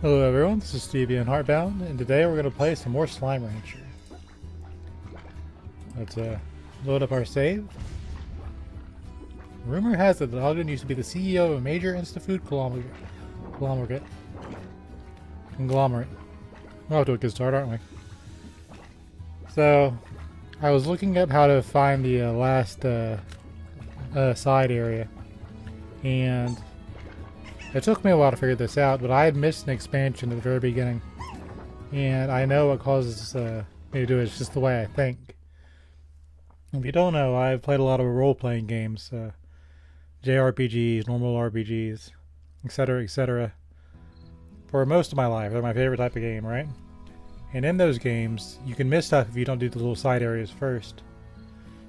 Hello everyone, this is Stevie and Heartbound, and today we're going to play some more Slime Rancher. Let's load up our save. Rumor has it that Ogden used to be the CEO of a major insta-food conglomerate. We're off to a good start, aren't we? So, I was looking up how to find the last side area, and it took me a while to figure this out, but I had missed an expansion at the very beginning. And I know what causes me to do it. It's just the way I think. If you don't know, I've played a lot of role-playing games. JRPGs, normal RPGs, etc., etc. For most of my life. They're my favorite type of game, right? And in those games, you can miss stuff if you don't do the little side areas first.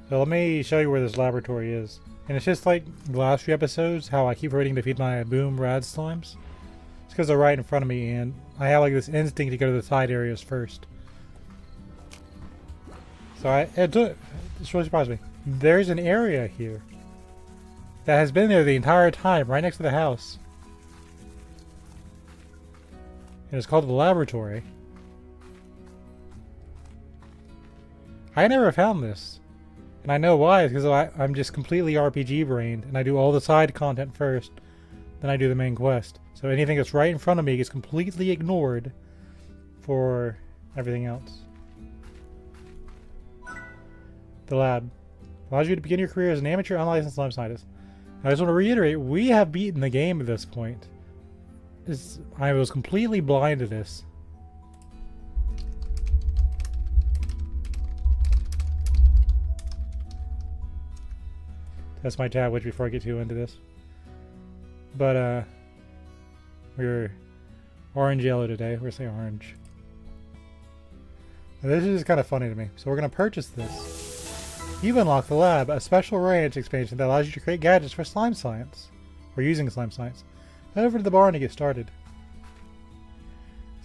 So let me show you where this laboratory is. And it's just like the last few episodes, how I keep forgetting to feed my boom rad slimes. It's because they're right in front of me, and I have like this instinct to go to the side areas first. So it's really surprised me. There's an area here that has been there the entire time, right next to the house. And it's called the laboratory. I never found this. And I know why, it's because I'm just completely RPG brained, and I do all the side content first, then I do the main quest. So anything that's right in front of me gets completely ignored for everything else. The lab allows you to begin your career as an amateur unlicensed slime scientist. I just want to reiterate, we have beaten the game at this point. I was completely blind to this. That's my tab, which before I get too into this. But, we're orange yellow today. We're going to say orange. Now, this is just kind of funny to me. So we're going to purchase this. You've unlocked the lab, a special ranch expansion that allows you to create gadgets for slime science. Or using slime science. Head over to the barn to get started.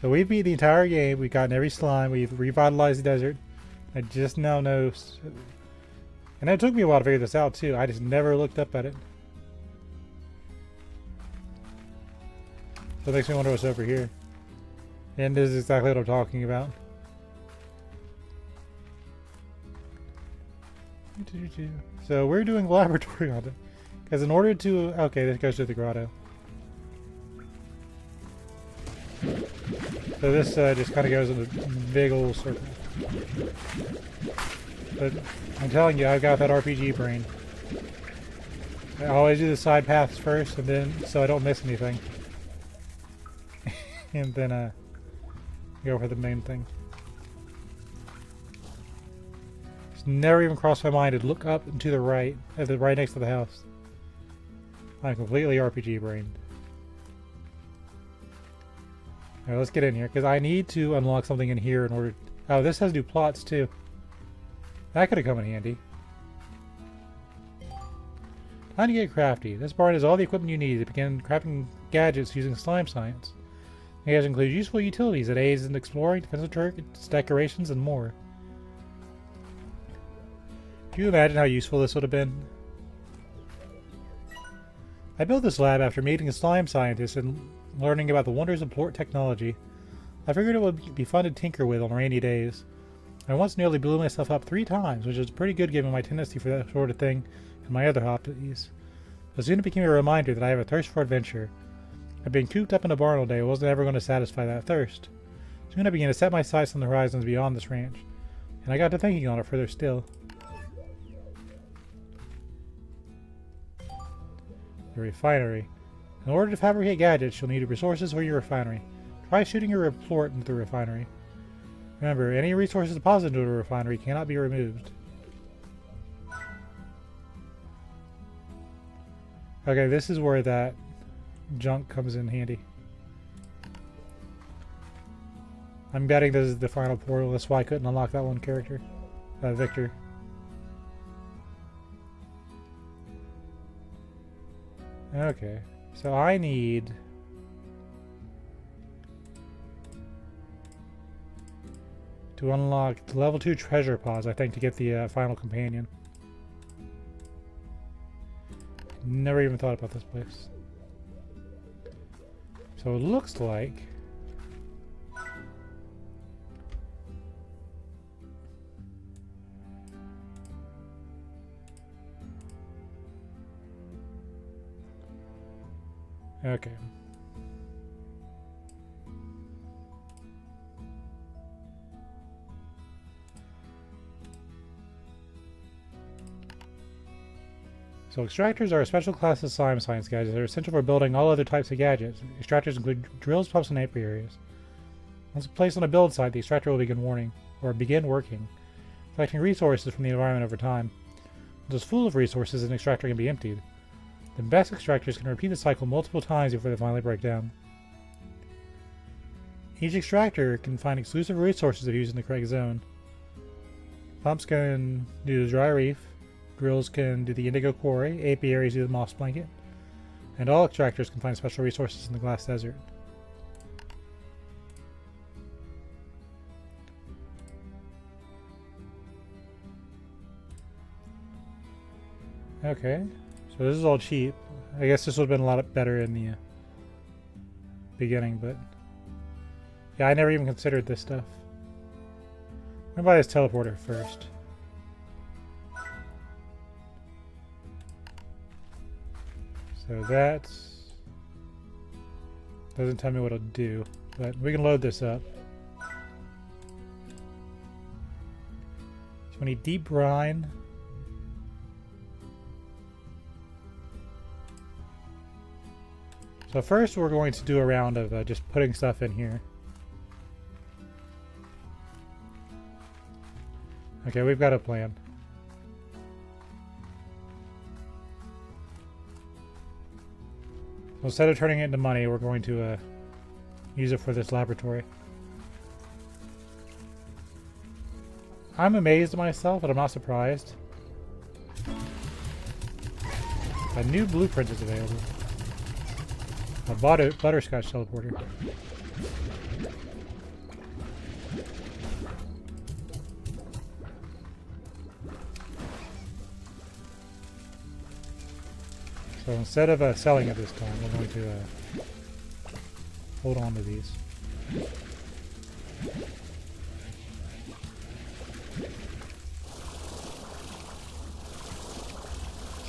So we've beat the entire game. We've gotten every slime. We've revitalized the desert. I just now know... And it took me a while to figure this out too. I just never looked up at it. So it makes me wonder what's over here. And this is exactly what I'm talking about. So we're doing laboratory on it. Because in order to... Okay, this goes to the grotto. So this just kind of goes in a big old circle. But I'm telling you, I've got that RPG brain. I always do the side paths first, and then so I don't miss anything. And then go for the main thing. It's never even crossed my mind to look up and to the right, right next to the house. I'm completely RPG brained. Alright, let's get in here, because I need to unlock something in here in order... Oh, this has new plots too. That could have come in handy. Time to get crafty. This barn has all the equipment you need to begin crafting gadgets using slime science. The gadgets include useful utilities that aids in exploring, defensive turrets, decorations, and more. Can you imagine how useful this would have been? I built this lab after meeting a slime scientist and learning about the wonders of port technology. I figured it would be fun to tinker with on rainy days. I once nearly blew myself up 3 times, which is pretty good given my tendency for that sort of thing and my other hobbies. But soon it became a reminder that I have a thirst for adventure. I'd been cooped up in a barn all day, I wasn't ever going to satisfy that thirst. Soon I began to set my sights on the horizons beyond this ranch, and I got to thinking on it further still. The refinery. In order to fabricate gadgets, you'll need resources for your refinery. Try shooting your report into the refinery. Remember, any resources deposited into a refinery cannot be removed. Okay, this is where that junk comes in handy. I'm betting this is the final portal, that's why I couldn't unlock that one character. Victor. Okay, so I need... to unlock the level 2 treasure pods, I think, to get the final companion. Never even thought about this place. So it looks like Okay. So extractors are a special class of slime science gadgets that are essential for building all other types of gadgets. Extractors include drills, pumps, and apiaries. Once placed on a build site, the extractor will begin working, collecting resources from the environment over time. Once it's full of resources, an extractor can be emptied. The best extractors can repeat the cycle multiple times before they finally break down. Each extractor can find exclusive resources if used in the correct zone. Pumps can do the dry reef, drills can do the indigo quarry, apiaries do the moss blanket, and all extractors can find special resources in the glass desert. Okay, so this is all cheap. I guess this would have been a lot better in the beginning, but yeah, I never even considered this stuff. I'm gonna buy this teleporter first. So that doesn't tell me what it'll do, but we can load this up. So we need deep brine. So first we're going to do a round of just putting stuff in here. Okay, we've got a plan. So instead of turning it into money, we're going to use it for this laboratory. I'm amazed at myself, but I'm not surprised. A new blueprint is available. A butterscotch teleporter. So instead of selling it this time, we're going to hold on to these.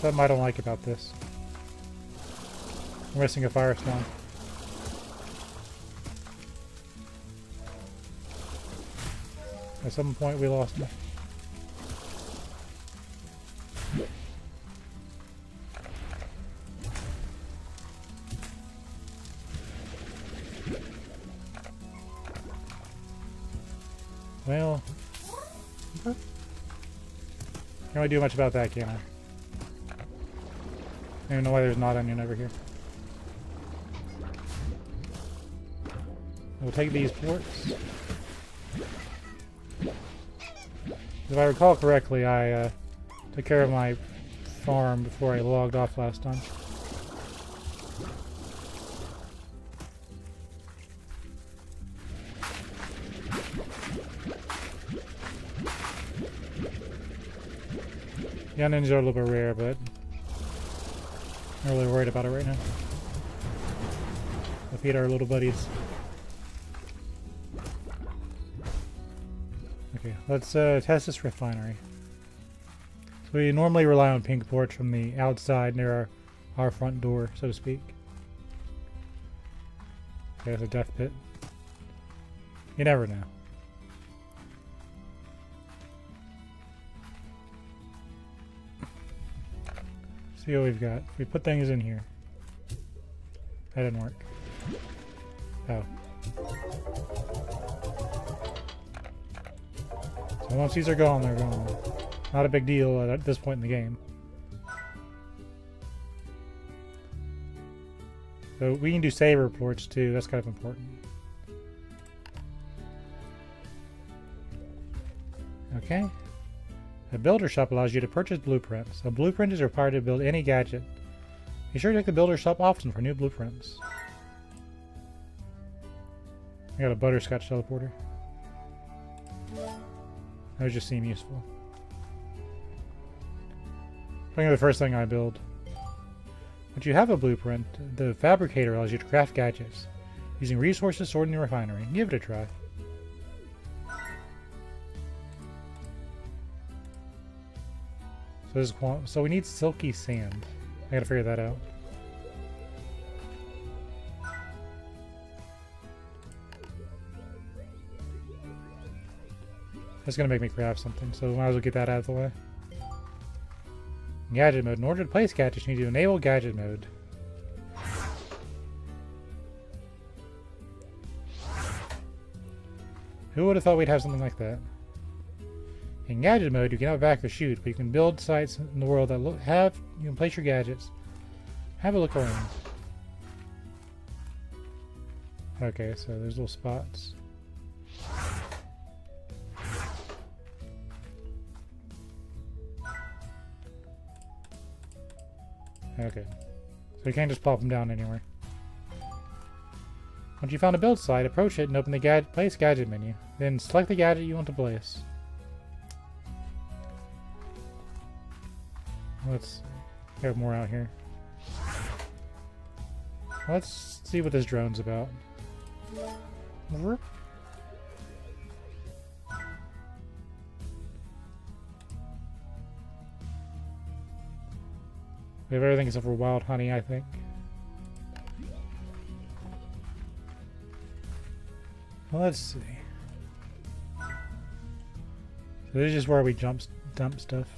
Something I don't like about this. We're missing a fire spawn. At some point we lost him. Well, can't really do much about that, can I? I don't even know why there's not onion over here. We'll take these ports. If I recall correctly, I took care of my farm before I logged off last time. The onions are a little bit rare, but I'm not really worried about it right now. We'll feed our little buddies. Okay, let's test this refinery. So we normally rely on pink ports from the outside near our front door, so to speak. Okay, that's a death pit. You never know. See what we've got. We put things in here. That didn't work. Oh. So once these are gone, they're gone. Not a big deal at this point in the game. So we can do save reports too. That's kind of important. Okay. A builder shop allows you to purchase blueprints. A blueprint is required to build any gadget. Be sure to check the builder shop often for new blueprints. I got a butterscotch teleporter. That would just seem useful. I think the first thing I build. Once you have a blueprint, the fabricator allows you to craft gadgets using resources stored in the refinery. Give it a try. So we need silky sand. I gotta figure that out. That's gonna make me craft something, so might as well get that out of the way. Gadget mode. In order to place gadgets, you need to enable gadget mode. Who would have thought we'd have something like that? In gadget mode, you cannot back or shoot, but you can build sites in the world that you can place your gadgets. Have a look around. Okay, so there's little spots. Okay. So you can't just pop them down anywhere. Once you found a build site, approach it and open the Place Gadget menu. Then select the gadget you want to place. Let's see. We have more out here. Let's see what this drone's about. Over. We have everything except for wild honey, I think. Well, let's see. So this is just where we dump stuff.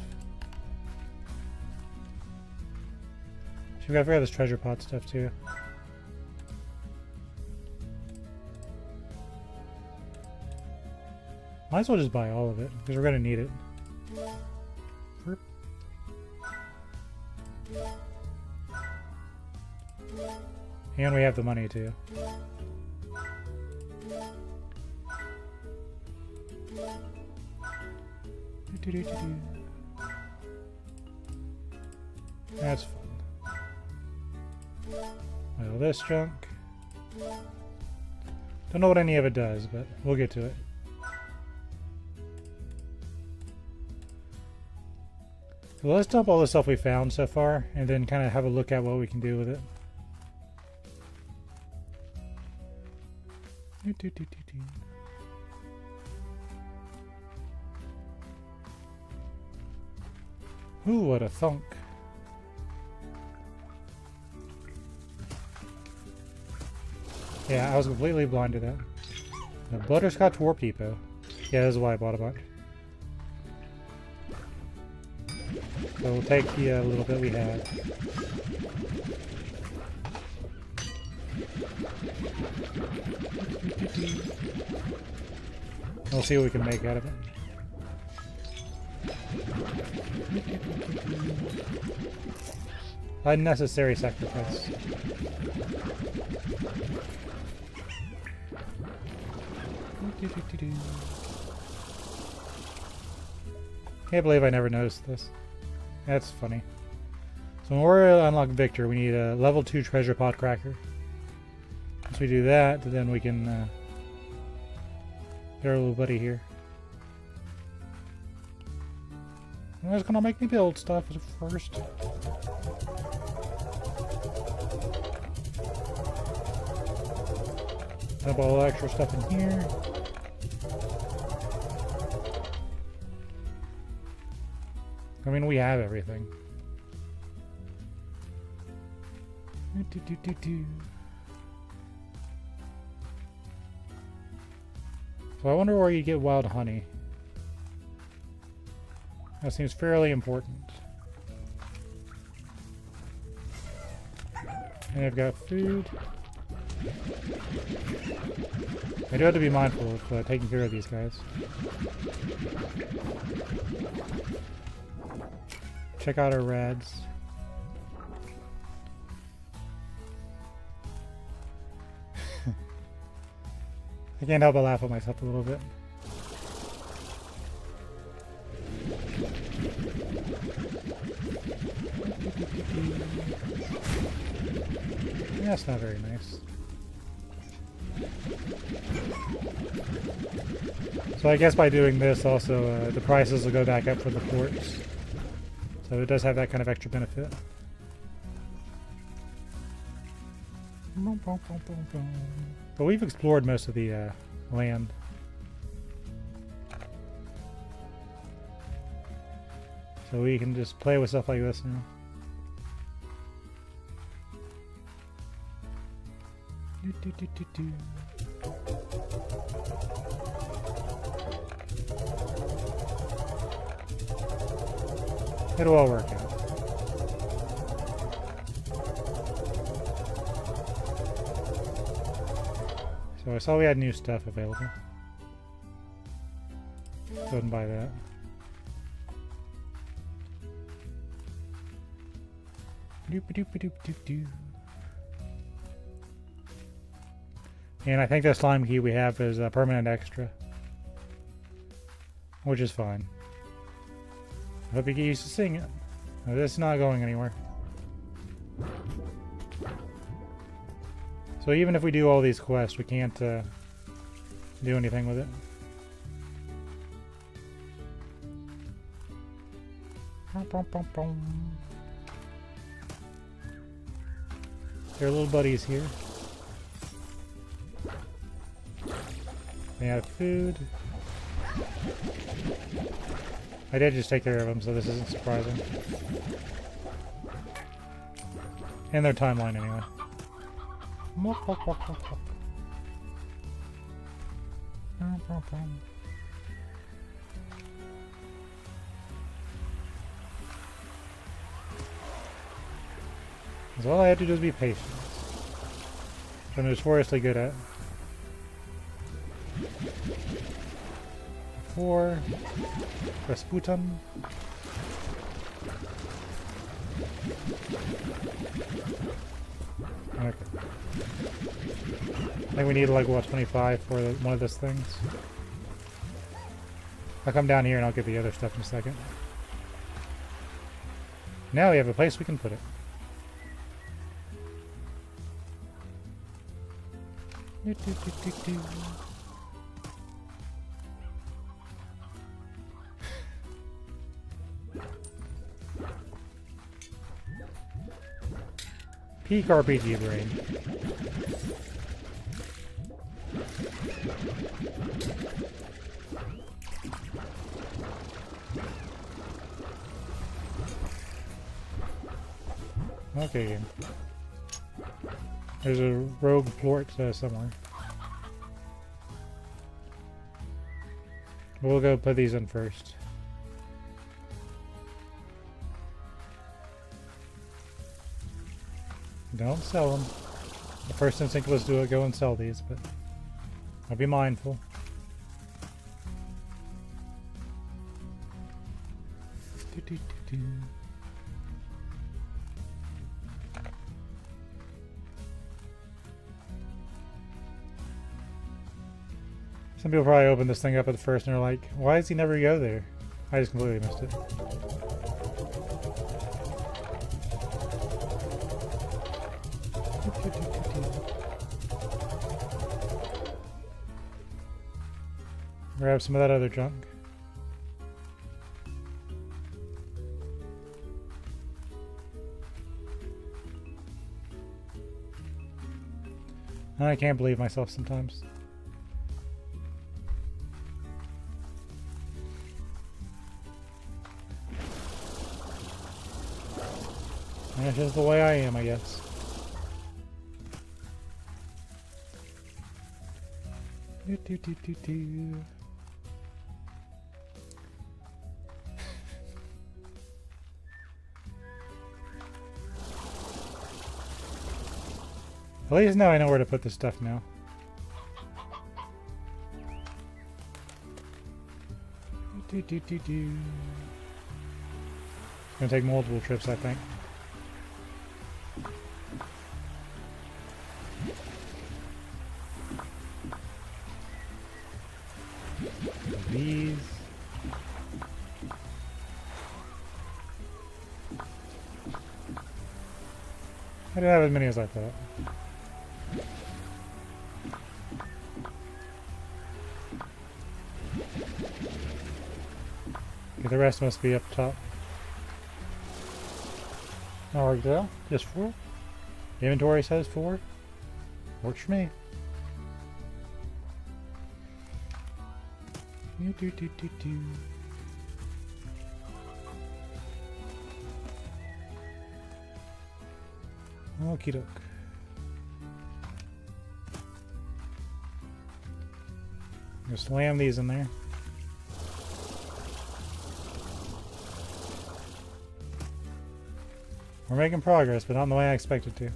So we gotta figure out this treasure pot stuff too. Might as well just buy all of it, because we're gonna need it. And we have the money too. That's fun. Well, this junk. Don't know what any of it does, but we'll get to it. Well, let's dump all the stuff we found so far, and then kind of have a look at what we can do with it. Ooh, what a thunk. Yeah, I was completely blind to that. The Butterscotch Warp Depot. Yeah, that's why I bought a bunch. So we'll take the little bit we have. We'll see what we can make out of it. Unnecessary sacrifice. Can't believe I never noticed this. That's funny. So when we're unlock Victor, we need a level 2 treasure pot cracker. Once we do that, then we can get our little buddy here. That's gonna make me build stuff first. Dump all the extra stuff in here. I mean, we have everything. So I wonder where you get wild honey. That seems fairly important. And I've got food. I do have to be mindful of taking care of these guys. Check out our rads. I can't help but laugh at myself a little bit. That's not very nice. So I guess by doing this also the prices will go back up for the ports. So it does have that kind of extra benefit. But we've explored most of the land. So we can just play with stuff like this now. It'll all work out. So I saw we had new stuff available. Go ahead and buy that. Doop-a-doop-a-doop-doop-doo. And I think the slime key we have is a permanent extra. Which is fine. I hope you get used to seeing it. Now, this is not going anywhere. So even if we do all these quests, we can't do anything with it. Their little buddies here. They have food. I did just take care of them, so this isn't surprising. And their timeline anyway. So all I had to do is be patient. Which I'm notoriously good at. 4 Rasputin. Okay. I think we need like what, 25 for one of those things. I'll come down here and I'll get the other stuff in a second. Now we have a place we can put it. Peak RPG brain. Okay, game. There's a rogue plort somewhere. We'll go put these in first. Don't sell them. The first instinct was to go and sell these, but I'll be mindful. Some people probably open this thing up at first and are like, why does he never go there? I just completely missed it. Grab some of that other junk. I can't believe myself sometimes. That's just the way I am, I guess. At least now I know where to put this stuff now. It's gonna take multiple trips, I think. These. I didn't have as many as I thought. Okay, the rest must be up top. There we go. Just 4. The inventory says 4. Works for me. Okie doke. Just slam these in there. We're making progress, but not in the way I expected to.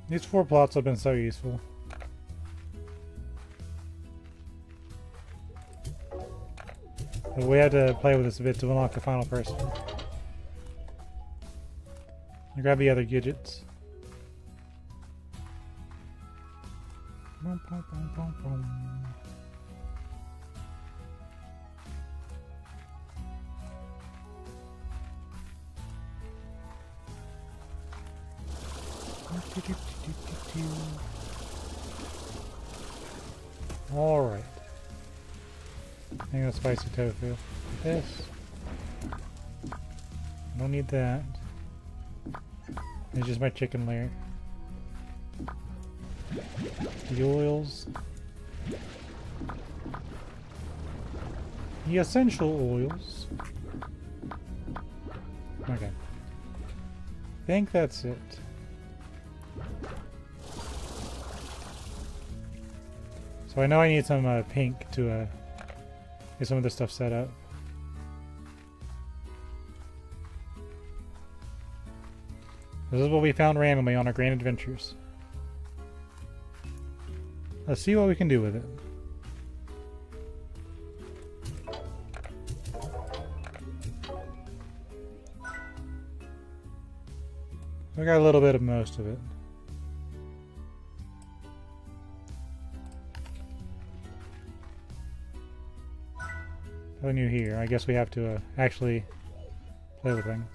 These 4 plots have been so useful. But we had to play with this a bit to unlock the final person. I'll grab the other gadgets. Alright. I think that's spicy tofu. This. Don't need that. It's just my chicken layer. The oils. The essential oils. Okay. I think that's it. So I know I need some pink to get some of this stuff set up. This is what we found randomly on our grand adventures. Let's see what we can do with it. We got a little bit of most of it. Nothing new here. I guess we have to actually play with things.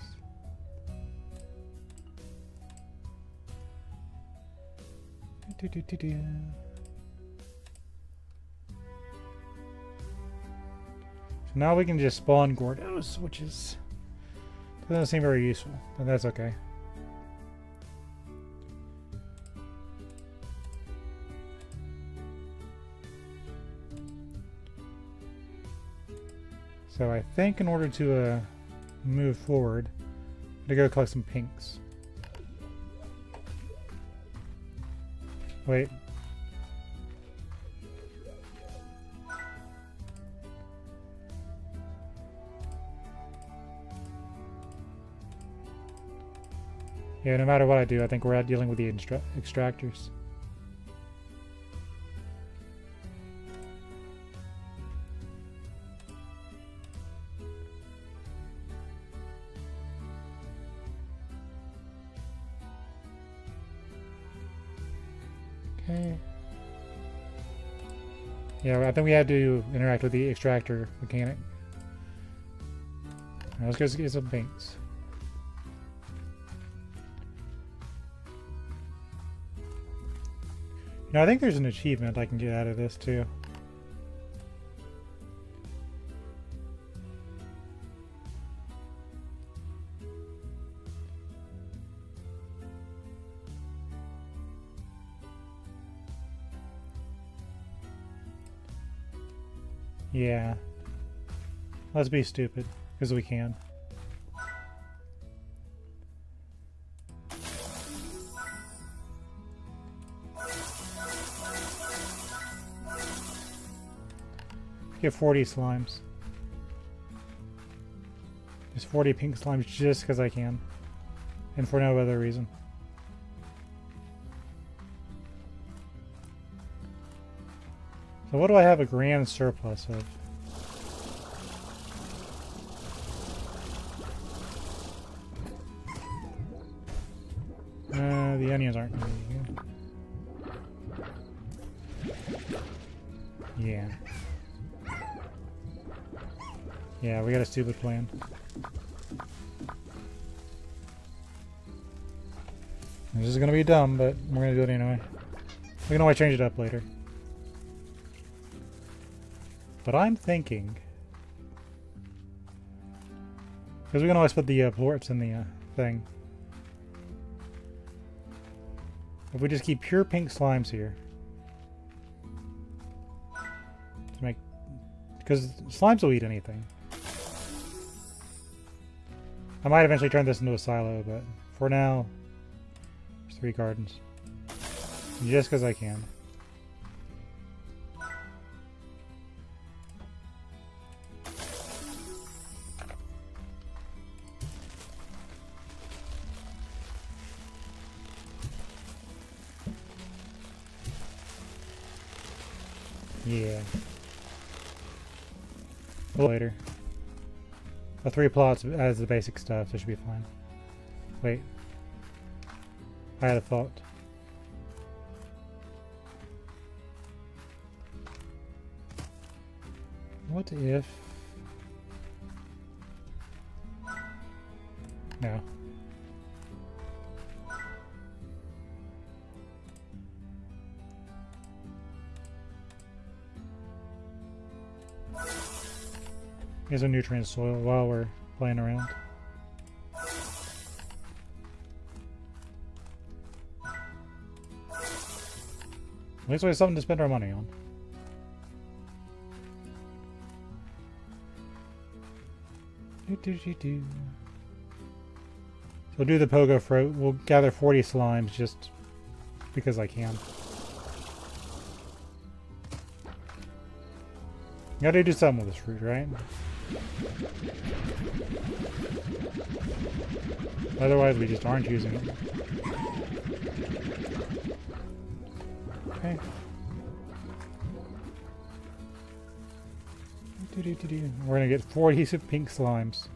So now we can just spawn Gordos, which doesn't seem very useful, but that's okay. So I think in order to move forward, I'm gonna go collect some pinks. Wait. Yeah, no matter what I do, I think we're out dealing with the extractors. Okay. Yeah, I think we had to interact with the extractor mechanic. Let's go get some pinks. You know, I think there's an achievement I can get out of this too. Yeah. Let's be stupid, because we can. Get 40 slimes. There's 40 pink slimes just because I can. And for no other reason. So what do I have a grand surplus of? The onions aren't going to be good. Yeah. Yeah, we got a stupid plan. This is going to be dumb, but we're going to do it anyway. We can always change it up later. But I'm thinking, because we can always put the ports in the thing. If we just keep pure pink slimes here, to make, because slimes will eat anything. I might eventually turn this into a silo, but for now, there's 3 gardens. Just because I can. Yeah. A little later. 3 plots as the basic stuff, so it should be fine. Wait. I had a thought. What if... No. Here's a nutrient soil while we're playing around. At least we have something to spend our money on. So we'll do the pogo fruit. We'll gather 40 slimes just because I can. Gotta do something with this fruit, right? Otherwise we just aren't using it. Okay. We're gonna get 40 pink slimes.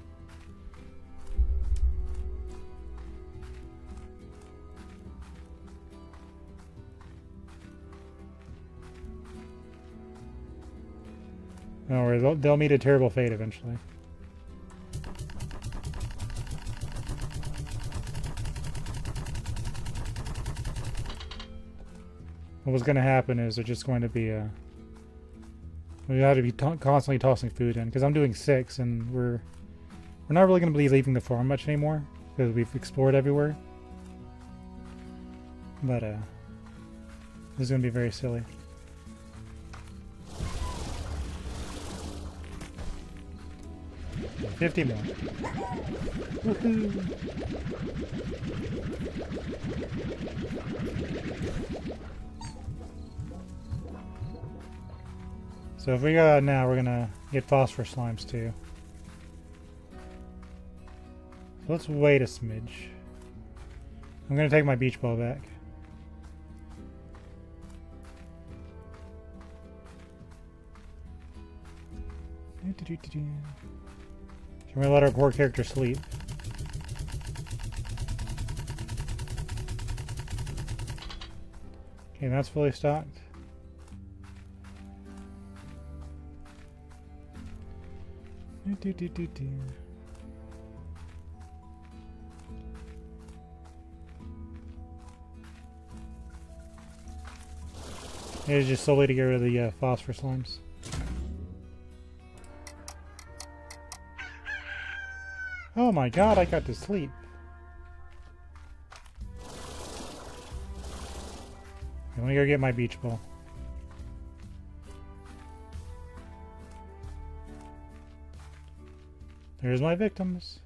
Don't worry, they'll meet a terrible fate eventually. What's going to happen is they're just going to be we have to be constantly tossing food in because I'm doing 6 and we're not really going to be leaving the farm much anymore because we've explored everywhere. But this is going to be very silly. Okay, 50 more. Woohoo! So if we go out now, we're gonna get phosphor slimes too. So let's wait a smidge. I'm gonna take my beach ball back. So we're gonna let our poor character sleep. Okay, that's fully stocked. It is just solely to get rid of the phosphor slimes. Oh my god, I got to sleep. Let me go get my beach ball. There's my victims.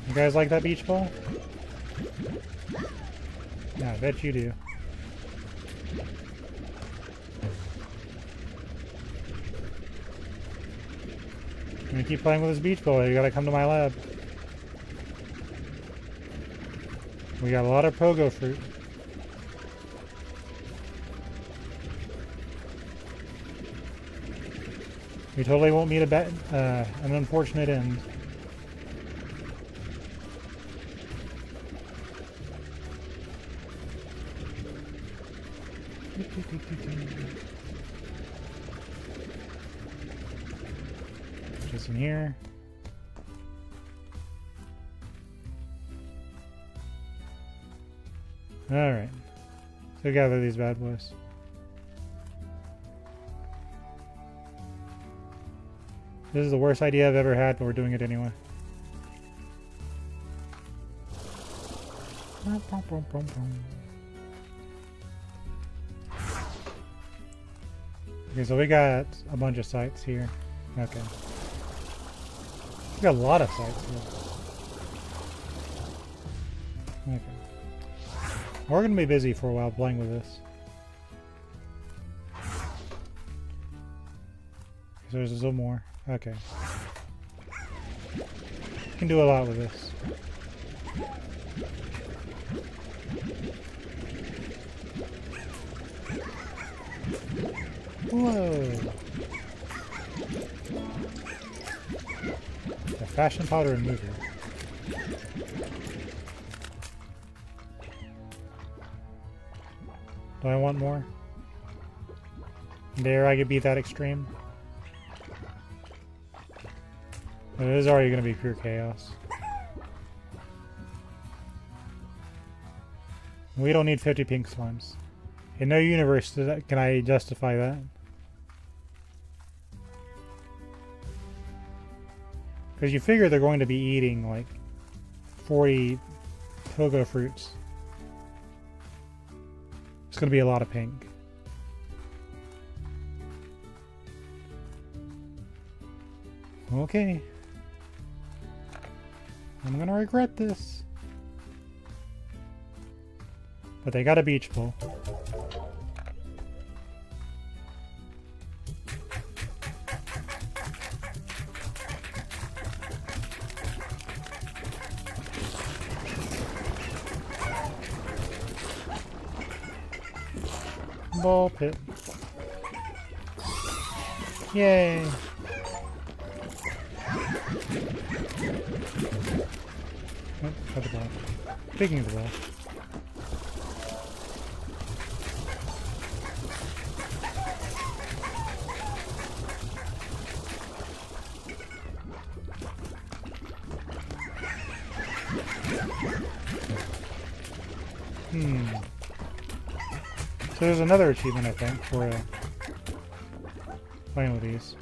You guys like that beach ball? Yeah, I bet you do. I'm gonna keep playing with this beach ball. You gotta come to my lab. We got a lot of pogo fruit. We totally won't meet an unfortunate end. Just in here. Alright. So gather these bad boys. This is the worst idea I've ever had, but we're doing it anyway. Okay, so we got a bunch of sites here. Okay. We got a lot of sites here. Okay. We're gonna be busy for a while playing with this. So there's still more. Okay. You can do a lot with this. Whoa! A fashion powder remover. Do I want more? Dare I could be that extreme? But it is already going to be pure chaos. We don't need 50 pink slimes. In no universe can I justify that. Because you figure they're going to be eating like 40 pogo fruits. It's going to be a lot of pink. Okay. I'm going to regret this. But they got a beach ball. Ball pit. Yay! Oh, got the ball. Speaking of the ball. So there's another achievement, I think, for playing with these.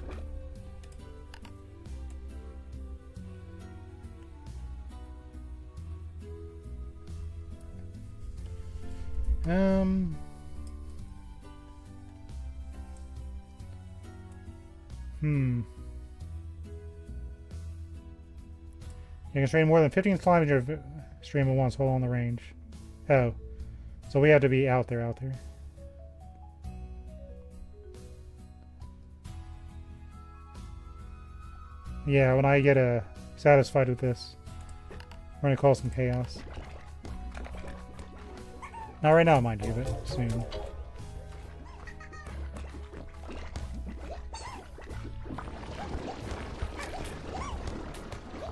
You can stream more than 15 slimes in your stream at once while on the range. Oh. So we have to be out there. Yeah, when I get satisfied with this, we're gonna call some chaos. Not right now, mind you, but soon.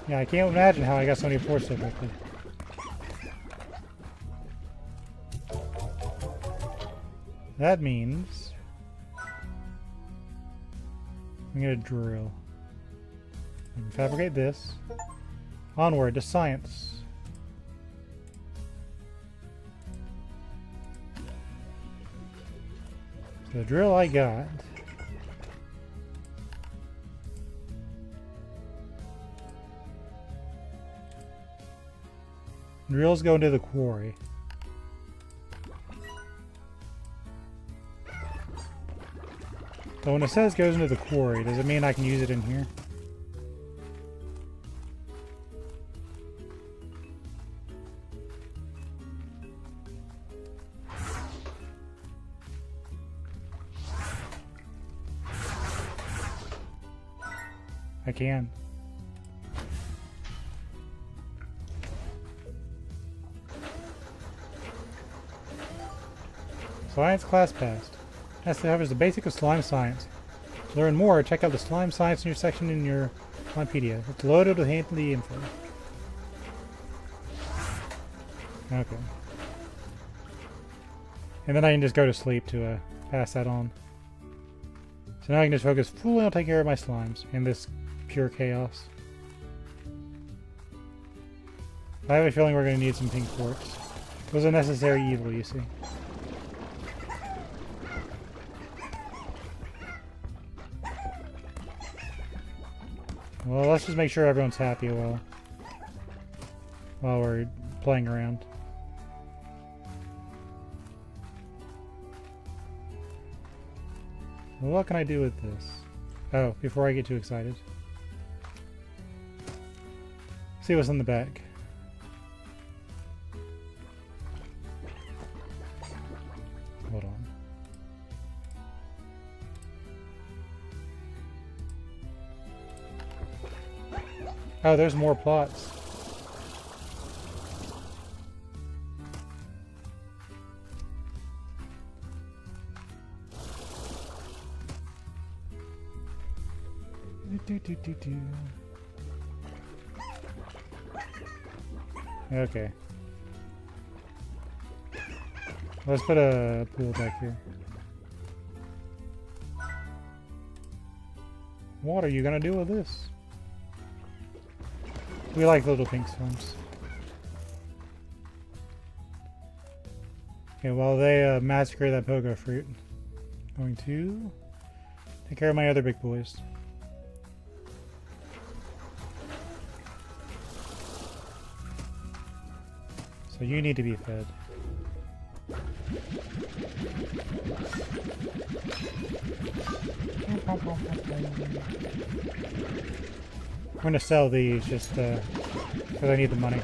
Yeah, I can't imagine how I got so many ports so quickly. That means I'm gonna drill. And fabricate this. Onward to science. So the drill I got. Drills go into the quarry. So when it says goes into the quarry, does it mean I can use it in here? I can. Science class passed. That's the basic of slime science. To learn more, check out the slime science section in your Slimepedia. It's loaded with handy info. Okay. And then I can just go to sleep to pass that on. So now I can just focus fully on taking care of my slimes and this pure chaos. I have a feeling we're going to need some pink quartz. It was a necessary evil, you see. Well, let's just make sure everyone's happy while we're playing around. Well, what can I do with this? Oh, before I get too excited. See what's in the back. Hold on. Oh, there's more plots. Okay. Let's put a pool back here. What are you gonna do with this? We like little pink swans. Okay, while they massacre that pogo fruit, going to take care of my other big boys. So you need to be fed. I'm gonna sell these just because I need the money.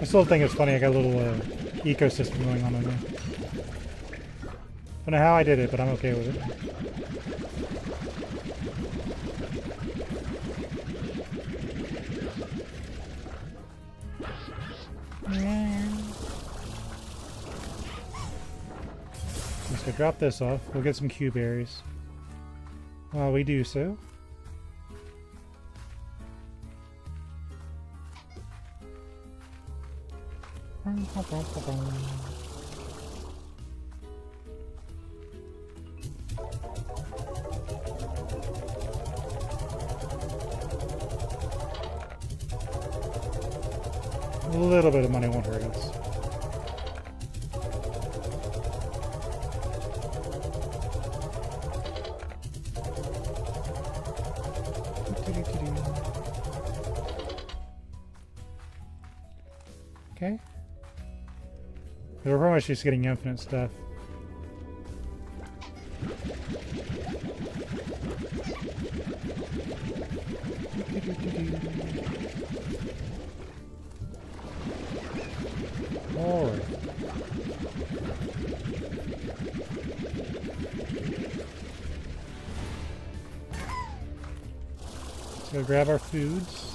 I still think it's funny. I got a little ecosystem going on in there. Don't know how I did it, but I'm okay with it. Let's go drop this off. We'll get some Q berries. While we do so. A little bit of money won't hurt us. Okay. We're pretty much just getting infinite stuff. Alright. Let's go grab our foods.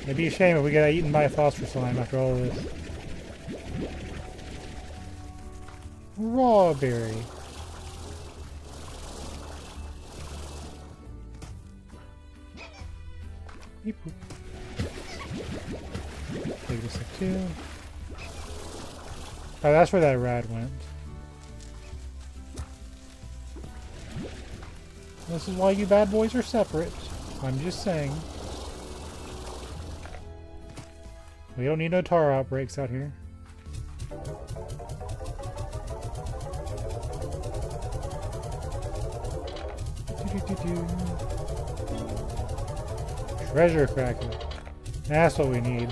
It'd be a shame if we got eaten by a phosphor slime after all of this. Raw berry. Beep boop. Take this up too. Oh, that's where that rat went. This is why you bad boys are separate. I'm just saying. We don't need no tar outbreaks out here. Treasure cracker. That's what we need.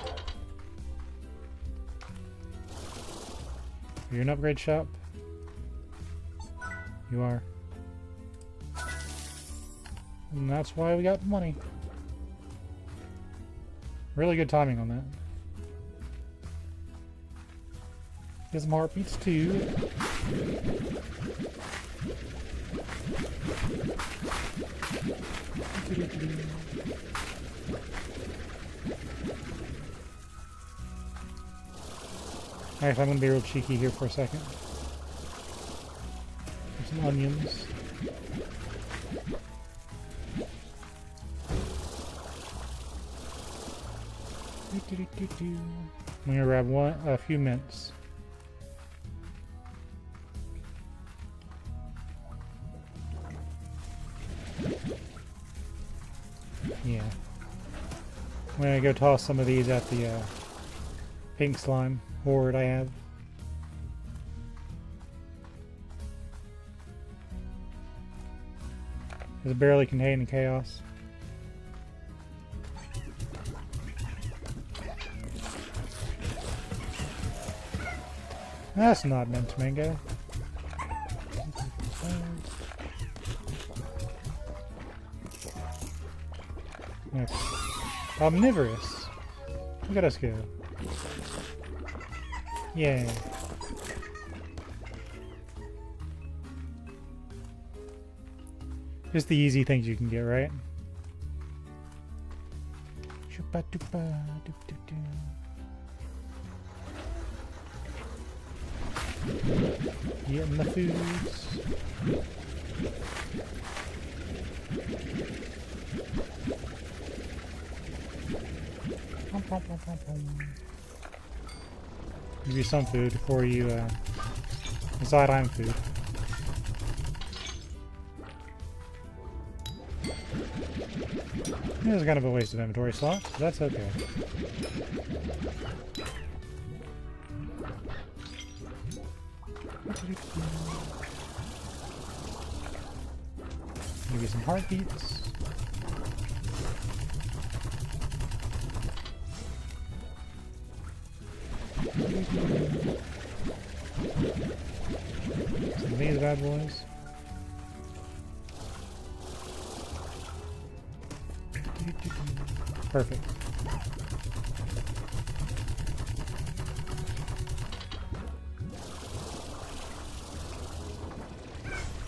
Are you an upgrade shop? You are. And that's why we got money. Really good timing on that. Get some heartbeats too. Alright, I'm gonna be real cheeky here for a second. Some onions. I'm gonna grab a few mints. Yeah. I'm gonna go toss some of these at the pink slime horde I have. It's barely contained chaos. That's not meant to mango. Okay. Omnivorous. Look at us go. Yay. Just the easy things you can get, right? Getting the foods. Give you some food before you decide I'm food. It was kind of a waste of inventory slots, but that's okay. Give you some heartbeats. Some of these bad boys. Perfect.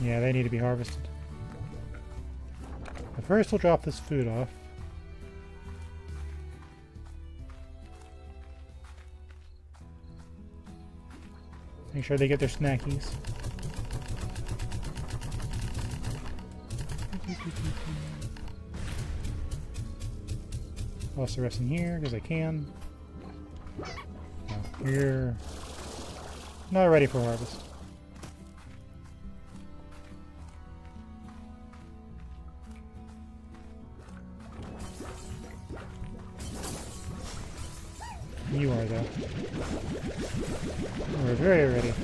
Yeah, they need to be harvested. But first we'll drop this food off. Make sure they get their snackies. Toss the rest in here because I can. No, you're not ready for harvest. You are though. We're very ready.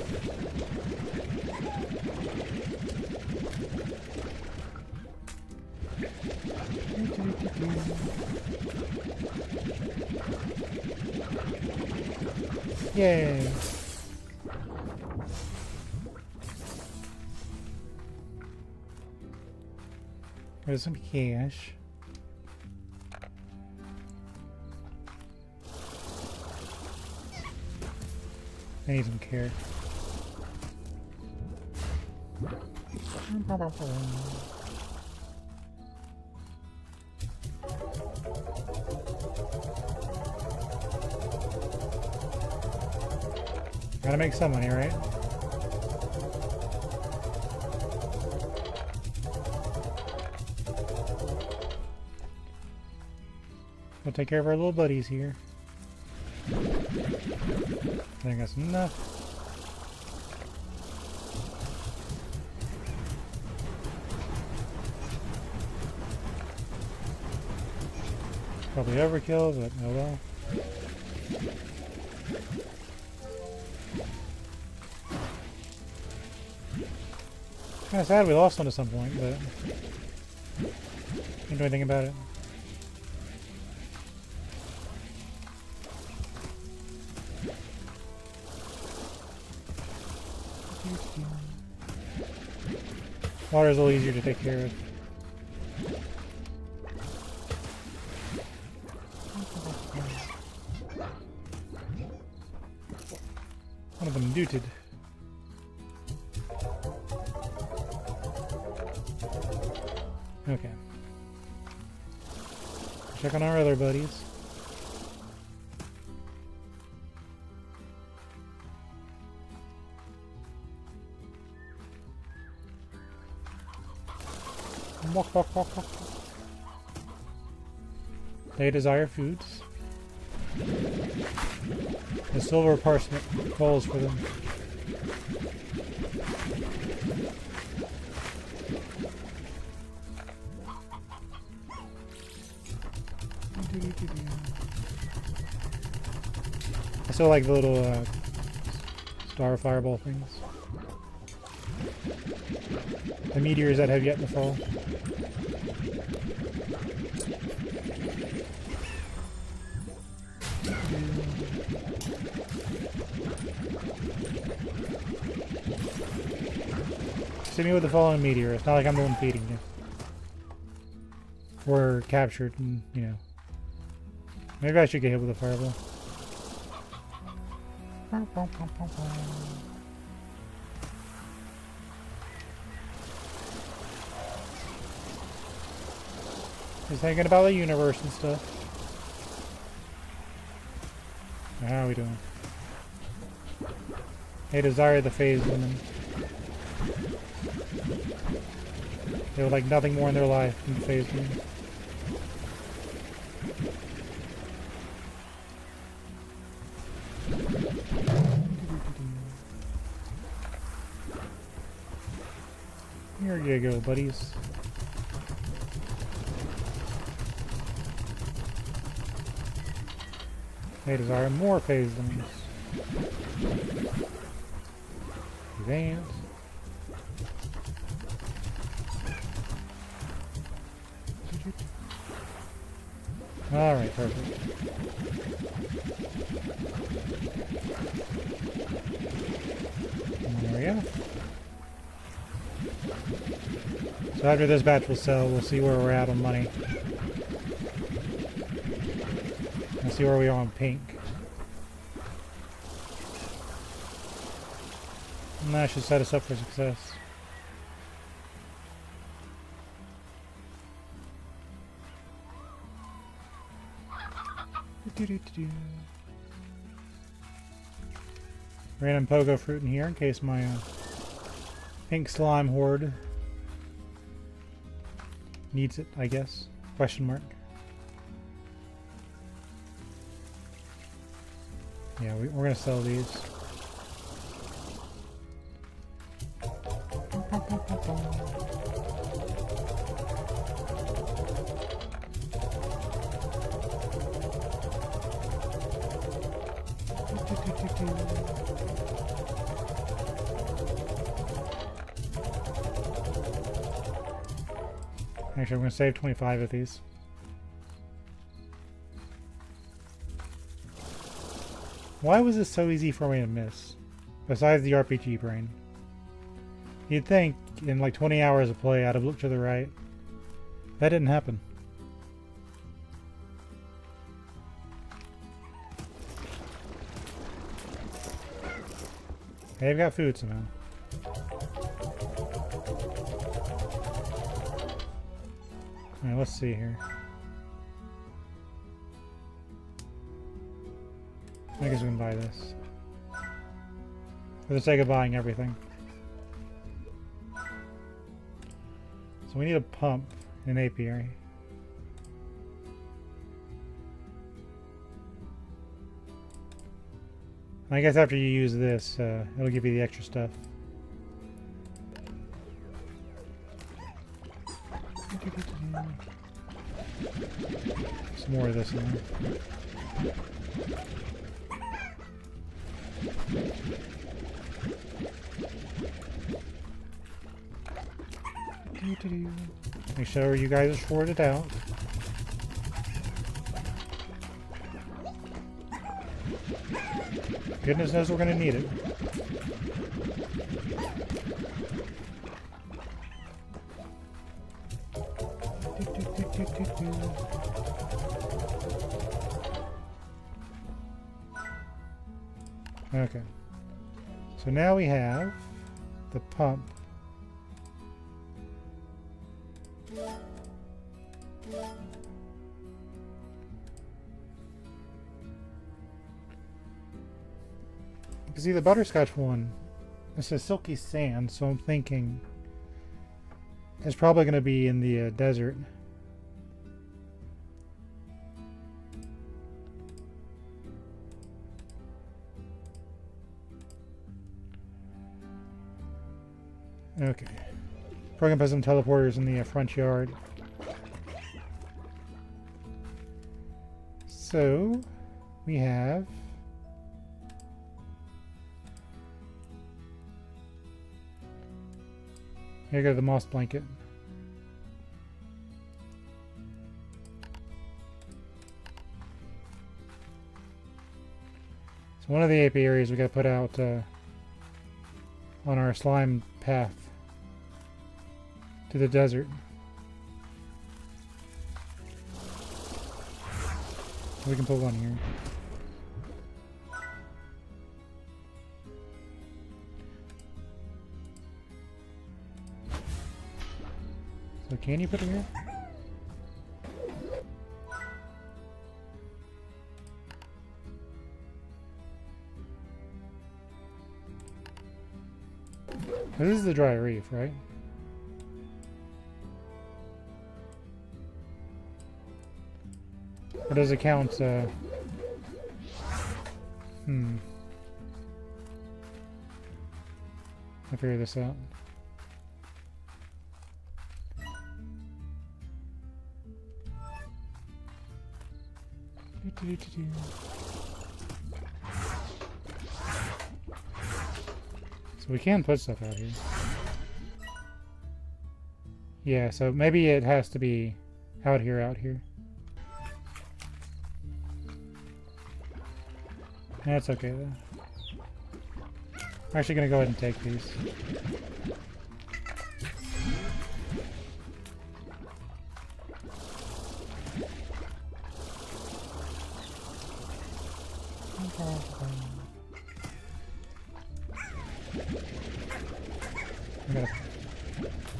Yay! There's some cash. I need some care. Gotta make some money, right? We'll take care of our little buddies here. I think that's enough. Probably overkill, but oh well. Kind of sad we lost one at some point, but can't do anything about it. Water is a little easier to take care of. One of them muted. Okay. Check on our other buddies. Walk, walk, walk, walk. They desire foods. The silver parsnip calls for them. I still like the little star fireball things. The meteors that have yet to fall. See me with the fallen meteor. It's not like I'm the one feeding you. We're captured and, you know. Maybe I should get hit with a fireball. Just thinking about the universe and stuff. How are we doing? They desire the phase women. They would like nothing more in their life than the phase women. Here you go, buddies. They desire more phase women. Advance. Alright, perfect. There we go. So after this batch will sell, we'll see where we're at on money. We'll see where we are on pink. And that should set us up for success. Random pogo fruit in here in case my pink slime horde needs it, I guess. Question mark. Yeah, we're gonna sell these. Actually, I'm going to save 25 of these. Why was this so easy for me to miss? Besides the RPG brain. You'd think in like 20 hours of play I'd have looked to the right. That didn't happen. They've got food somehow. Alright, let's see here. I guess we can buy this. For the sake of buying everything. So we need a pump in an apiary. I guess after you use this, it'll give you the extra stuff. Some more of this in there. Make sure you guys are sorted out. Goodness knows we're going to need it. Okay. So now we have the pump. You can see the butterscotch one. This is silky sand, so I'm thinking it's probably going to be in the desert. Okay. Probably going to put some teleporters in the front yard. So, we have here go the moss blanket. So one of the apiaries we got to put out on our slime path to the desert. We can put one here. So can you put it here? This is the dry reef, right? Or does it count, I'll figure this out. So we can put stuff out here. Yeah, so maybe it has to be out here, out here. That's okay though. I'm actually gonna go ahead and take these.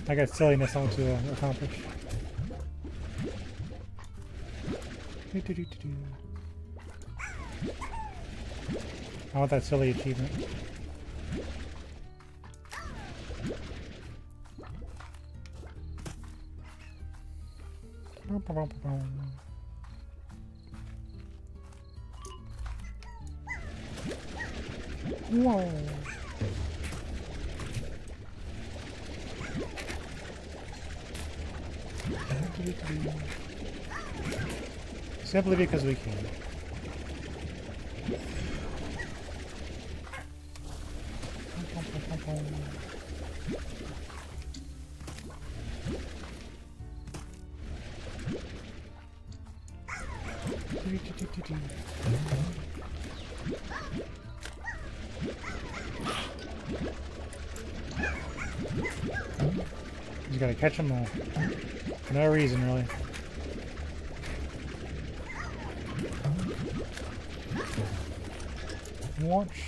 I got silliness I want to accomplish. I want that silly achievement. Whoa. Simply because we can. You gotta catch them all. For no reason, really. Watch.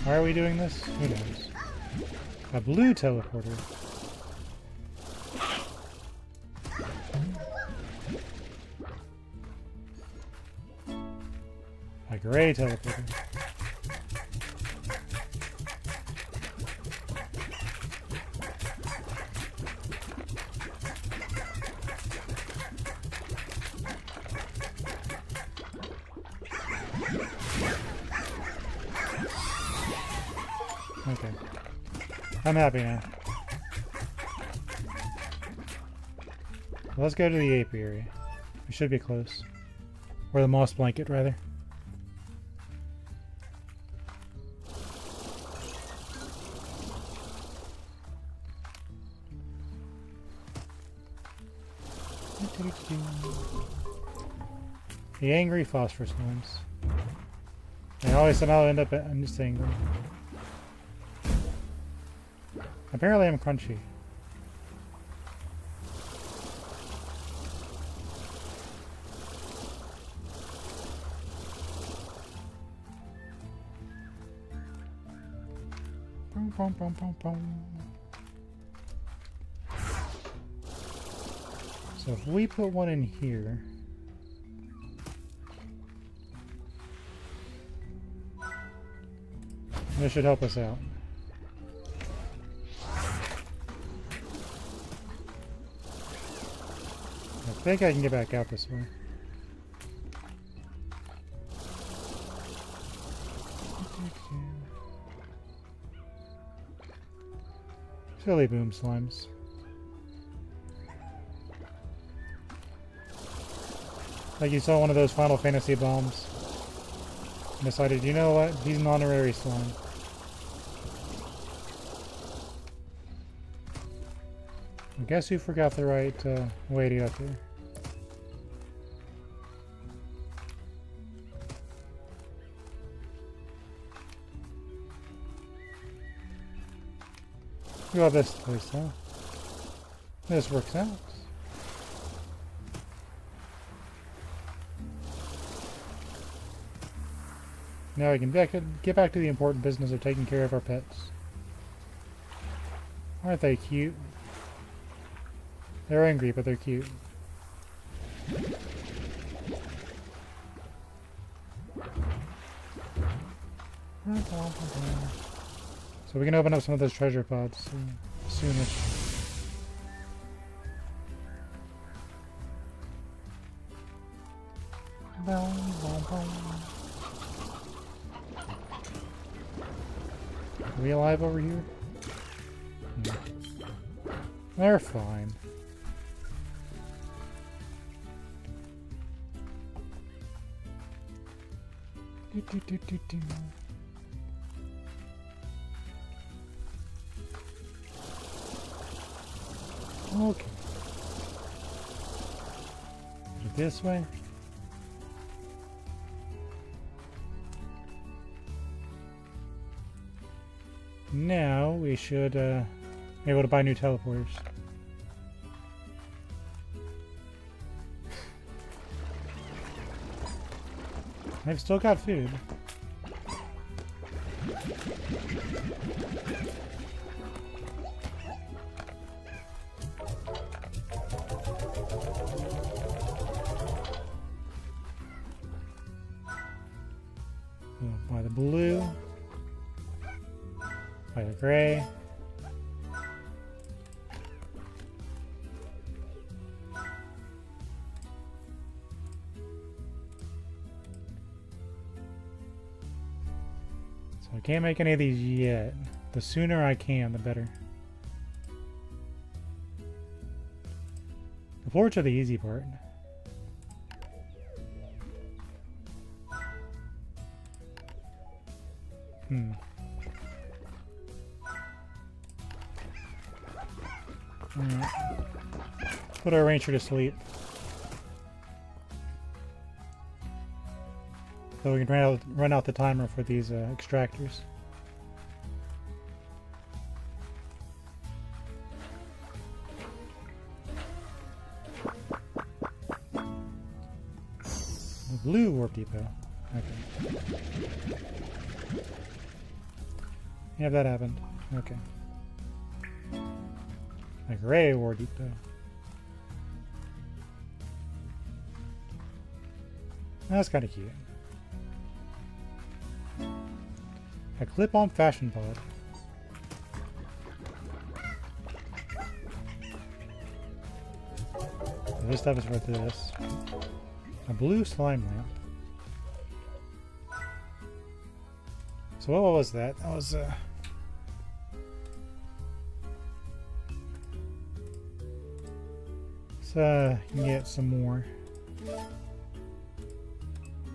Why are we doing this? Who knows? A blue teleporter. A gray teleporter. Okay. I'm happy now. Let's go to the apiary. We should be close. Or the moss blanket, rather. The angry phosphorus ones. They always somehow end up in this angry. Apparently I'm crunchy. Boom, boom, boom, boom, boom. So if we put one in here, this should help us out. I think I can get back out this way. Silly boom slimes. Like you saw one of those Final Fantasy bombs and decided, you know what, he's an honorary slime. I guess you forgot the right way to get there. You have this place, huh? This works out. Now we can get back to the important business of taking care of our pets. Aren't they cute? They're angry, but they're cute. So we can open up some of those treasure pods soonish. Are we alive over here? No. They're fine. Okay. This way? Now we should be able to buy new teleporters. I've still got food. Buy the blue. Buy the gray. So I can't make any of these yet. The sooner I can, the better. The floors are the easy part. Alright. Put our ranger to sleep. So we can run out the timer for these extractors. The blue warp depot. Okay. Yeah, that happened. Okay. A gray warp depot. That's kind of cute. A clip-on fashion pod. So this stuff is for this. A blue slime lamp. So what was that? That was so you can get some more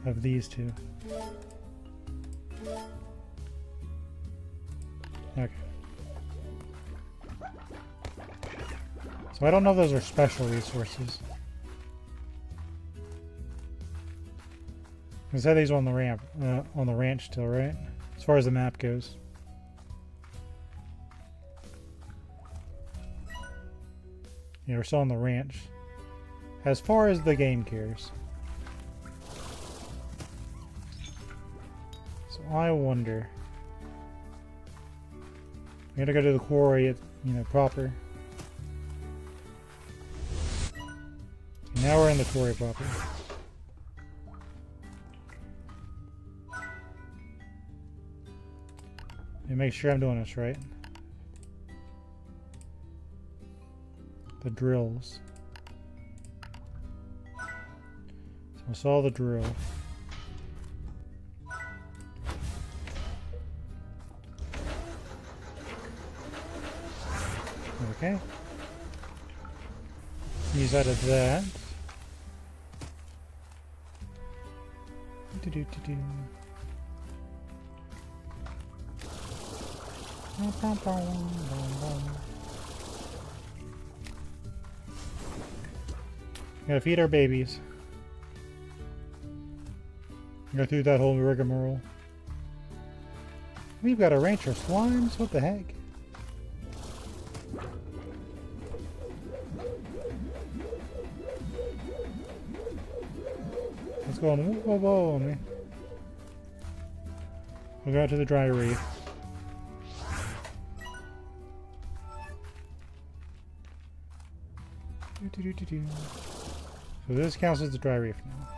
of these two. Okay. So I don't know if those are special resources. I said these on the ramp, on the ranch still, right? As far as the map goes. Yeah, we're still on the ranch. As far as the game cares. So I wonder. We gotta go to the quarry, proper. And now we're in the quarry proper. And make sure I'm doing this right. The drills. So I saw the drill. Okay. Use out of that. Gotta feed our babies. Go through that whole rigmarole. We've got a rancher slimes? What the heck? What's going on? Whoa, whoa, whoa, man. We'll go out to the dry reef. So this counts as the dry reef now.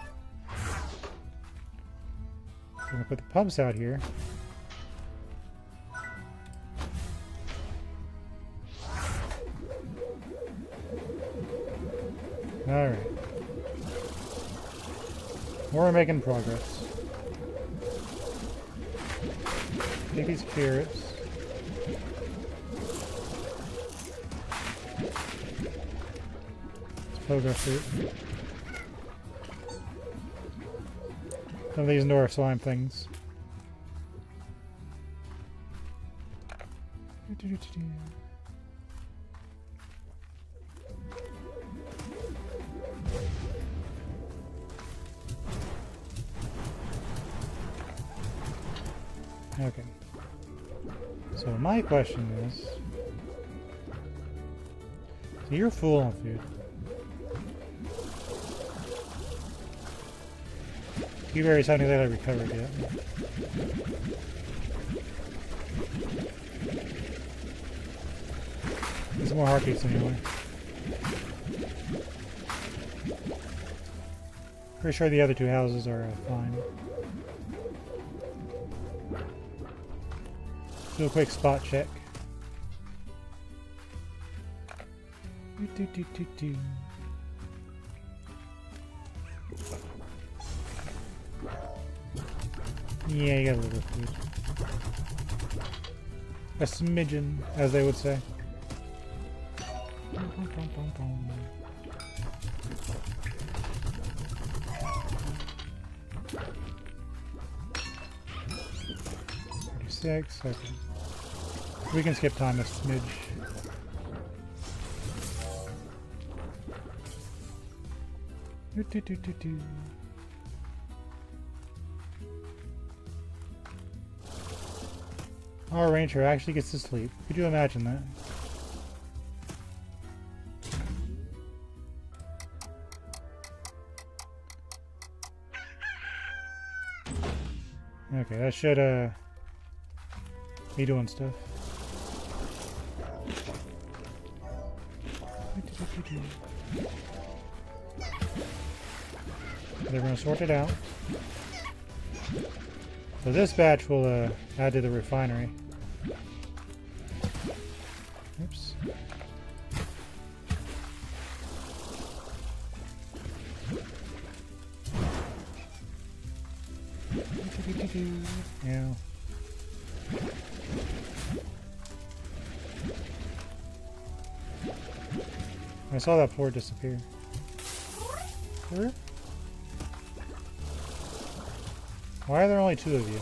So I'm gonna put the pumps out here. Alright. We're making progress. Take these carrots. Let's pogo fruit. Some of these Nora slime things. Okay. So my question is, so you're full on food. Blueberries haven't exactly recovered yet. There's more heartbeats anyway. Pretty sure the other two houses are fine. Do a quick spot check. Yeah, you got a little bit of food. A smidgen, as they would say. $36, okay. We can skip time a smidge. Our ranger actually gets to sleep. Could you imagine that? Okay, that should be doing stuff. They're gonna sort it out. So this batch will add to the refinery. Oops. Yeah. I saw that floor disappear. Where? Why are there only two of you?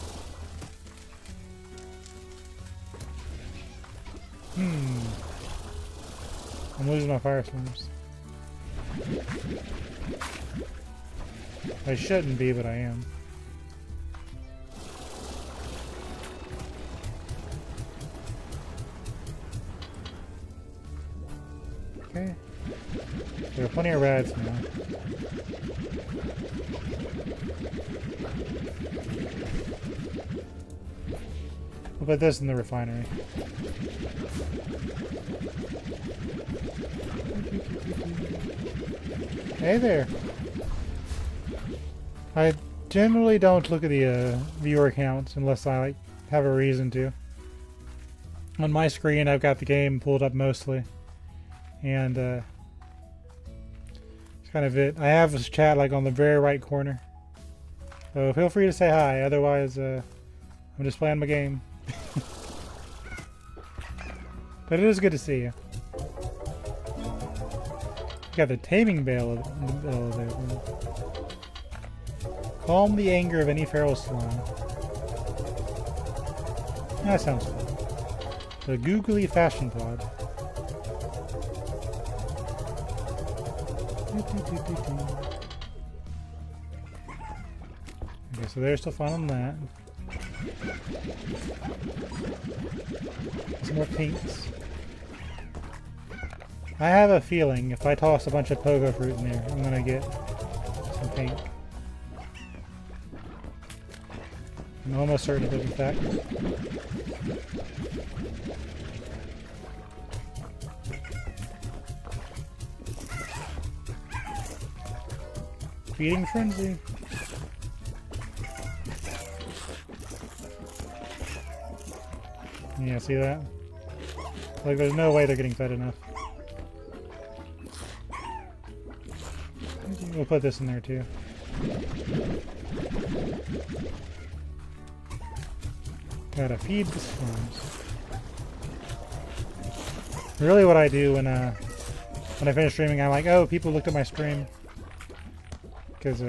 I'm losing my fire slams. I shouldn't be, but I am. Okay. There are plenty of rats now. We'll put this in the refinery. Hey there. I generally don't look at the viewer counts unless I have a reason to. On my screen, I've got the game pulled up mostly, and it's kind of it. I have this chat on the very right corner, so feel free to say hi. Otherwise, I'm just playing my game. But it is good to see you. Got the taming bell available. Calm the anger of any feral slime. That sounds fun. The googly fashion pod. Okay, so they're still fun on that. Some more pinks. I have a feeling if I toss a bunch of pogo fruit in there, I'm gonna get some pink. I'm almost certain of it, in fact. Feeding frenzy. Yeah, see that? There's no way they're getting fed enough. We'll put this in there too. Gotta feed the slimes. Really what I do when I finish streaming, I'm like, oh, people looked at my stream. Because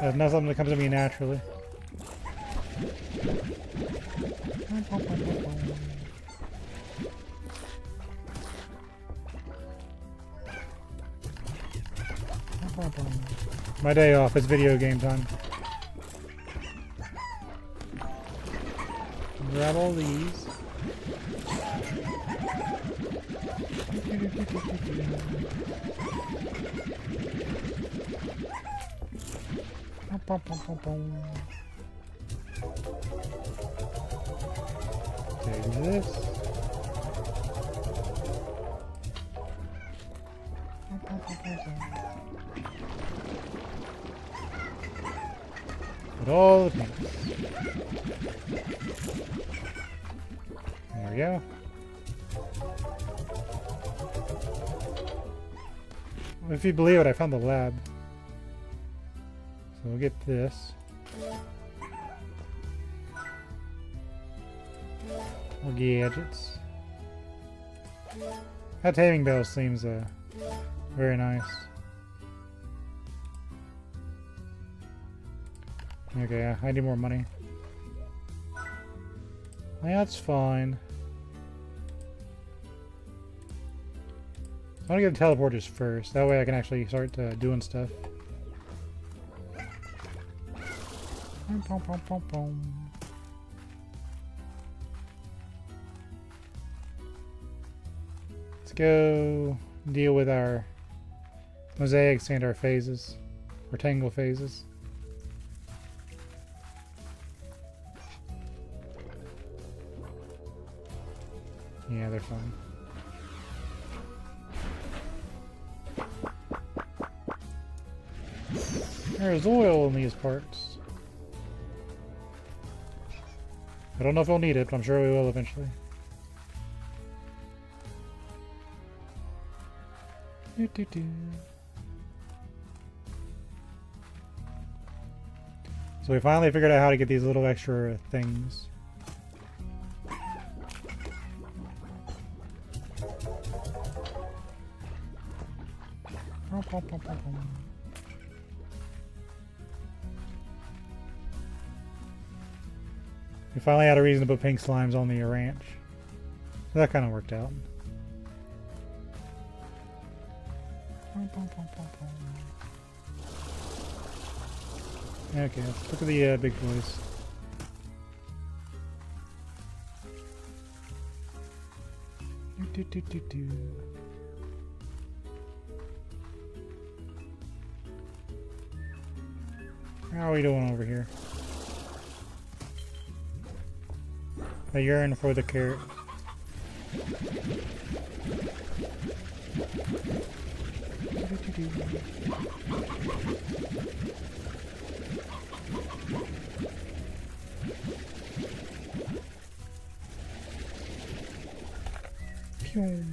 that's not something that comes to me naturally. My day off, it's video game time. Grab all these. Take this. Put all the pinks. There we go. If you believe it, I found the lab. So we'll get this. More gadgets. That taming bell seems very nice. Okay, I need more money. That's fine. I want to get the teleporters first. That way I can actually start doing stuff. Let's go deal with our mosaics and our phases. Rectangle phases. Yeah, they're fine. There's oil in these parts. I don't know if we'll need it, but I'm sure we will eventually. So we finally figured out how to get these little extra things. We finally had a reason to put pink slimes on the ranch. So that kind of worked out. Okay, let's look at the big boys. How are we doing over here? I yearn for the carrot. Pew.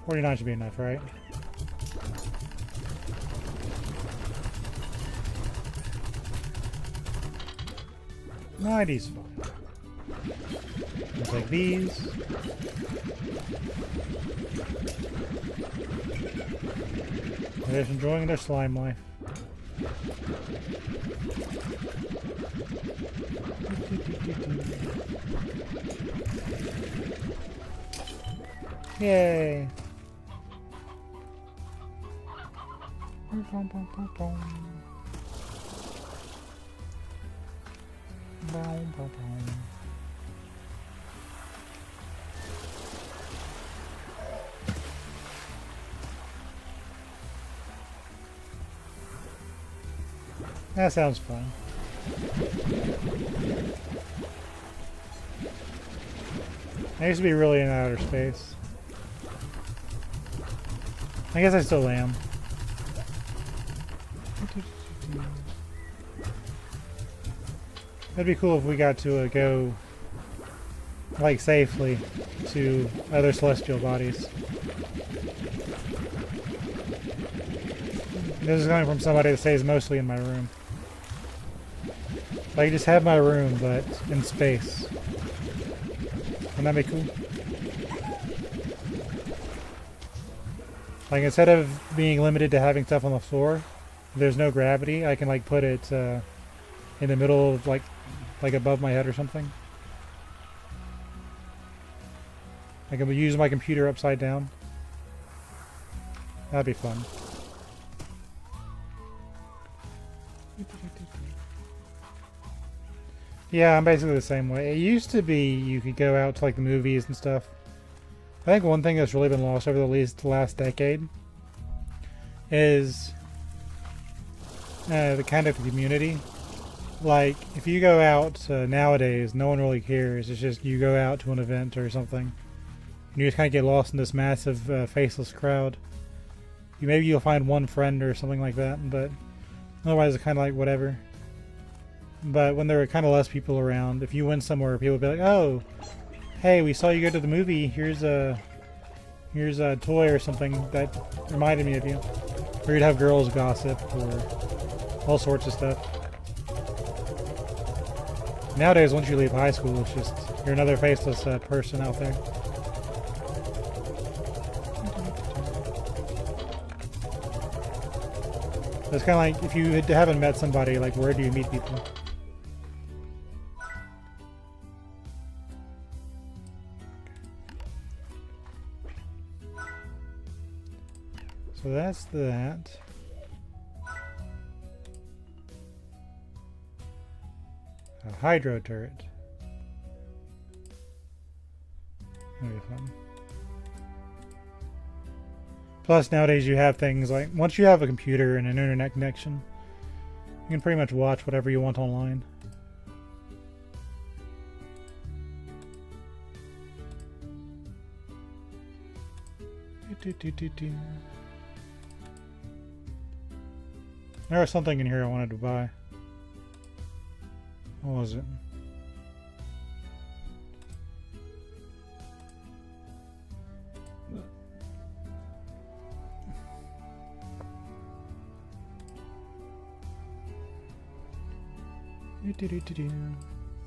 49 should be enough, right? '90's fine. I'll take these. They're just enjoying their slime life. Yay! That sounds fun. I used to be really in outer space. I guess I still am. That'd be cool if we got to go like, safely to other celestial bodies. This is coming from somebody that stays mostly in my room. So I just have my room, but in space. Wouldn't that be cool? Like, instead of being limited to having stuff on the floor, if there's no gravity, I can, like, put it in the middle of, like above my head or something. I can use my computer upside down. That'd be fun. Yeah, I'm basically the same way. It used to be you could go out to like the movies and stuff. I think one thing that's really been lost over the last decade is the kind of community. Like, if you go out nowadays, no one really cares. It's just you go out to an event or something, and you just kind of get lost in this massive faceless crowd. Maybe you'll find one friend or something like that, but otherwise it's kind of like whatever. But when there are kind of less people around, if you went somewhere, people would be like, "Oh, hey, we saw you go to the movie. Here's a toy or something that reminded me of you." Or you'd have girls gossip or all sorts of stuff. Nowadays, once you leave high school, it's just you're another faceless person out there. It's kind of like if you haven't met somebody, like, where do you meet people? So that's that. A hydro turret. That'll be fun. Plus, nowadays you have things like, once you have a computer and an internet connection, you can pretty much watch whatever you want online. There was something in here I wanted to buy. What was it?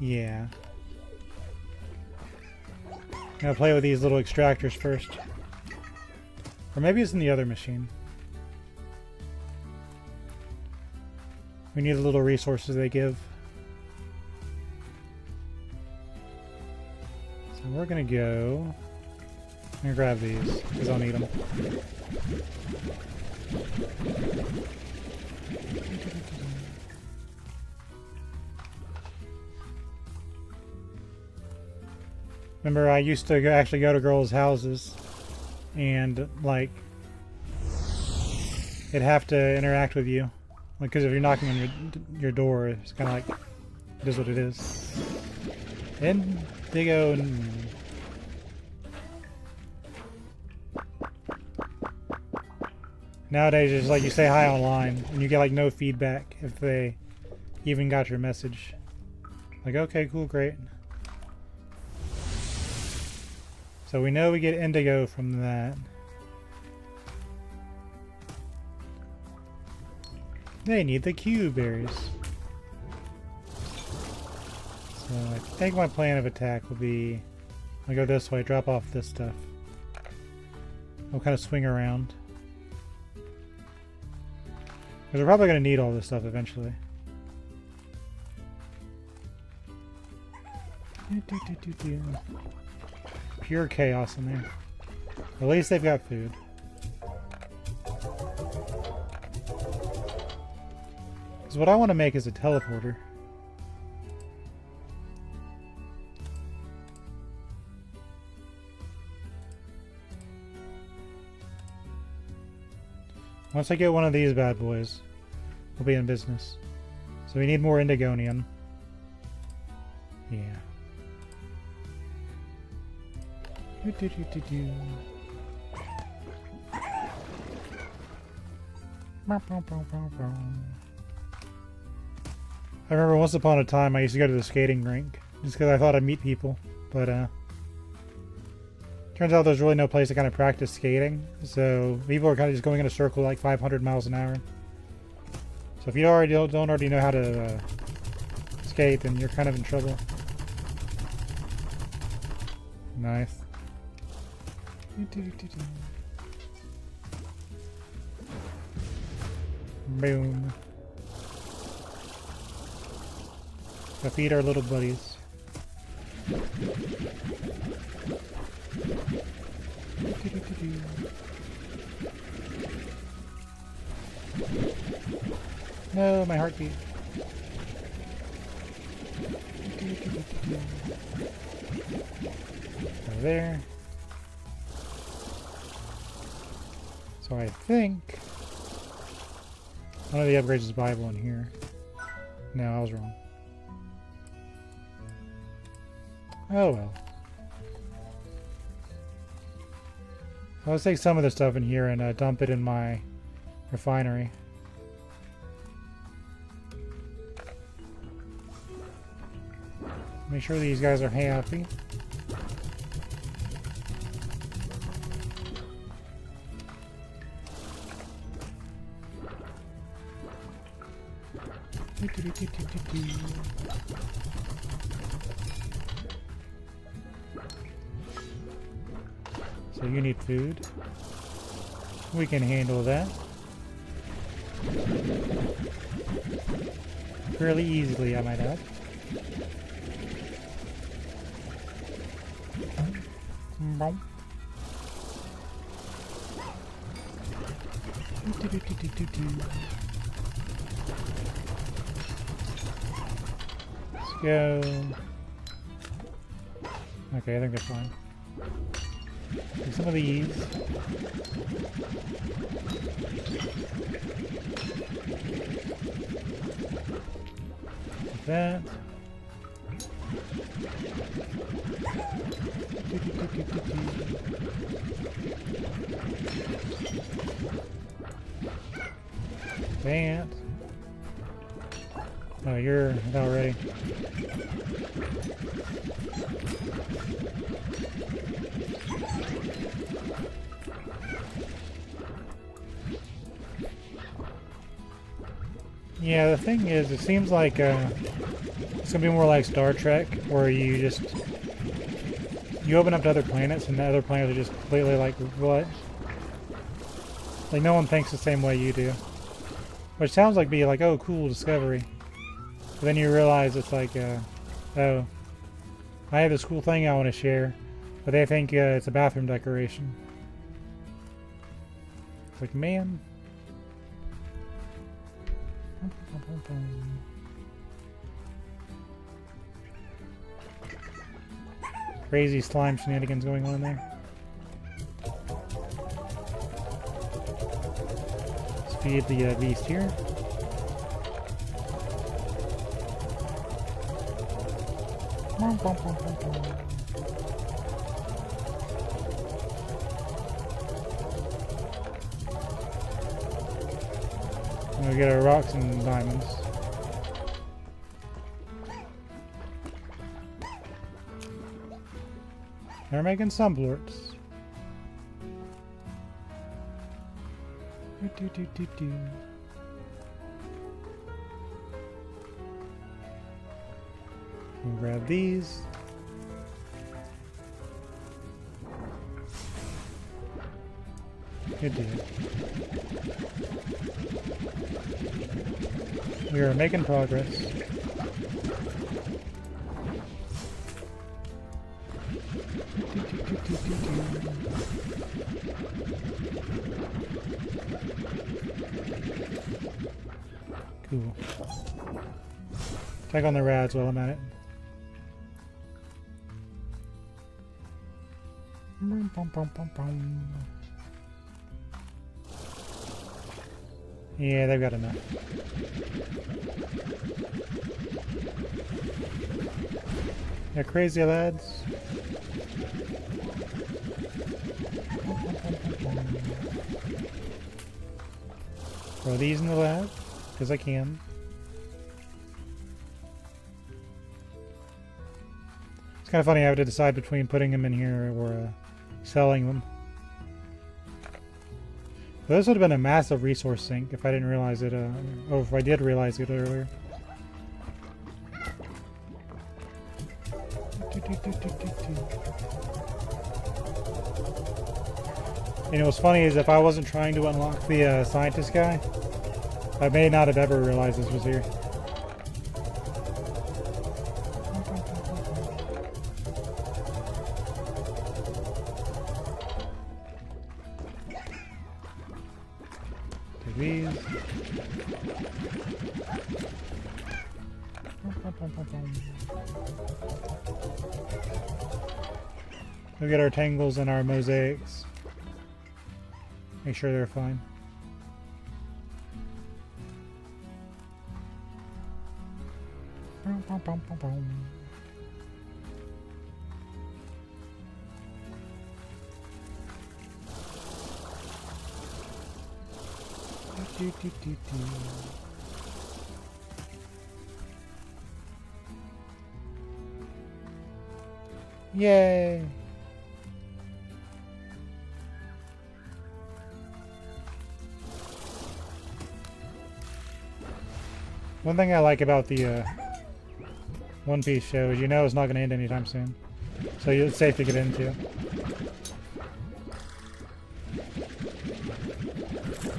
Yeah. I'm gonna play with these little extractors first. Or maybe it's in the other machine. We need the little resources they give. So we're gonna go... I'm gonna grab these, because I'll need them. Remember, I used to actually go to girls' houses and, like, it'd have to interact with you. Like, because if you're knocking on your door, it's kind of like, it is what it is. Indigo and... Nowadays, it's like you say hi online, and you get, like, no feedback if they even got your message. Like, okay, cool, great. So we know we get indigo from that. They need the Q berries. So I think my plan of attack will be... I'll go this way, drop off this stuff. I'll kind of swing around. Because we're probably going to need all this stuff eventually. Pure chaos in there. At least they've got food. Because what I want to make is a teleporter. Once I get one of these bad boys, we'll be in business. So we need more indigonium. Yeah. I remember once upon a time I used to go to the skating rink just because I thought I'd meet people, but Turns out there's really no place to kind of practice skating, so people are kind of just going in a circle like 500 miles an hour. So if you don't already know how to skate, then you're kind of in trouble. Nice. Boom. Go feed our little buddies. No, my heartbeat. Over there. So I think one of the upgrades is Bible in here. No, I was wrong. Oh well. Let's take some of the stuff in here and dump it in my refinery. Make sure these guys are happy. So you need food. We can handle that fairly easily, I might add. Let's go. Okay, I think that's fine. Take some of these. Like that. That. Oh, you're about ready. Yeah, the thing is, it seems like it's gonna be more like Star Trek, where you open up to other planets, and the other planets are just completely like, what? Like, no one thinks the same way you do. Which sounds like be like, oh, cool discovery. But then you realize it's like, oh, I have this cool thing I want to share, but they think it's a bathroom decoration. It's like, man. Crazy slime shenanigans going on in there. Let's feed the beast here. We get our rocks and diamonds. They're making some blorts. We'll grab these. Good deal. We are making progress. Cool. Check on the rads while I'm at it. Yeah, they've got enough. Yeah, crazy lads. Throw these in the lab, because I can. It's kind of funny I have to decide between putting them in here or selling them. But this would have been a massive resource sink if I didn't realize it, or if I did realize it earlier. You know what's funny is if I wasn't trying to unlock the scientist guy, I may not have ever realized this was here. Take these. We'll get our tangles and our mosaics. Make sure they're fine. Yay! One thing I like about the One Piece show is you know it's not going to end anytime soon. So it's safe to get into.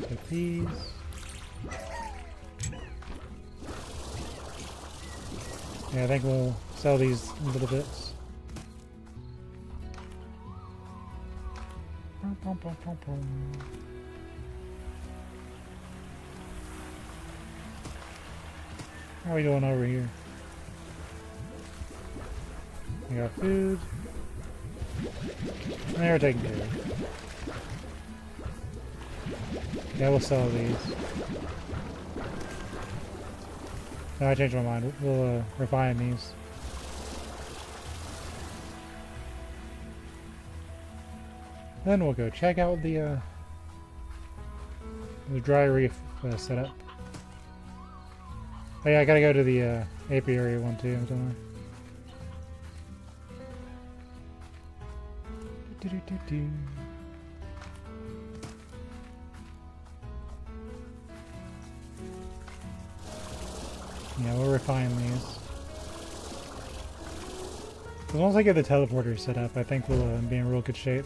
Take these. Yeah, I think we'll sell these little bits. How are we doing over here? We got food. And they're taken care of. Yeah, we'll sell these. No, I changed my mind. We'll refine these. Then we'll go check out the dry reef setup. Oh yeah, I gotta go to the apiary one too, don't I? Yeah, we'll refine these. As long as I get the teleporter set up, I think we'll be in real good shape.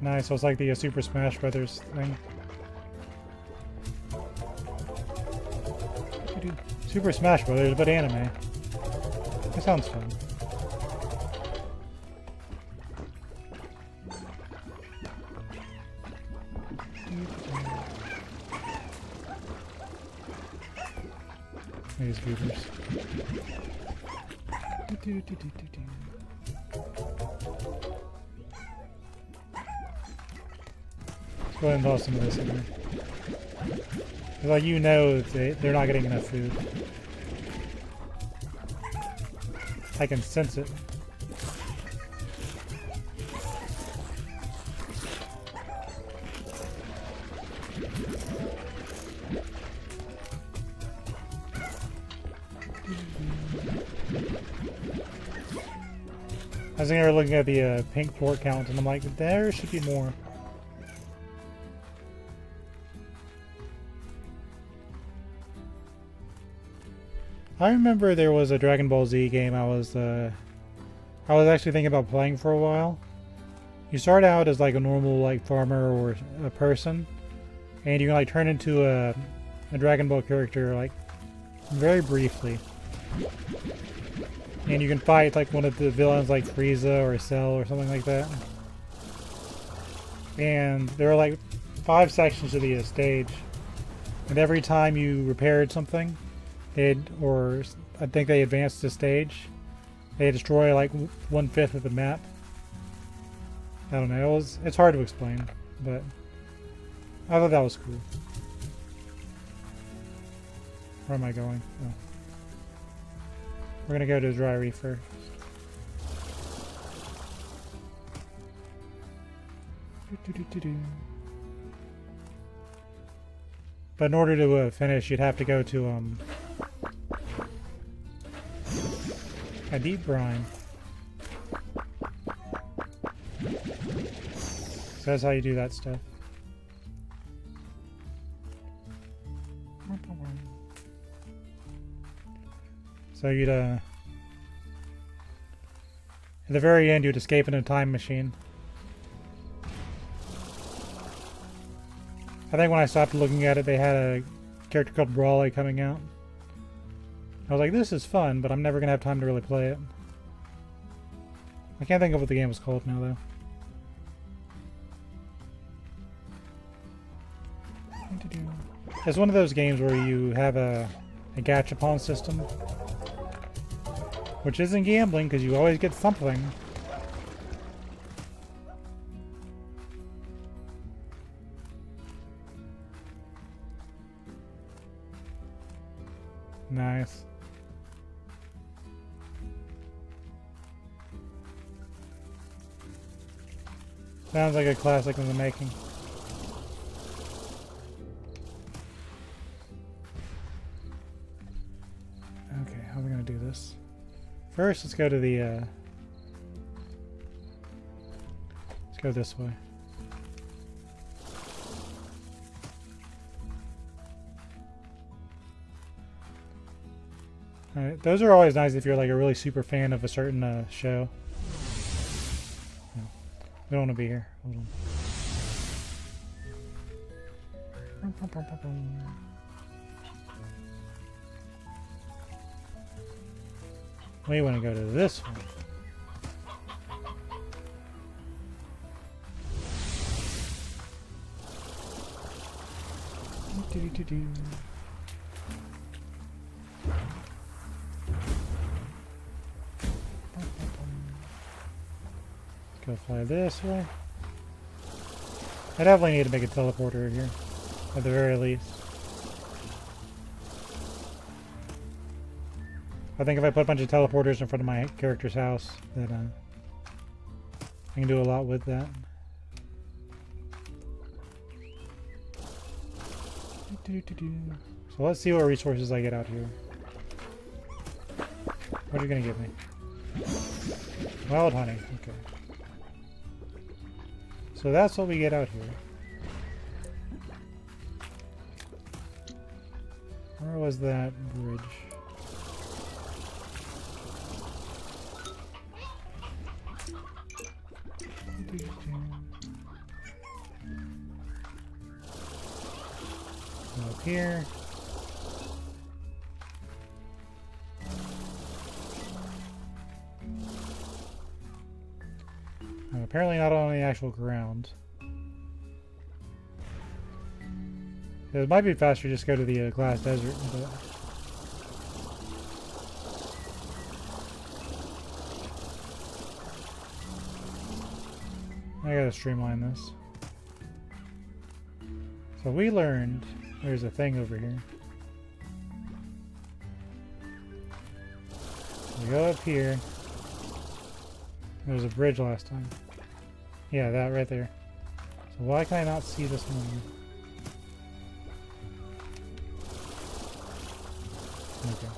Nice, so it's like the Super Smash Brothers thing. Super Smash Brothers, but anime. That sounds fun. These goobers. Let's go ahead and toss some of this in there. Like, you know they're not getting enough food. I can sense it. I was thinking looking at the pink port count, and I'm like, there should be more. I remember there was a Dragon Ball Z game I was actually thinking about playing for a while. You start out as like a normal like farmer or a person, and you can like turn into a Dragon Ball character like very briefly. And you can fight like one of the villains like Frieza or Cell or something like that. And there were like 5 sections of the stage, and every time you repaired something, or I think they advanced the stage, they destroy like 1/5 of the map. I don't know, it's hard to explain, but I thought that was cool. Where am I going? Oh. We're gonna go to the dry reef first. Do-do-do-do. But in order to finish, you'd have to go to a deep brine. So that's how you do that stuff. So you'd at the very end, you'd escape in a time machine. I think when I stopped looking at it, they had a character called Brawley coming out. I was like, this is fun, but I'm never going to have time to really play it. I can't think of what the game was called now, though. It's one of those games where you have a gachapon system. Which isn't gambling, because you always get something. Nice. Sounds like a classic in the making. Okay, how are we gonna do this? First, let's go to the, let's go this way. Alright, those are always nice if you're like a really super fan of a certain show. No, we don't want to be here. Hold on. We want to go to this one. Let's go fly this way. I definitely need to make a teleporter here, at the very least. I think if I put a bunch of teleporters in front of my character's house, that I can do a lot with that. So let's see what resources I get out here. What are you gonna give me? Wild honey, okay. So that's what we get out here. Where was that bridge? Up here. Apparently not on the actual ground. It might be faster just go to the glass desert, but I gotta streamline this. So we learned there's a thing over here. We go up here. There was a bridge last time. Yeah, that right there. So why can I not see this one? Okay.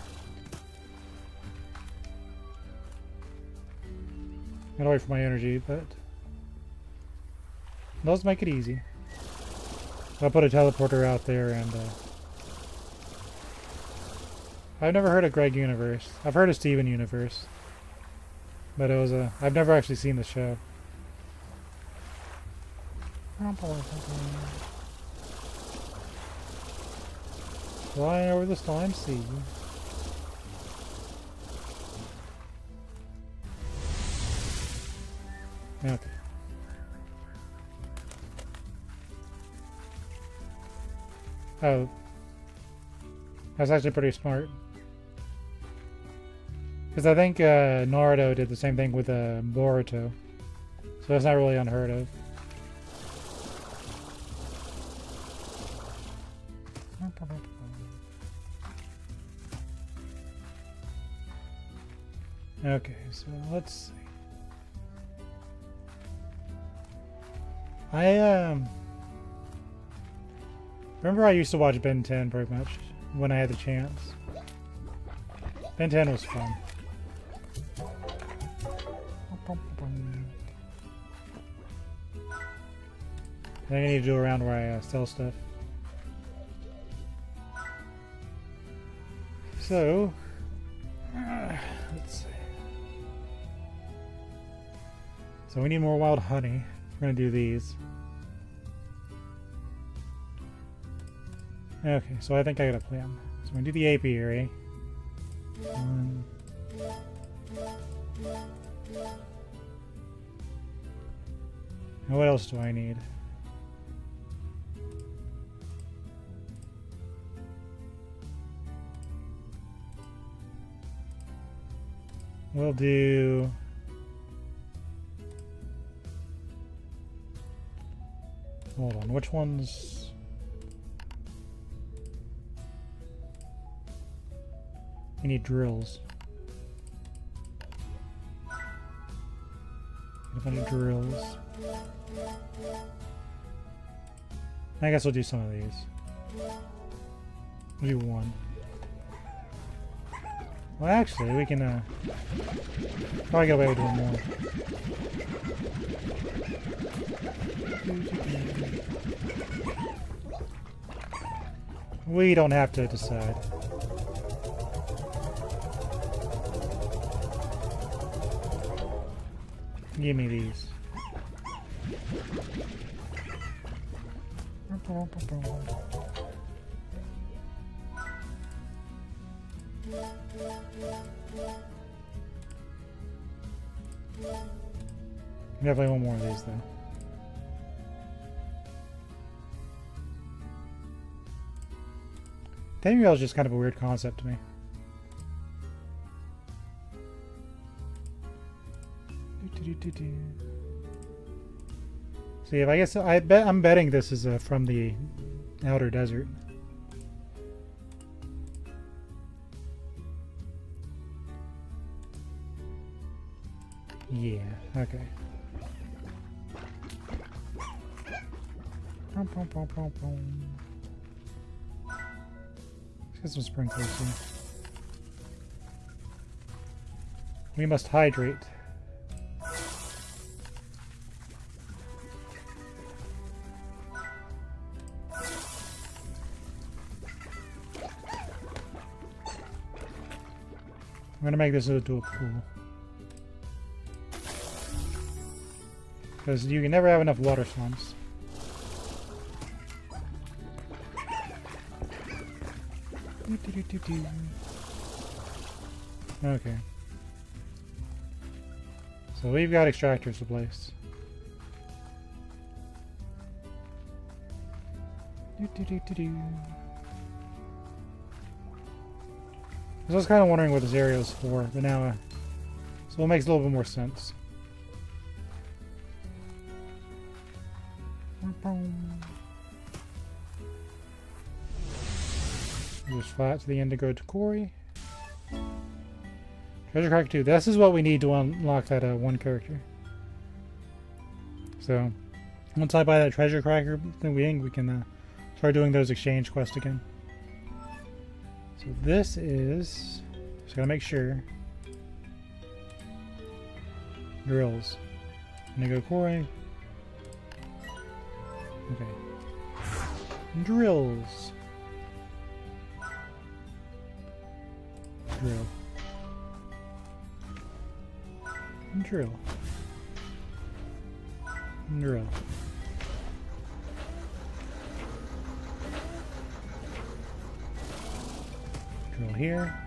Gotta wait for my energy, but those make it easy. I'll put a teleporter out there, and I've never heard of Greg Universe. I've heard of Steven Universe, but it was I've never actually seen the show. Flying over the slime sea. Okay. Oh. That's actually pretty smart. Because I think Naruto did the same thing with Boruto. So that's not really unheard of. Okay, so let's see. I remember I used to watch Ben 10 pretty much when I had the chance. Ben 10 was fun. I think I need to do around where I sell stuff. So, let's see. So we need more wild honey. We're gonna do these. Okay, so I think I got a plan. So I'm gonna do the apiary. One. And what else do I need? We'll do... Hold on, which ones... We need drills. Get a bunch of drills. I guess we'll do some of these. We'll do one. Well, actually, we can probably get away with doing more. We don't have to decide. Give me these. Definitely want more of these, though. Tame rail is just kind of a weird concept to me. See, if I guess I'm betting this is from the outer desert. Yeah. Okay. Let's get some sprinklers here. We must hydrate. I'm gonna make this into a pool. Because you can never have enough water swamps. Okay. So we've got extractors to place. I was kind of wondering what this area was for, but now, so it makes a little bit more sense. Just flat to the end to go to Quarry. Treasure Cracker 2. This is what we need to unlock that one character. So, once I buy that Treasure Cracker thing, we can start doing those exchange quests again. So this is... Just gotta make sure. Drills. Go Quarry. Okay. Drills. Drill. Drill. Drill. Drill here.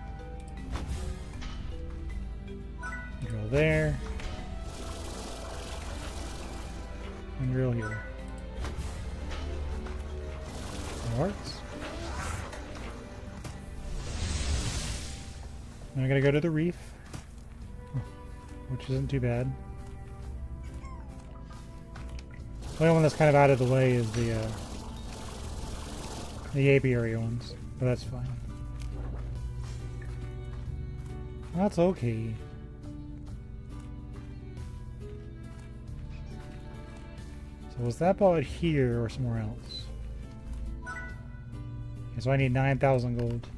Drill there. And drill here. That works. Now I gotta go to the reef, which isn't too bad. The only one that's kind of out of the way is the apiary ones, but that's fine. That's okay. So Was that bought here or somewhere else? Okay, so I need 9,000 gold.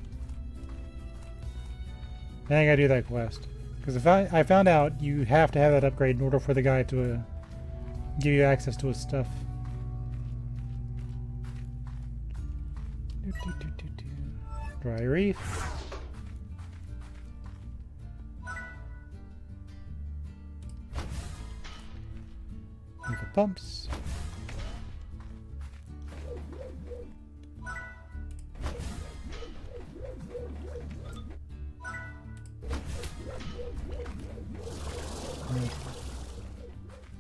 I think I do that quest. Because if I found out you have to have that upgrade in order for the guy to give you access to his stuff. Dry reef. With the pumps.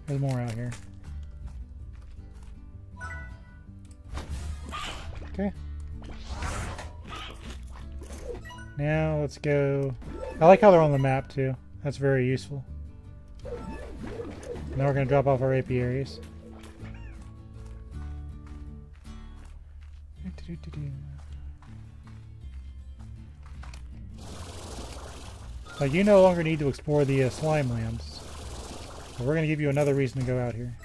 There's more out here. Okay. Now let's go. I like how they're on the map too. That's very useful. Now we're going to drop off our apiaries. So you no longer need to explore the slime lands. So we're going to give you another reason to go out here.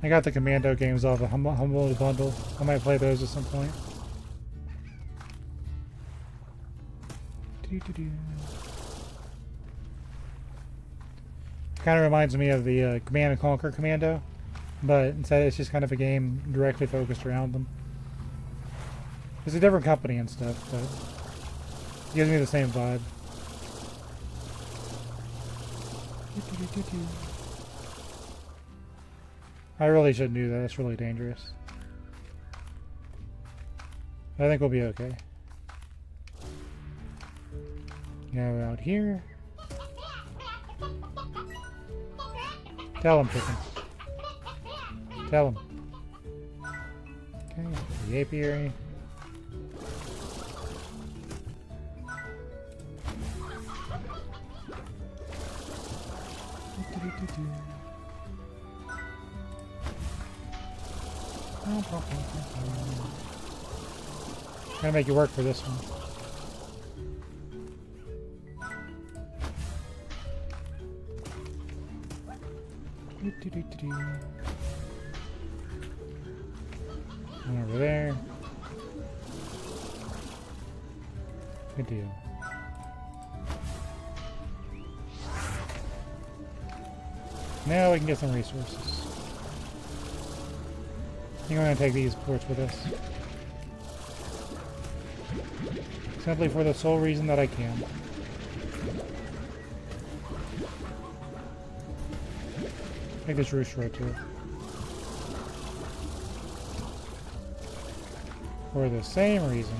I got the Commando games off the Humble Bundle. I might play those at some point. Kind of reminds me of the Command and Conquer Commando, but instead it's just kind of a game directly focused around them. It's a different company and stuff, but it gives me the same vibe. I really shouldn't do that. That's really dangerous. I think we'll be okay. Go out here. Tell him, chicken. Tell him. Okay, the apiary. Gonna make you work for this one. One over there. Good deal. Now we can get some resources. I think I'm going to take these ports with us. Simply for the sole reason that I can. Take this rooster right too. For the same reason.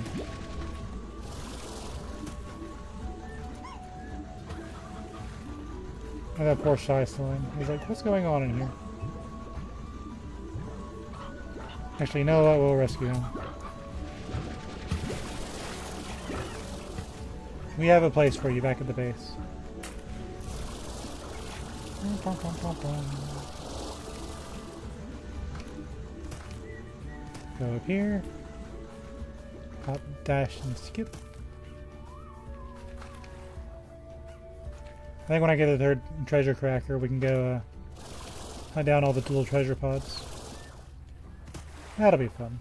And that poor shy slime. He's like, what's going on in here? Actually, you know what? We'll rescue him. We have a place for you back at the base. Go up here. Hop, dash, and skip. I think when I get the third treasure cracker, we can go hunt down all the little treasure pods. That'll be fun.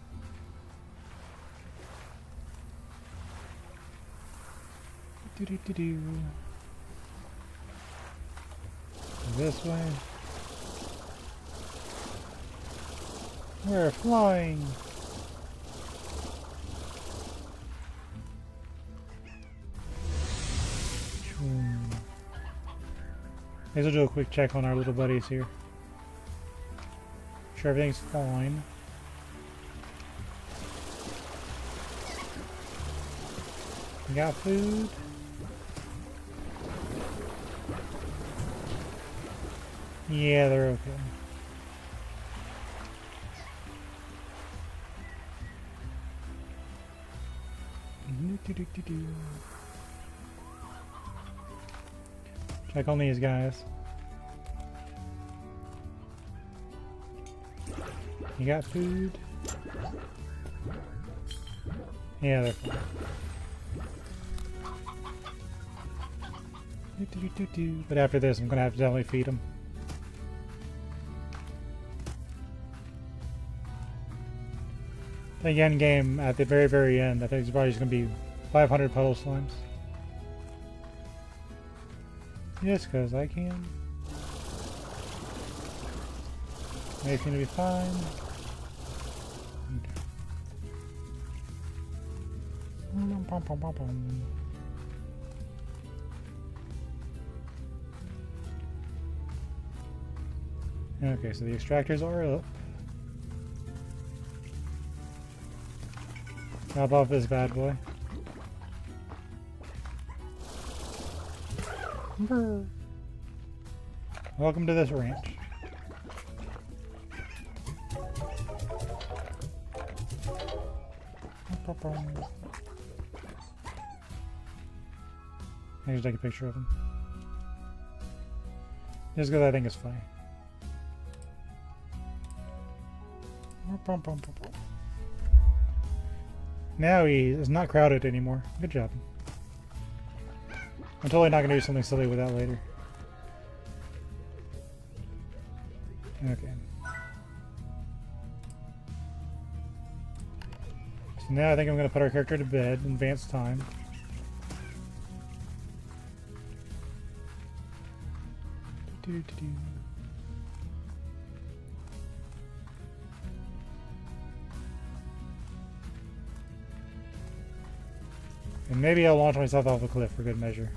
This way. We're flying. Maybe we'll do a quick check on our little buddies here. Sure, everything's fine. We got food. Yeah, they're okay. Check on these guys. You got food? Yeah, they're fine. But after this, I'm gonna have to definitely feed them. The end game at the very, very end, I think it's probably just gonna be 500 puddle slimes. Just because I can. They seem to be fine. Okay, so the extractors are up. Top off this bad boy. Welcome to this ranch. I just take a picture of him. Just because I think it's funny. Now he is not crowded anymore. Good job. I'm totally not going to do something silly with that later. Okay. So now I think I'm going to put our character to bed in advance time. And maybe I'll launch myself off a cliff for good measure.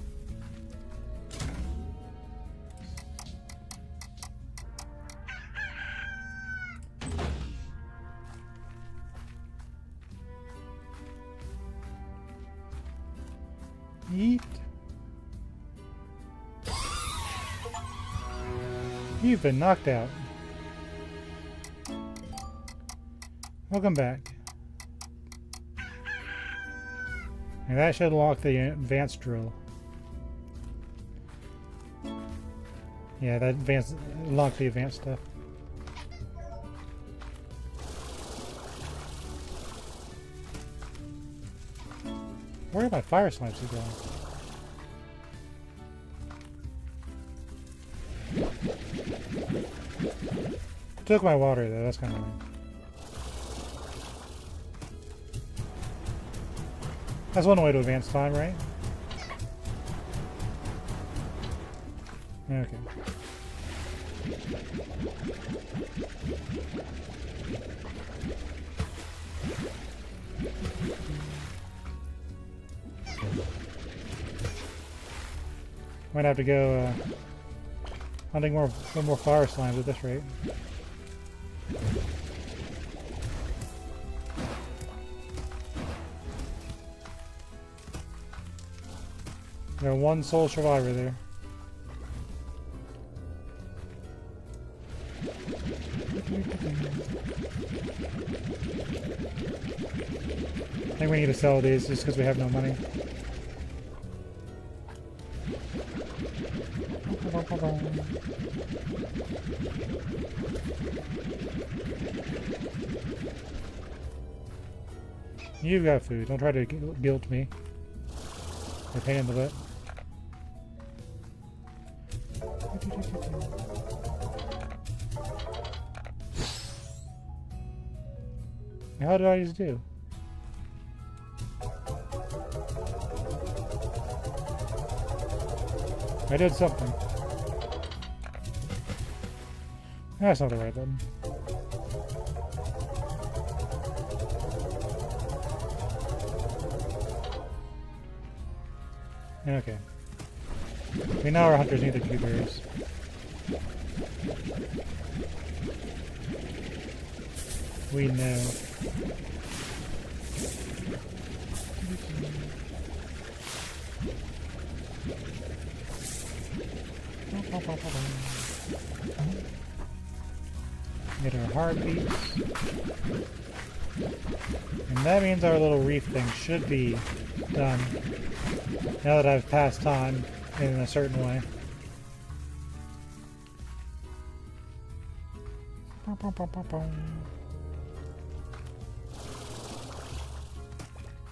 Yeet. You've been knocked out. Welcome back. And that should unlock the advanced drill. Yeah, that unlocked the advanced stuff. Where are my fire slimes going? Took my water though, that's kind of annoying. That's one way to advance time, right? Okay. Might have to go hunting more fire slimes at this rate. Got one sole survivor there. I think we need to sell these just because we have no money. You've got food. Don't try to guilt me. You're a pain in the butt. How did I just do? I did something. That's not the right button. Okay. We know our hunters need the Q-berries. We know. Get our heartbeats. And that means our little reef thing should be done. Now that I've passed time in a certain way.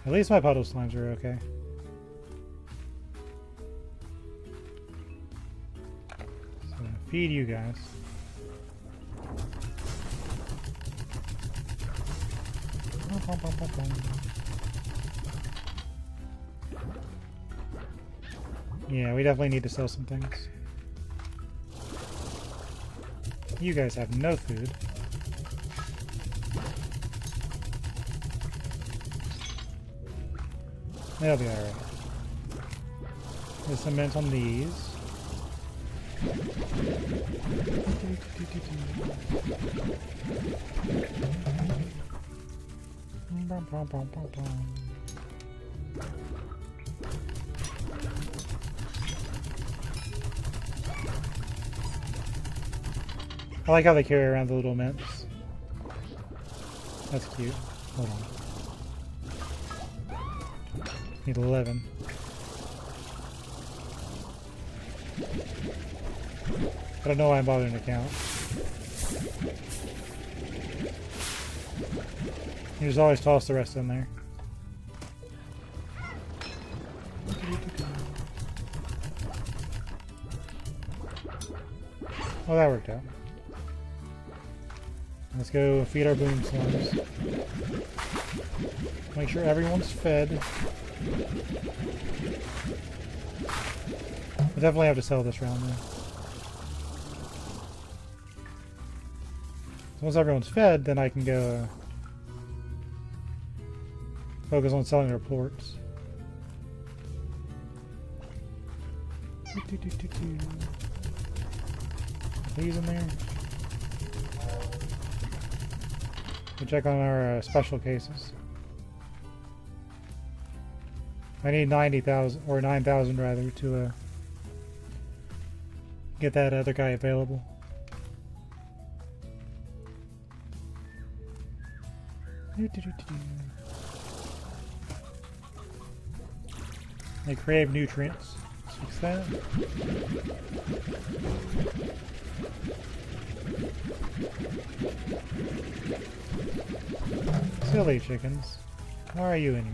At least my puddle slimes are okay. So feed you guys. Yeah, we definitely need to sell some things. You guys have no food. They'll be alright. There's some mint on these. I like how they carry around the little mints. That's cute. Hold on. Need 11. I don't know why I'm bothering to count. You just always toss the rest in there. Well, that worked out. Let's go feed our boom slimes. Make sure everyone's fed. We'll definitely have to sell this round though. So once everyone's fed, then I can go focus on selling reports. These in there. We'll check on our special cases. I need 90,000 or 9,000 rather to get that other guy available. They crave nutrients. Let's fix that. Silly chickens. Why are you in here?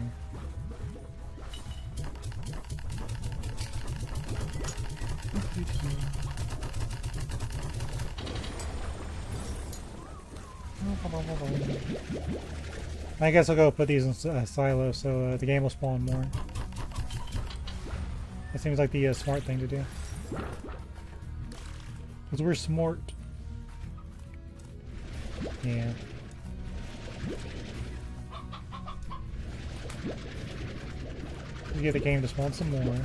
I guess I'll go put these in silos so the game will spawn more. That seems like the smart thing to do. Because we're smart. Yeah. We get the game to spawn some more.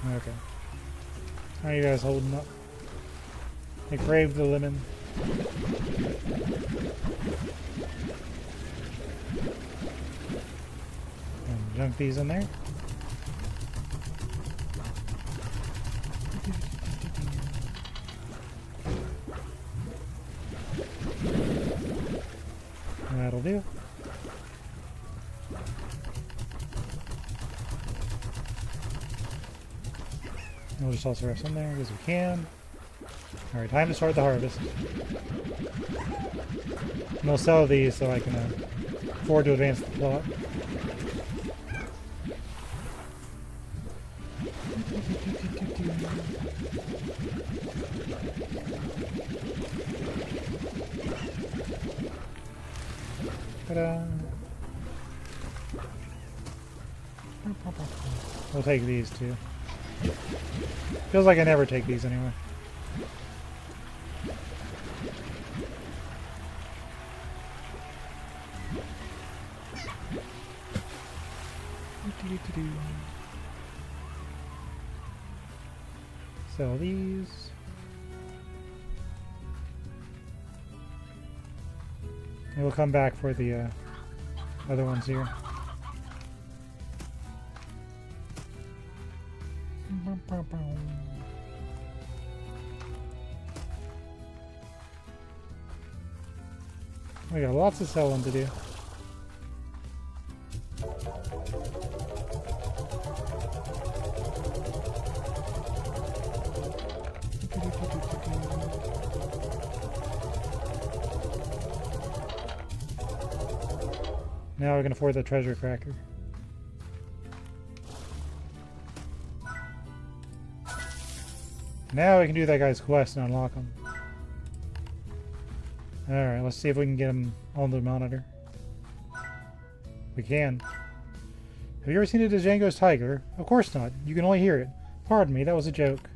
Okay. How are you guys holding up? They crave the lemon. And junk these in there. That'll do. We'll just toss the rest in there as we can. Alright, time to start the harvest. And we'll sell these so I can afford to advance the plot. Ta-da! We'll take these too. Feels like I never take these anyway. Sell these. And we'll come back for the other ones here. We got lots of selling to do. Now we can afford the treasure cracker. Now we can do that guy's quest and unlock him. Alright, let's see if we can get him on the monitor. We can. Have you ever seen a Django's tiger? Of course not. You can only hear it. Pardon me, that was a joke.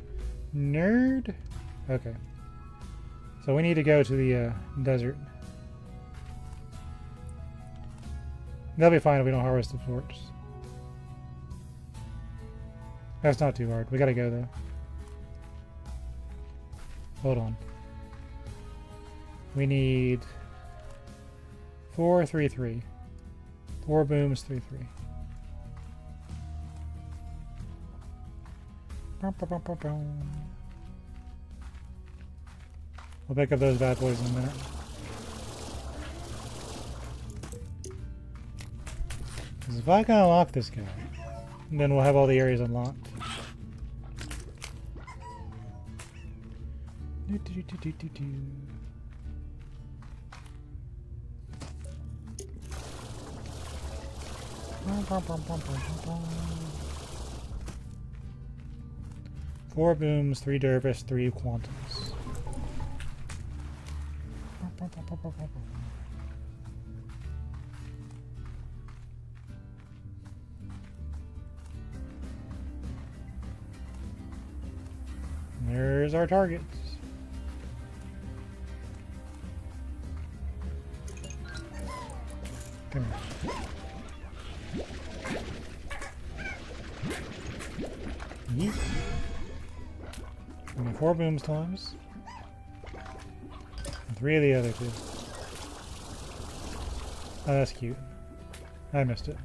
Nerd? Okay. So we need to go to the desert. That'll be fine if we don't harvest the torch. That's not too hard. We gotta go though. Hold on. We need 4, 3, 3. 4 booms, 3, 3. We'll pick up those bad boys in a minute. Because if I can unlock this guy, then we'll have all the areas unlocked. Four booms, 3 dervish, 3 quantums. There's our targets. Come here. Yeet. And 4 booms times. And 3 of the other 2. Oh, that's cute. I missed it.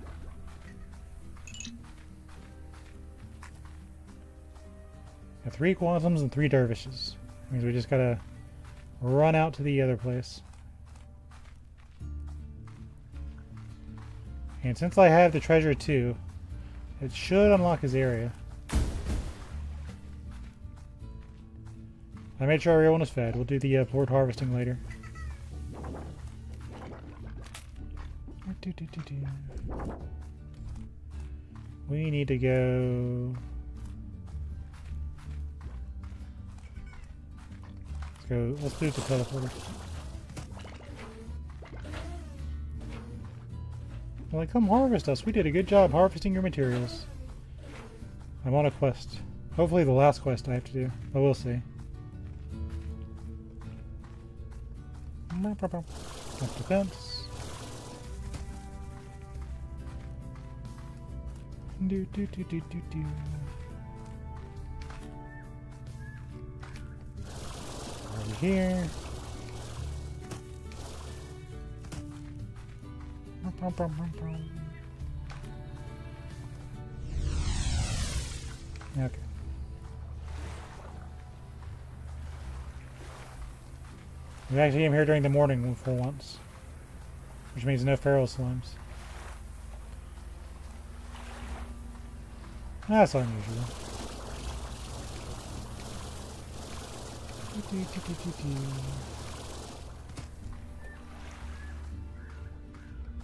Got 3 quantums and 3 dervishes. Means we just gotta run out to the other place. And since I have the treasure too, it should unlock his area. I made sure everyone was fed. We'll do the port harvesting later. We need to go... Let's do the teleporter. They're like, come harvest us. We did a good job harvesting your materials. I'm on a quest. Hopefully the last quest I have to do, but we'll see. Up the fence. Do do do do do do. Over here. Okay. We actually came here during the morning for once, which means no feral slimes. That's unusual.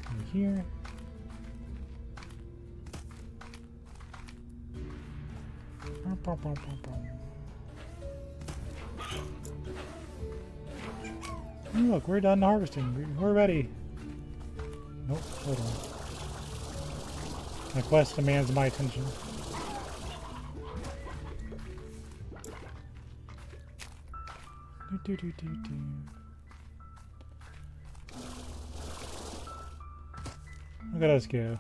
Over here. Look, we're done harvesting. We're ready. Nope, hold on. My quest demands my attention. Look at us go.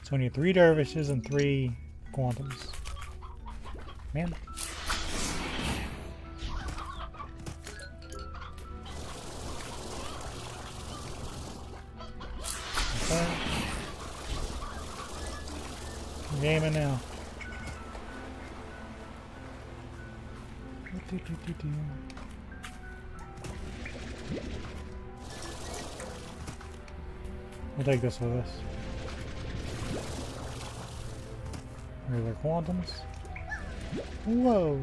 So we need 3 dervishes and 3 quantums. Man. Okay. Gaming now. We'll take this with us. Regular quantums. Whoa.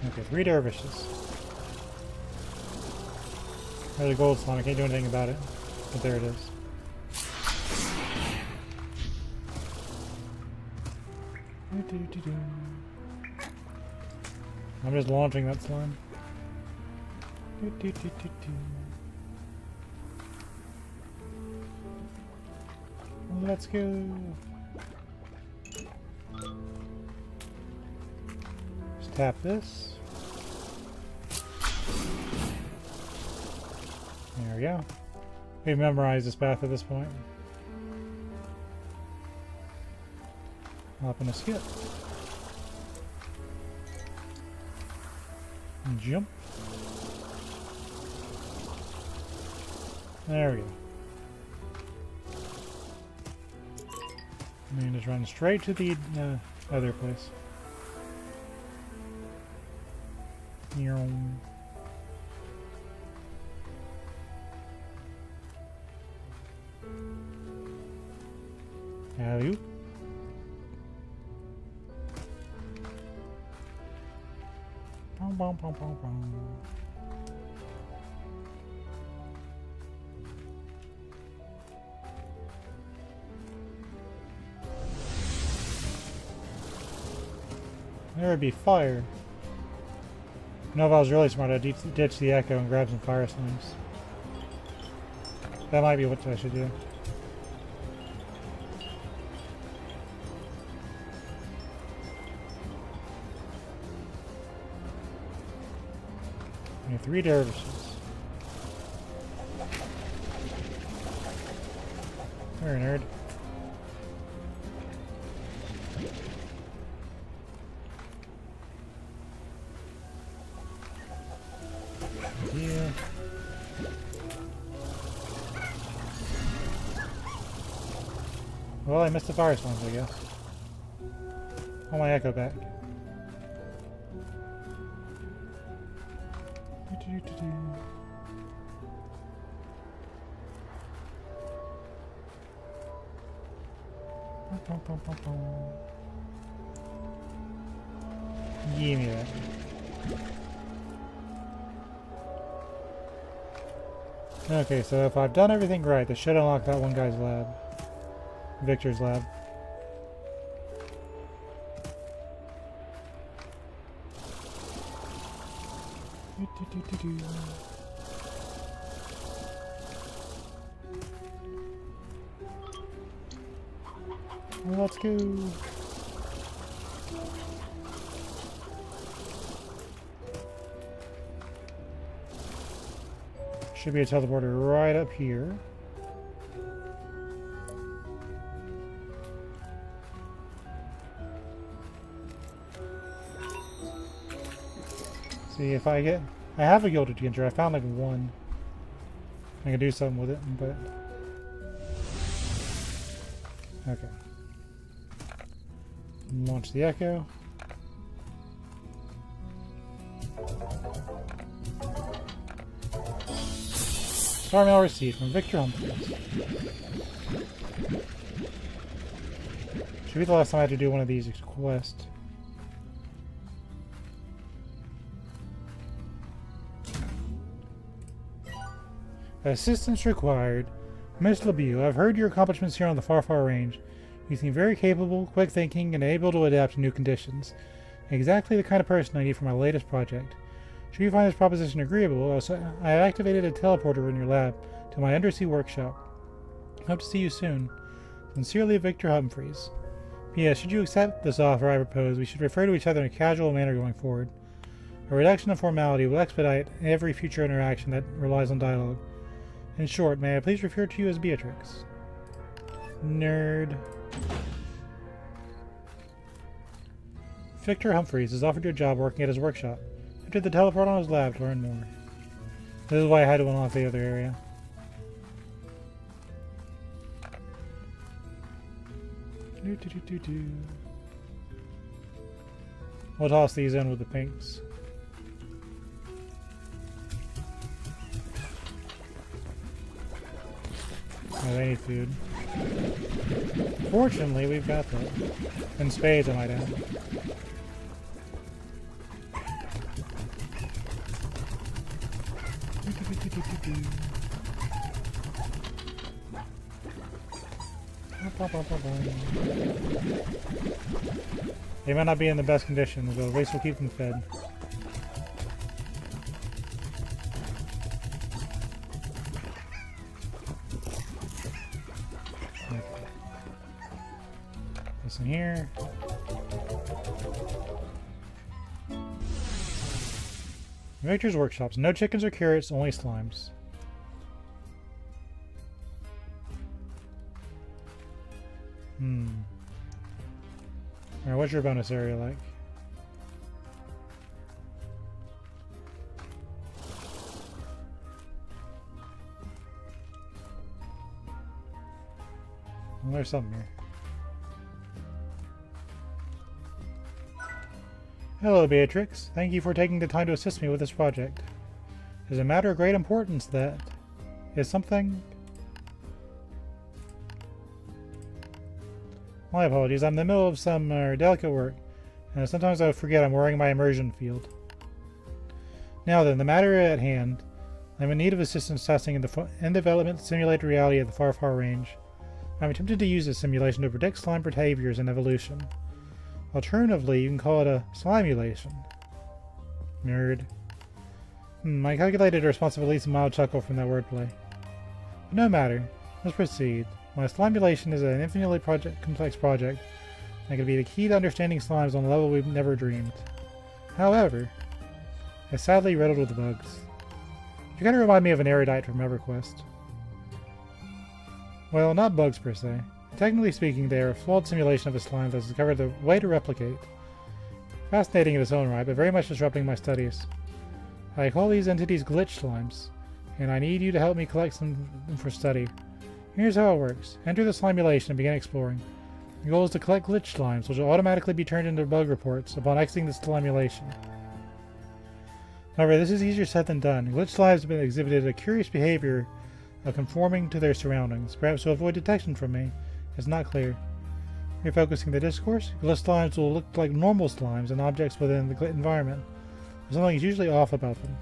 Okay, 3 dervishes. There's a gold slime. I can't do anything about it. But there it is. I'm just launching that slime. Let's go. Just tap this. There we go. We've memorized this path at this point. Hop and a skip. And jump. There we go. And then just run straight to the other place. Have you? Bum, bum, bum, bum, bum. There would be fire. You know, if I was really smart, I'd ditch the echo and grab some fire slimes. That might be what I should do. We have 3 dervishes. You're a nerd. Yeah. Well, I missed the fire slimes, I guess. Oh, my echo back. Give me that. Okay, so if I've done everything right, this should unlock that one guy's lab. Victor's lab. Let's go. Should be a teleporter right up here. See if I get... I have a gilded ginger. I found like 1. I can do something with it, but... Okay. Launch the echo. Star mail received from Victor Humphreys. Should be the last time I had to do one of these quests. Assistance required. Miss LeBeau, I've heard your accomplishments here on the Far Far Range. You seem very capable, quick thinking, and able to adapt to new conditions. Exactly the kind of person I need for my latest project. Should you find this proposition agreeable, I have activated a teleporter in your lab to my undersea workshop. Hope to see you soon. Sincerely, Victor Humphreys. P.S. Should you accept this offer I propose, we should refer to each other in a casual manner going forward. A reduction of formality will expedite every future interaction that relies on dialogue. In short, may I please refer to you as Beatrix? Nerd. Victor Humphreys has offered you a job working at his workshop. Enter the teleport on his lab to learn more. This is why I had to unlock the other area. We'll toss these in with the pinks. Oh, they need food. Fortunately, we've got that. In spades, I might add. They might not be in the best condition, but at least we'll keep them fed. Okay. This in here. Victor's workshops. No chickens or carrots, only slimes. Alright, what's your bonus area like? Well, there's something here. Hello, Beatrix. Thank you for taking the time to assist me with this project. It is a matter of great importance that is something... My apologies, I'm in the middle of some delicate work, and sometimes I forget I'm wearing my immersion field. Now then, the matter at hand. I'm in need of assistance testing in the in-development simulated reality of the far, far range. I'm attempting to use this simulation to predict slime behaviors and evolution. Alternatively, you can call it a slimulation. Nerd. I calculated a response of at least a mild chuckle from that wordplay. But no matter. Let's proceed. My slimulation is an infinitely complex project that could be the key to understanding slimes on a level we've never dreamed. However, it's sadly riddled with bugs. You kind of remind me of an erudite from EverQuest. Well, not bugs per se. Technically speaking, they are a flawed simulation of a slime that has discovered the way to replicate. Fascinating in its own right, but very much disrupting my studies. I call these entities glitch slimes, and I need you to help me collect some for study. Here's how it works. Enter the slimulation and begin exploring. The goal is to collect glitch slimes, which will automatically be turned into bug reports upon exiting the slimulation. However, this is easier said than done. Glitch slimes have been exhibited a curious behavior of conforming to their surroundings, perhaps to avoid detection from me. It's not clear. Refocusing the discourse, glitch slimes will look like normal slimes and objects within the environment, but something is usually off about them.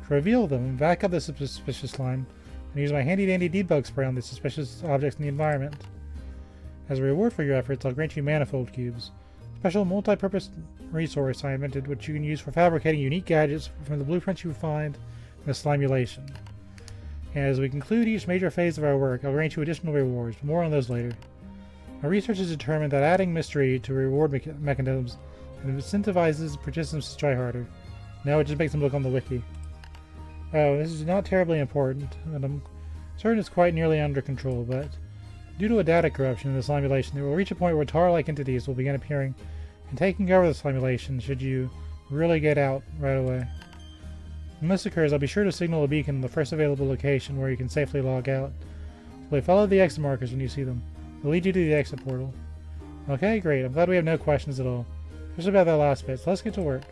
To reveal them, back up the suspicious slime, and use my handy-dandy debug spray on the suspicious objects in the environment. As a reward for your efforts, I'll grant you manifold cubes, a special multi-purpose resource I invented which you can use for fabricating unique gadgets from the blueprints you find in the slimulation. And as we conclude each major phase of our work, I'll grant you additional rewards, but more on those later. My research has determined that adding mystery to reward mechanisms incentivizes participants to try harder. Now it just makes them look on the wiki. Oh, this is not terribly important, and I'm certain it's quite nearly under control, but due to a data corruption in the simulation, it will reach a point where tar-like entities will begin appearing and taking over the simulation should you really get out right away. When this occurs, I'll be sure to signal a beacon in the first available location where you can safely log out. So follow the exit markers when you see them. They'll lead you to the exit portal. Okay, great. I'm glad we have no questions at all. Just about that last bit, so let's get to work.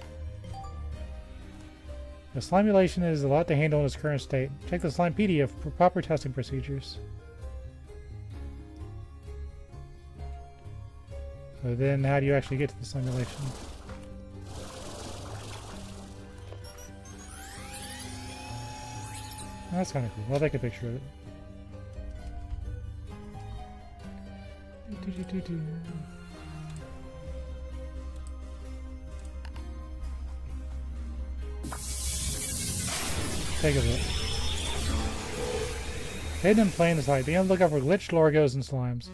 The slimulation is a lot to handle in its current state. Check the Slimepedia for proper testing procedures. So then, how do you actually get to the simulation? Oh, that's kind of cool. I'll take a picture of it. Take a look. Hidden in plain sight. Be on the lookout for glitched Largos and slimes.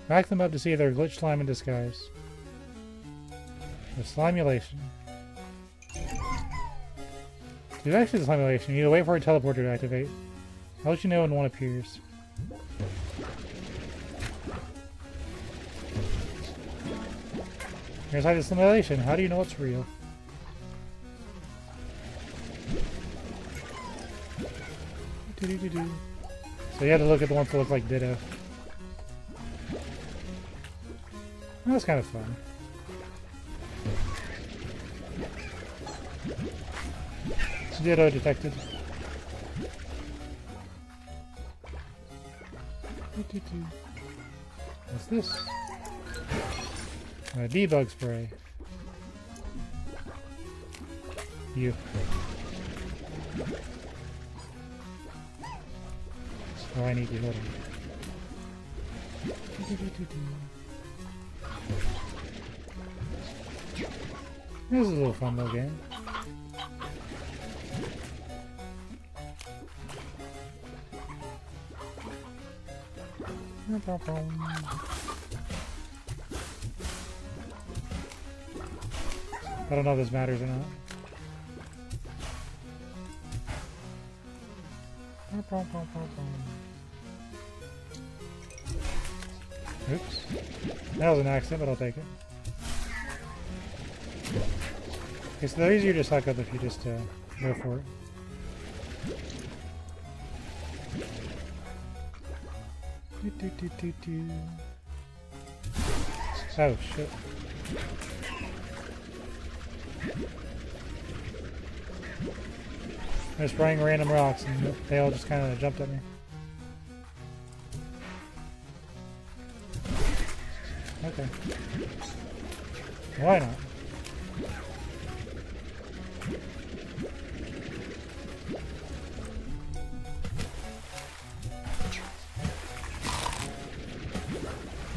Back them up to see if they're a glitched slime in disguise. The slimulation. It's actually the slimulation. You need to wait for a teleporter to activate. I'll let you know when one appears. Here's how the simulation. How do you know it's real? So you had to look at the ones that look like Ditto. That was kind of fun. It's Ditto detected. What's this? A debug spray. You. Oh, I need you. Hold on. This is a little fun little game. I don't know if this matters or not. Oops. That was an accident, but I'll take it. Okay, so they're easier to suck up if you just go for it. Oh shit. I was spraying random rocks and they all just kind of jumped at me. Okay. Why not?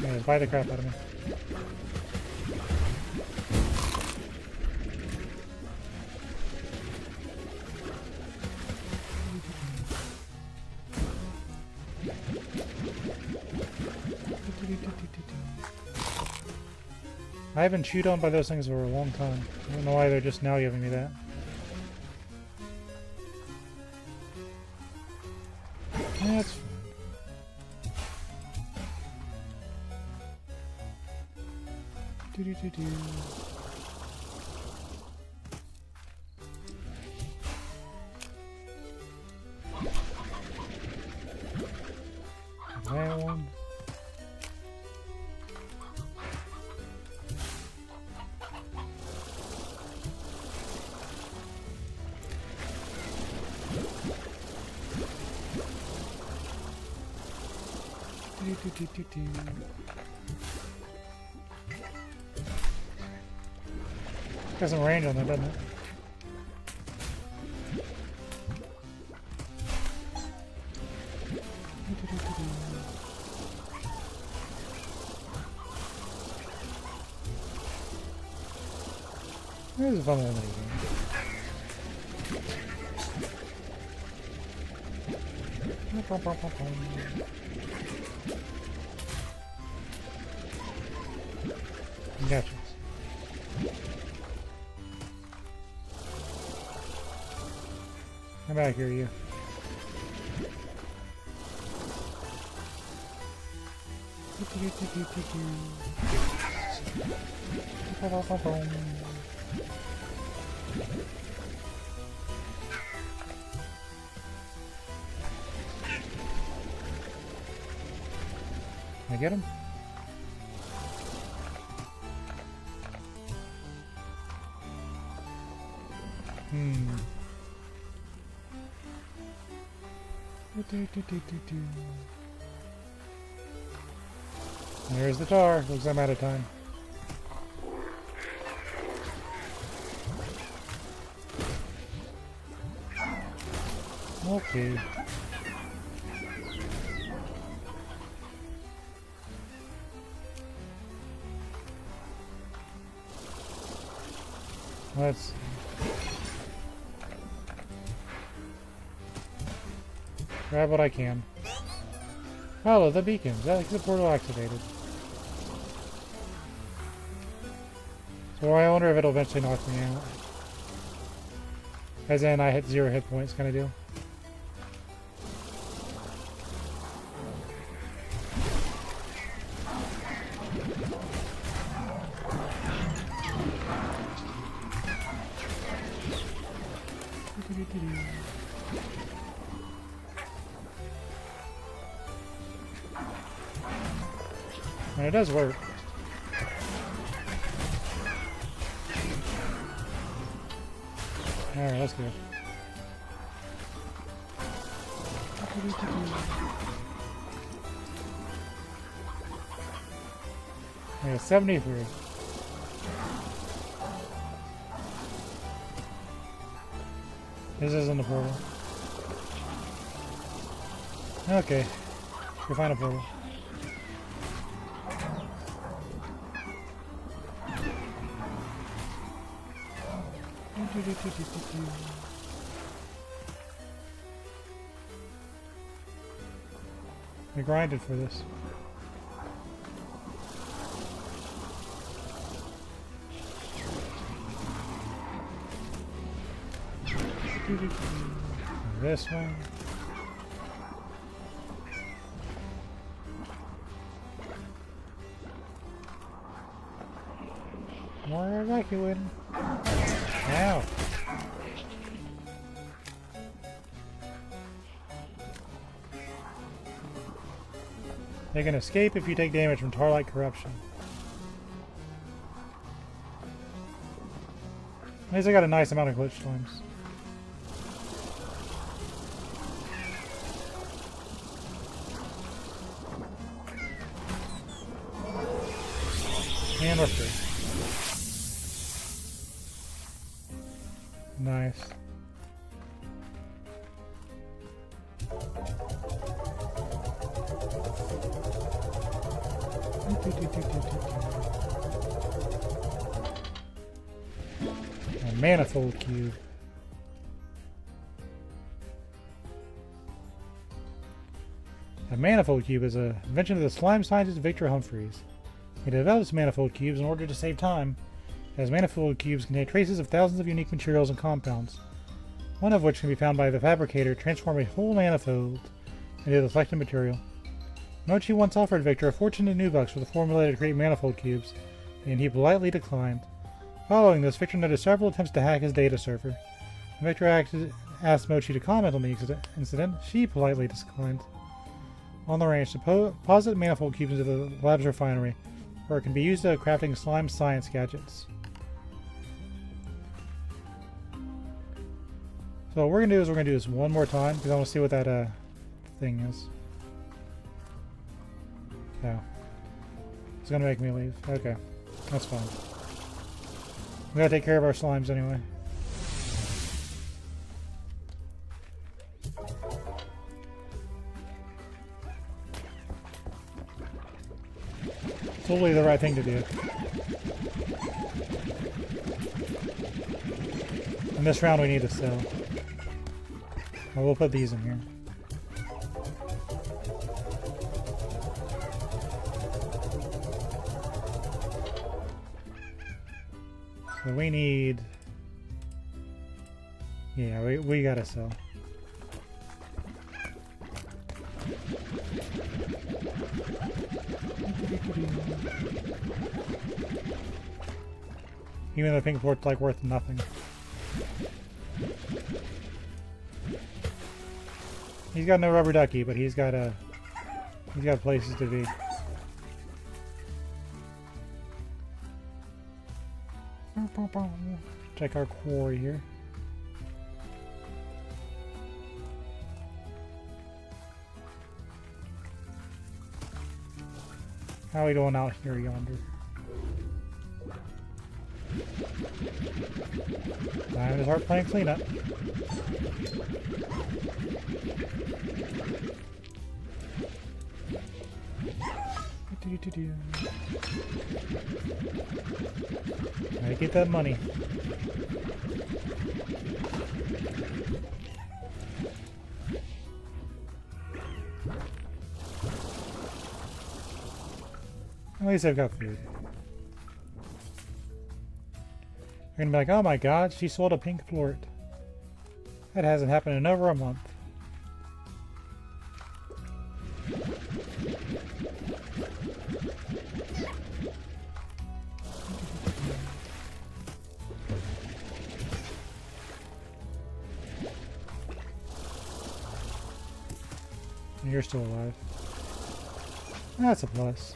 Yeah, just bite the crap out of me. I haven't chewed on by those things for a long time. I don't know why they're just now giving me that. That's fine. Do-do-do-do. That one. Got some range on that, doesn't it? This is a fun little game. Gotcha. Come back here, you. Can I get him? There's the tar. Looks like I'm out of time. Okay. Let's grab what I can. Follow the beacons. That's the portal activated. So I wonder if it'll eventually knock me out. As in I hit 0 hit points kind of deal. And it does work. Alright, let's go. Yeah, 73. This isn't a portal. Okay. Go find a portal. We grinded for this. This one. More evacuating. Ow. They can escape if you take damage from tar-like corruption. At least I got a nice amount of glitch slimes. And we're free. Nice. A manifold cube. A manifold cube is an invention of the slime scientist Victor Humphreys. He develops manifold cubes in order to save time, as manifold cubes contain traces of thousands of unique materials and compounds, one of which can be found by the fabricator transforming a whole manifold into the selected material. Mochi once offered Victor a fortune in $2 for the formula to create manifold cubes, and he politely declined. Following this, Victor noted several attempts to hack his data server. When Victor asked Mochi to comment on the incident, she politely declined. On the range, deposit manifold cubes into the lab's refinery, where it can be used to crafting slime science gadgets. So what we're going to do is we're going to do this one more time, because I want to see what that thing is. Oh. It's going to make me leave. Okay. That's fine. We gotta take care of our slimes anyway. Totally the right thing to do. In this round we need to sell. Well, we'll put these in here. So we need... Yeah, we gotta sell. Even though the pink port's like worth nothing. He's got no rubber ducky, but he's got places to be. Check our quarry here. How are we doing out here yonder? Time to start playing cleanup. Gotta get that money. At least I've got food. You're gonna be like, oh my god, she sold a pink plort. That hasn't happened in over a month. And you're still alive. That's a plus.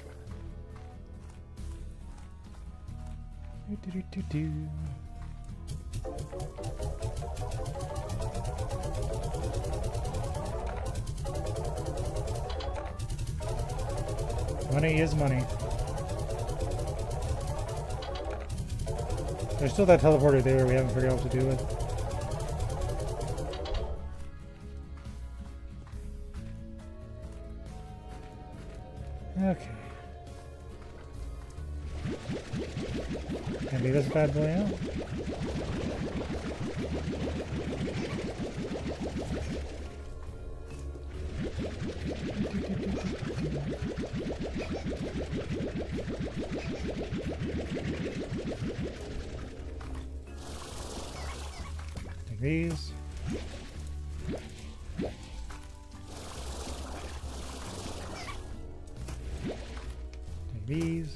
Money is money. There's still that teleporter there we haven't figured out what to do with. Okay. Can be this bad boy out. Take these. Take these.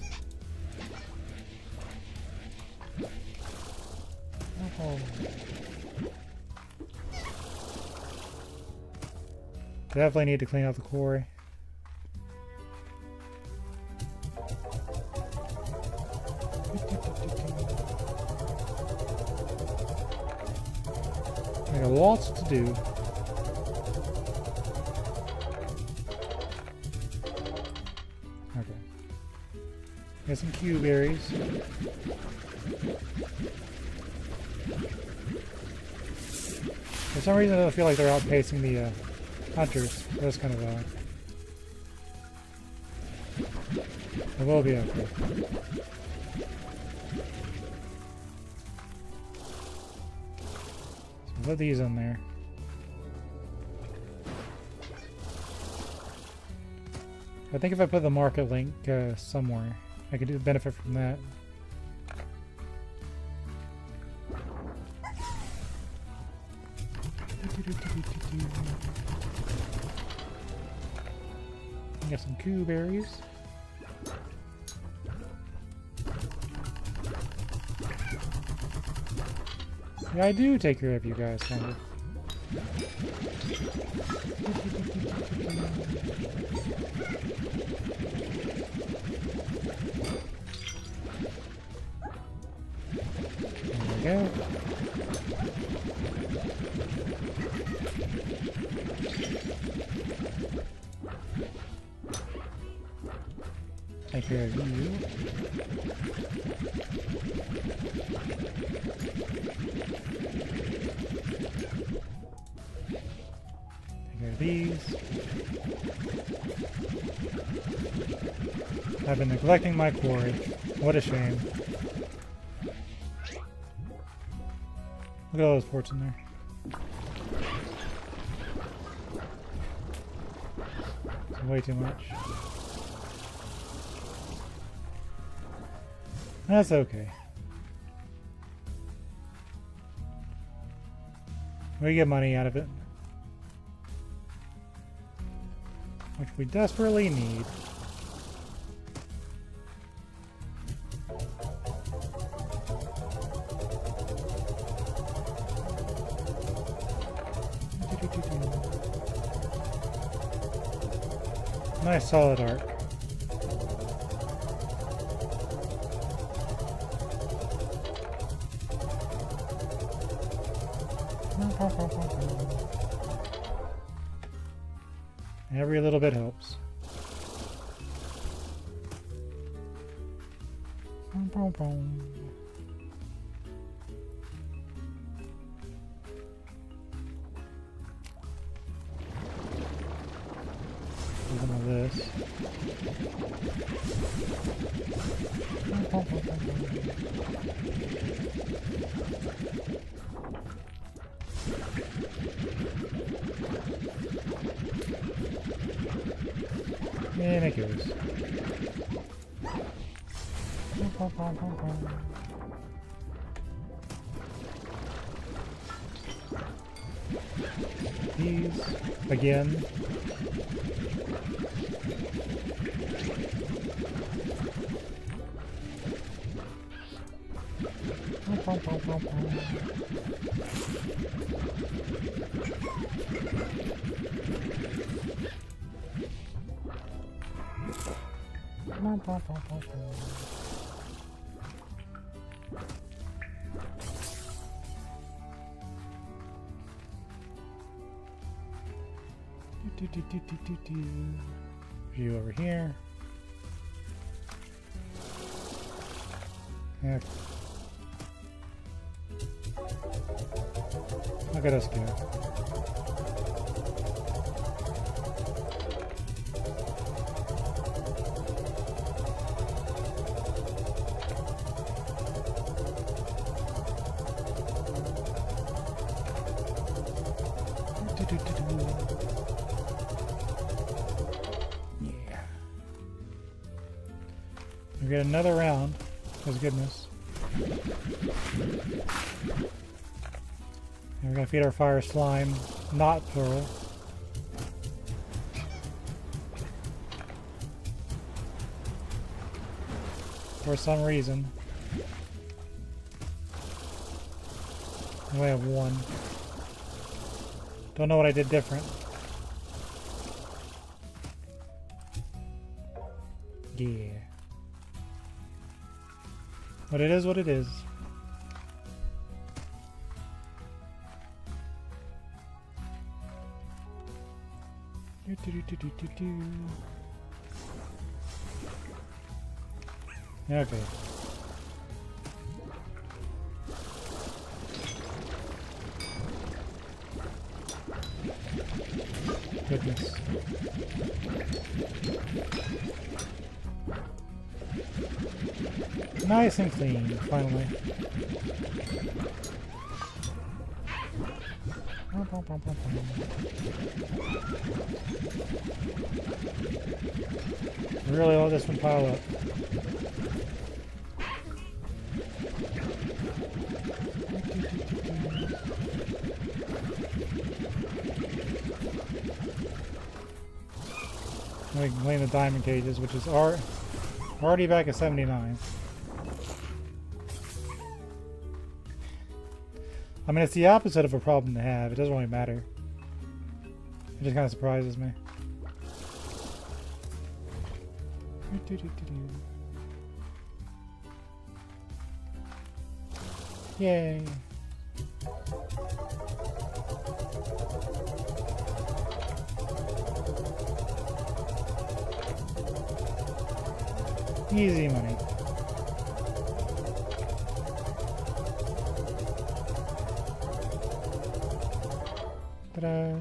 Oh. Definitely need to clean out the quarry. I got lots to do. Okay. Got some Q berries. For some reason, I don't feel like they're outpacing the hunters. That's kind of odd. It will be okay. So put these in there. I think if I put the market link somewhere, I could benefit from that. Got some Q berries. Yeah, I do take care of you guys, kind of. There we go. Take care of you. Take care of these. I've been neglecting my quarry. What a shame. Look at all those ports in there. It's way too much. That's okay. We get money out of it. Which we desperately need. Nice solid arc. Every little bit helps. Some of this. And it goes. These again. You over here. Yeah. Look at us go. Yeah. We get another round. Thank goodness. And we're gonna feed our fire slime, not plural. For some reason. I only have one. Don't know what I did different. Yeah. But it is what it is. Okay. Goodness. Nice and clean, finally. Really let this one pile up. We can clean the diamond cages, which is already back at 79. I mean, it's the opposite of a problem to have. It doesn't really matter. It just kind of surprises me. Yay. Easy money. Ta-da.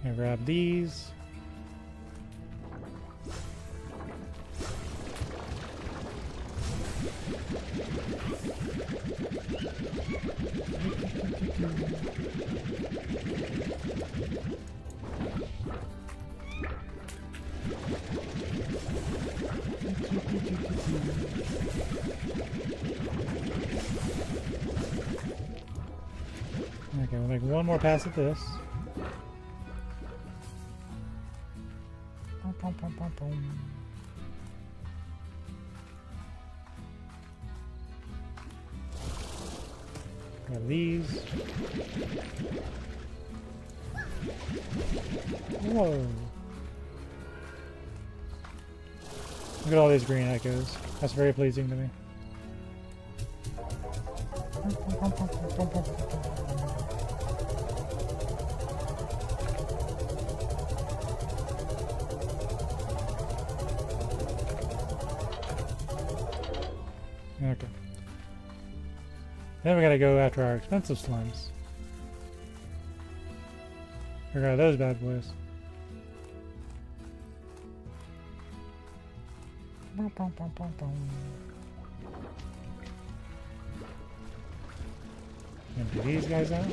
And grab these. Okay, we'll make one more pass at this. Got these. Whoa. Look at all these green echoes. That's very pleasing to me. Okay. Then we gotta go after our expensive slimes. Figure out those bad boys. Empty these guys out.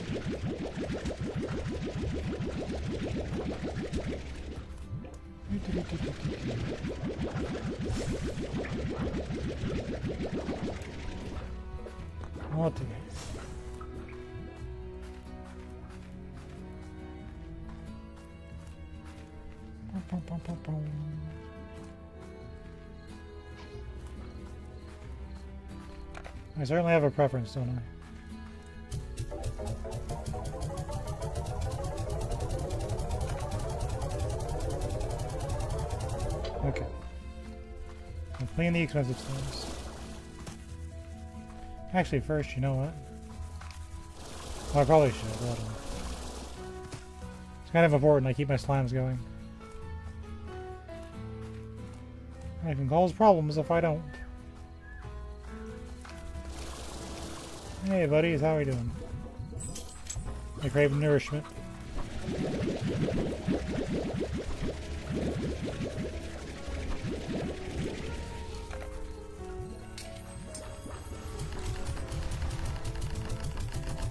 What the I certainly have a preference, don't I? Okay. I'll clean the expensive stones. Actually, first, you know what? Well, I probably should. Hold on. It's kind of important I keep my slimes going. I can cause problems if I don't. Hey buddies, how are we doing? I crave nourishment.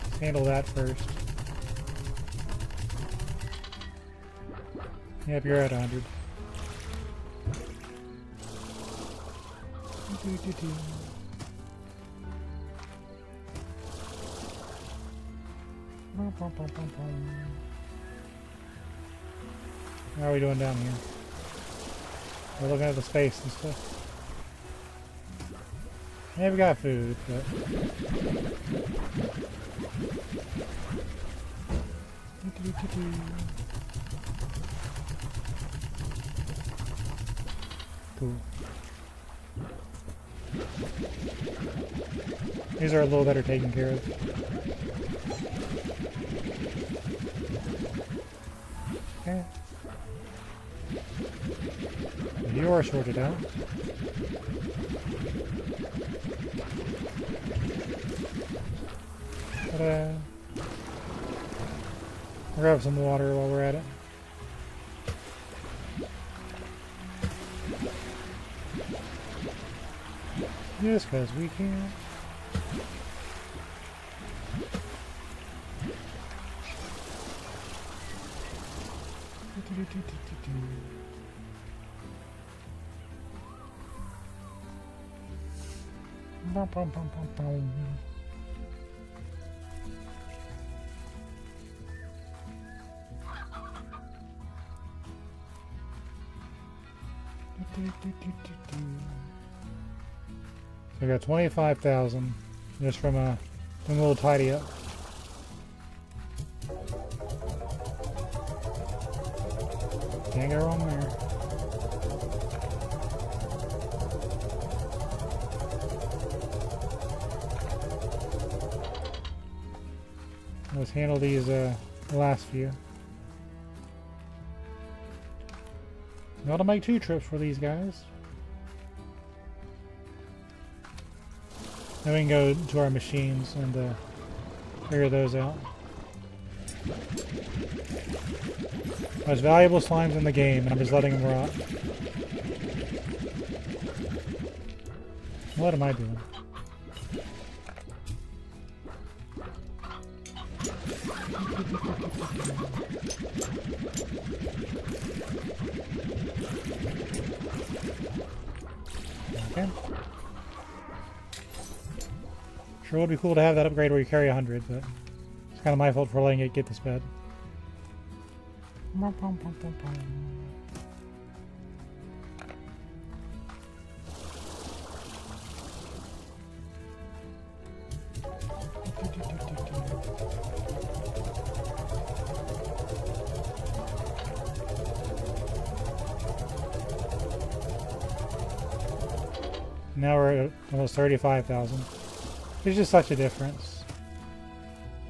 Let's handle that first. Yep, you're at 100. How are we doing down here? We're looking at the space and stuff. Yeah, we got food, but... Cool. These are a little better taken care of. Okay. You are sorted out. Ta-da. I'll grab some water while we're at it. Just because we can. Bum, bum, bum, bum, bum. So I got 25,000 just from a little tidy up. Can't go wrong there. Let's handle these last few. Gotta make 2 trips for these guys. Then we can go to our machines and figure those out. Most valuable slimes in the game, and I'm just letting them rot. What am I doing? Okay. Sure would be cool to have that upgrade where you carry 100, but it's kind of my fault for letting it get this bad. Now we're at almost 35,000. There's just such a difference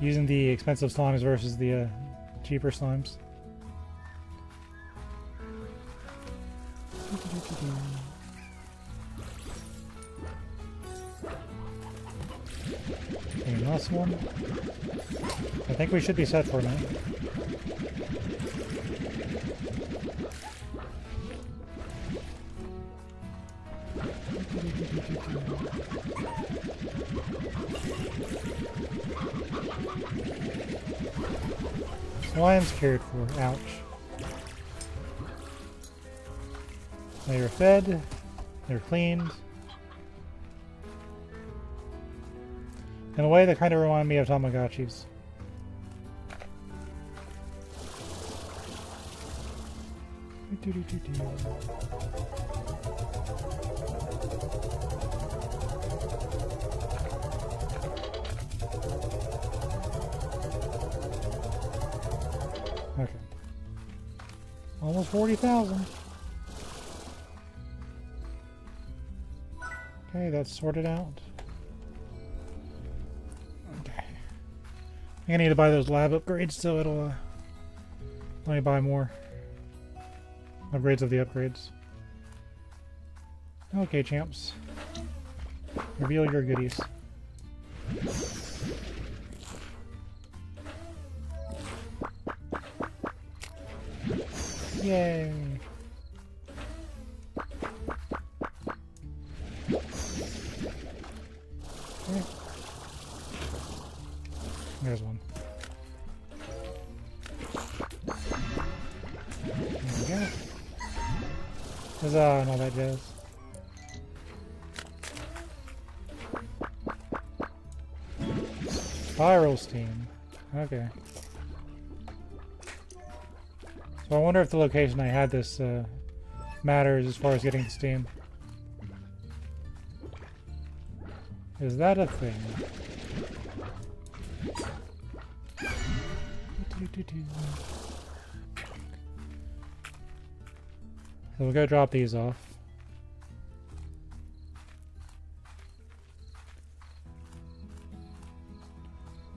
using the expensive slimes versus the cheaper slimes. Okay, last one. I think we should be set for a minute. Lions cared for. Ouch. They were fed. They were cleaned. In a way that kind of remind me of Tamagotchis. Okay. Almost 40,000. Okay, that's sorted out. Okay. I think I need to buy those lab upgrades so it'll let me buy more upgrades of the upgrades. Okay, champs. Reveal your goodies. Yay! Okay. There's one. There we go. Huzzah and all that jazz. Spiral steam. Okay. So I wonder if the location I had this matters as far as getting the steam. Is that a thing? So we'll go drop these off.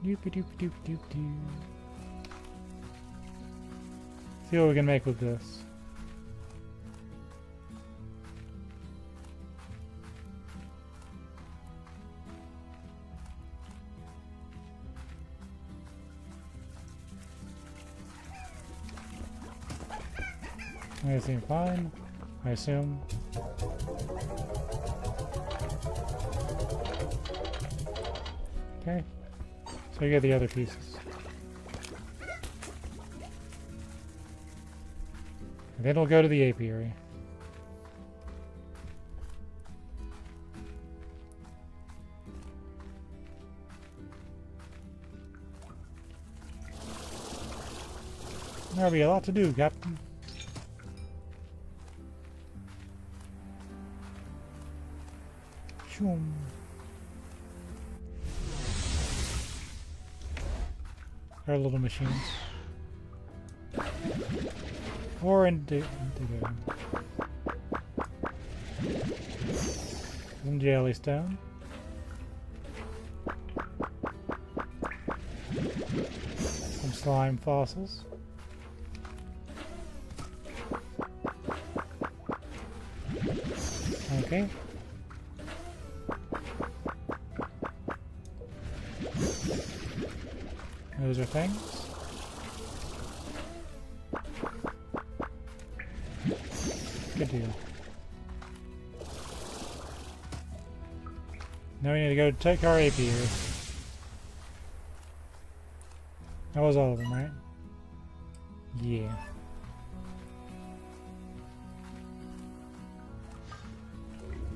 Doop-a-doop-a-doop-doop-doo. See what we can make with this. They seem fine, I assume. Okay, so you get the other pieces. And then we'll go to the apiary. There'll be a lot to do, Captain. Shoom. Our little machines. Or into some jellystone. Some slime fossils. Okay. Those are things. Good deal. Now we need to go take our apiary. That was all of them, right? Yeah.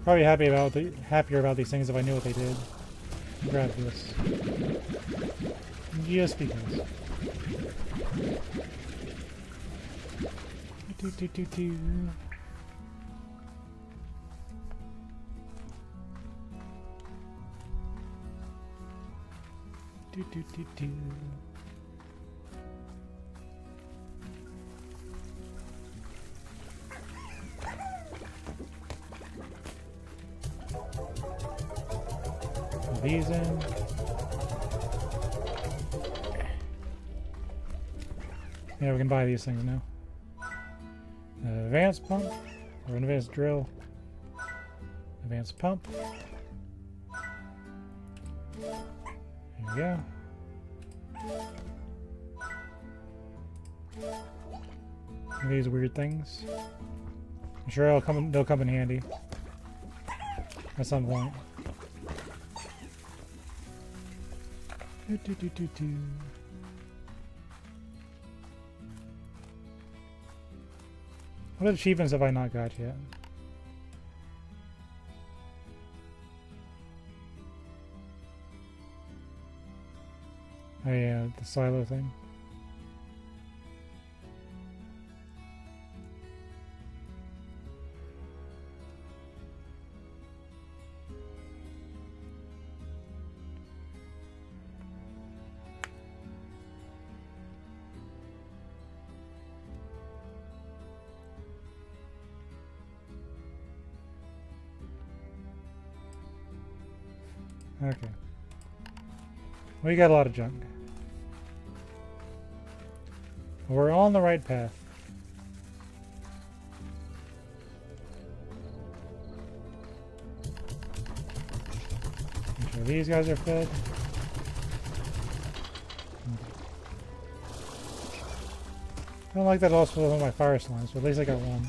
Probably happier about these things if I knew what they did. Grab this. Just because. Do. Put these in. Yeah, we can buy these things now. Advanced pump, or an advanced drill. Advanced pump. There we go. These weird things. I'm sure they'll come in handy at some point. What achievements have I not got yet? Oh yeah, the silo thing. Okay. We got a lot of junk. We're on the right path. these guys are fed. I don't like that also with my fire slimes, but at least I got one.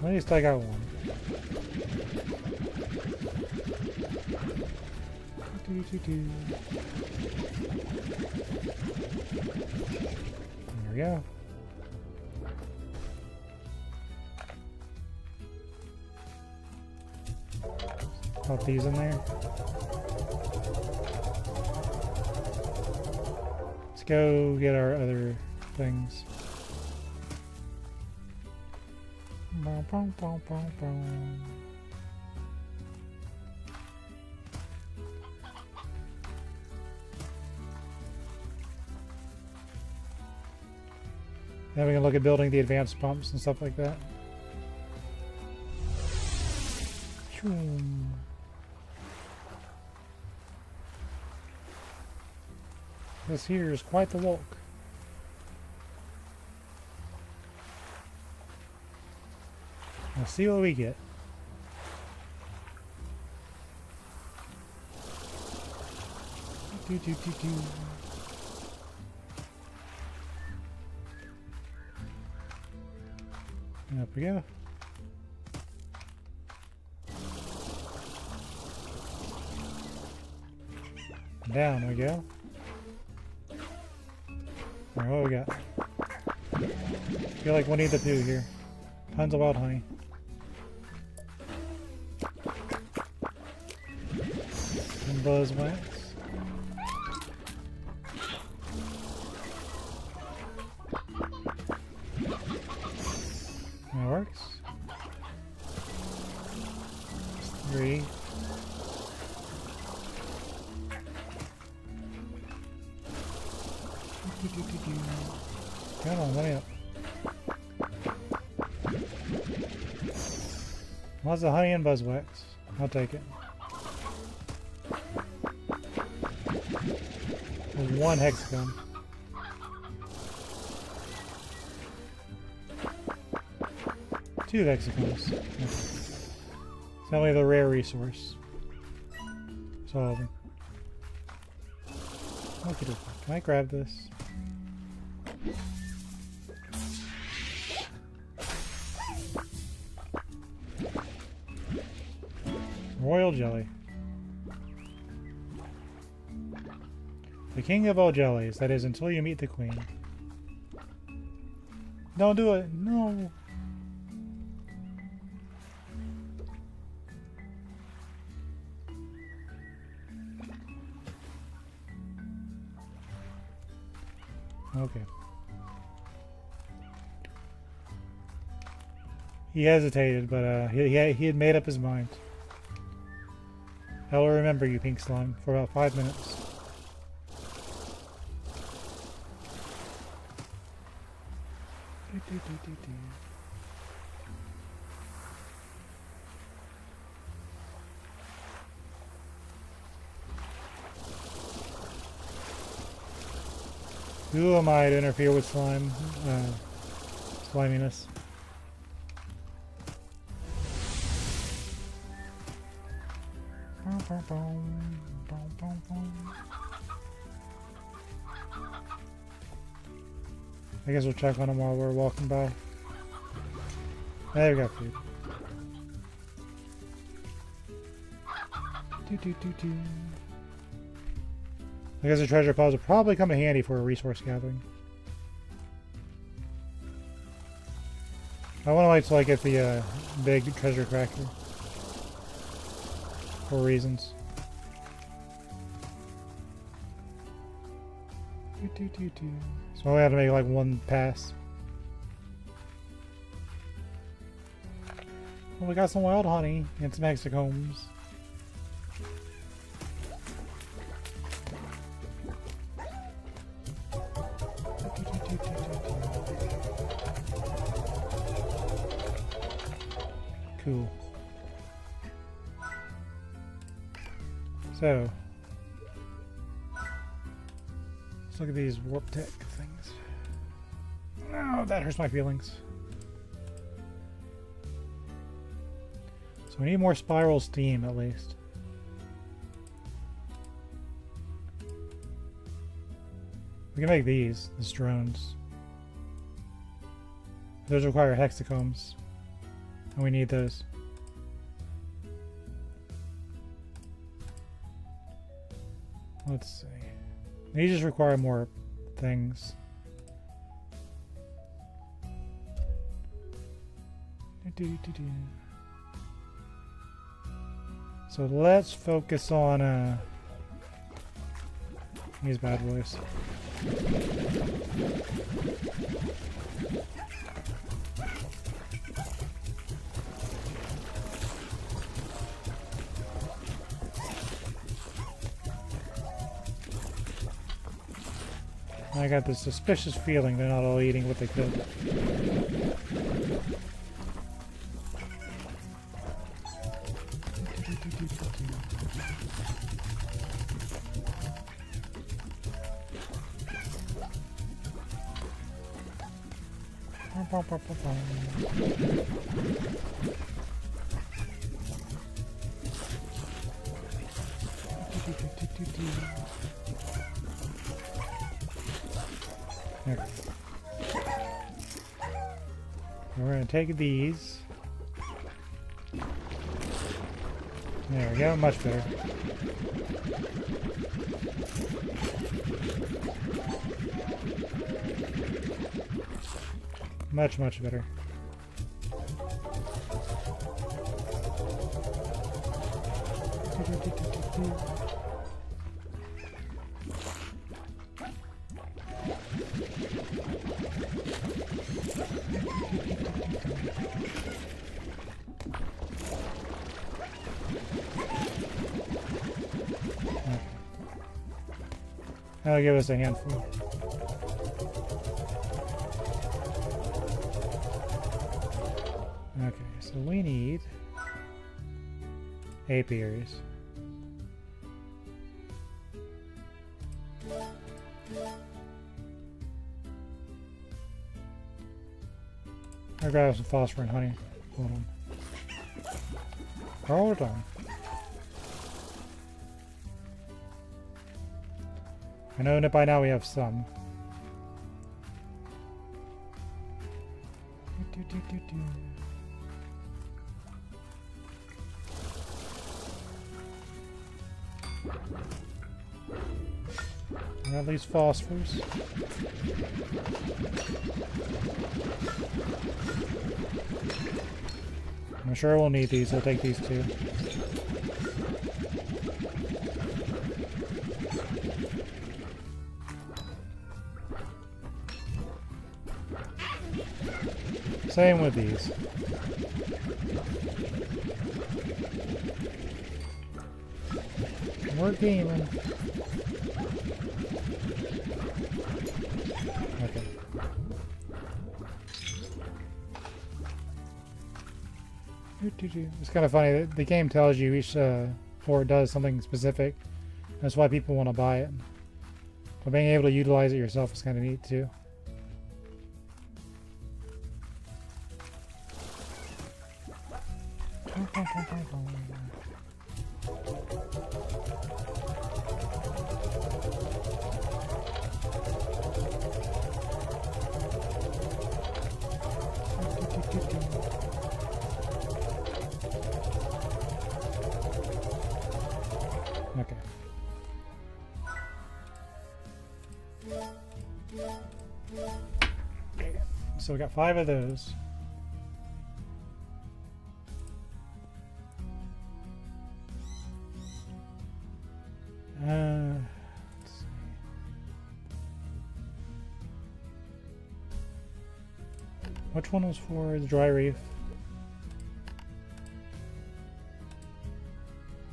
At least I got one. There we go. Put these in there. Let's go get our other things. Then we can look at building the advanced pumps and stuff like that. This here is quite the walk. Let's see what we get. Up we go. Down we go. Alright, what we got? Feel like we need the two here. Tons of wild honey. And buzz wax. That works. 3. Come on, let me up. Lots of honey and buzzwax. I'll take it. One hexagon. Two hexagons. Okay. It's only the rare resource. So, okay, can I grab this? Royal jelly. The king of all jellies, that is until you meet the queen. Don't do it, no. Okay. He hesitated, but he had made up his mind. I will remember you, pink slime, for about 5 minutes. Who am I to interfere with slime? Sliminess. I guess we'll check on them while we're walking by. There we got food. I guess the treasure pods will probably come in handy for a resource gathering. I want to wait till I get the big treasure cracker. For reasons. So I only have to make like one pass. Well, we got some wild honey and some hexacombs. Cool. So, let's look at these warp tech things. No! Oh, that hurts my feelings. So we need more spiral steam at least. We can make these drones. Those require hexacombs. And we need those. Let's see. These just require more things. So let's focus on these bad boys. I got this suspicious feeling they're not all eating what they could. Okay. We're going to take these. There we go, much better. Much, much better. That'll give us a handful. Okay, so we need apiaries. I'll grab some phosphor and honey. Hold on. Hold on. I know that by now we have some. At least phosphors. I'm sure we'll need these. I'll take these too. Same with these. We're gaming. Okay. It's kind of funny. The game tells you each fort does something specific. That's why people want to buy it. But being able to utilize it yourself is kind of neat too. Okay. So we got 5 of those. Let's see. Which one was for the dry reef?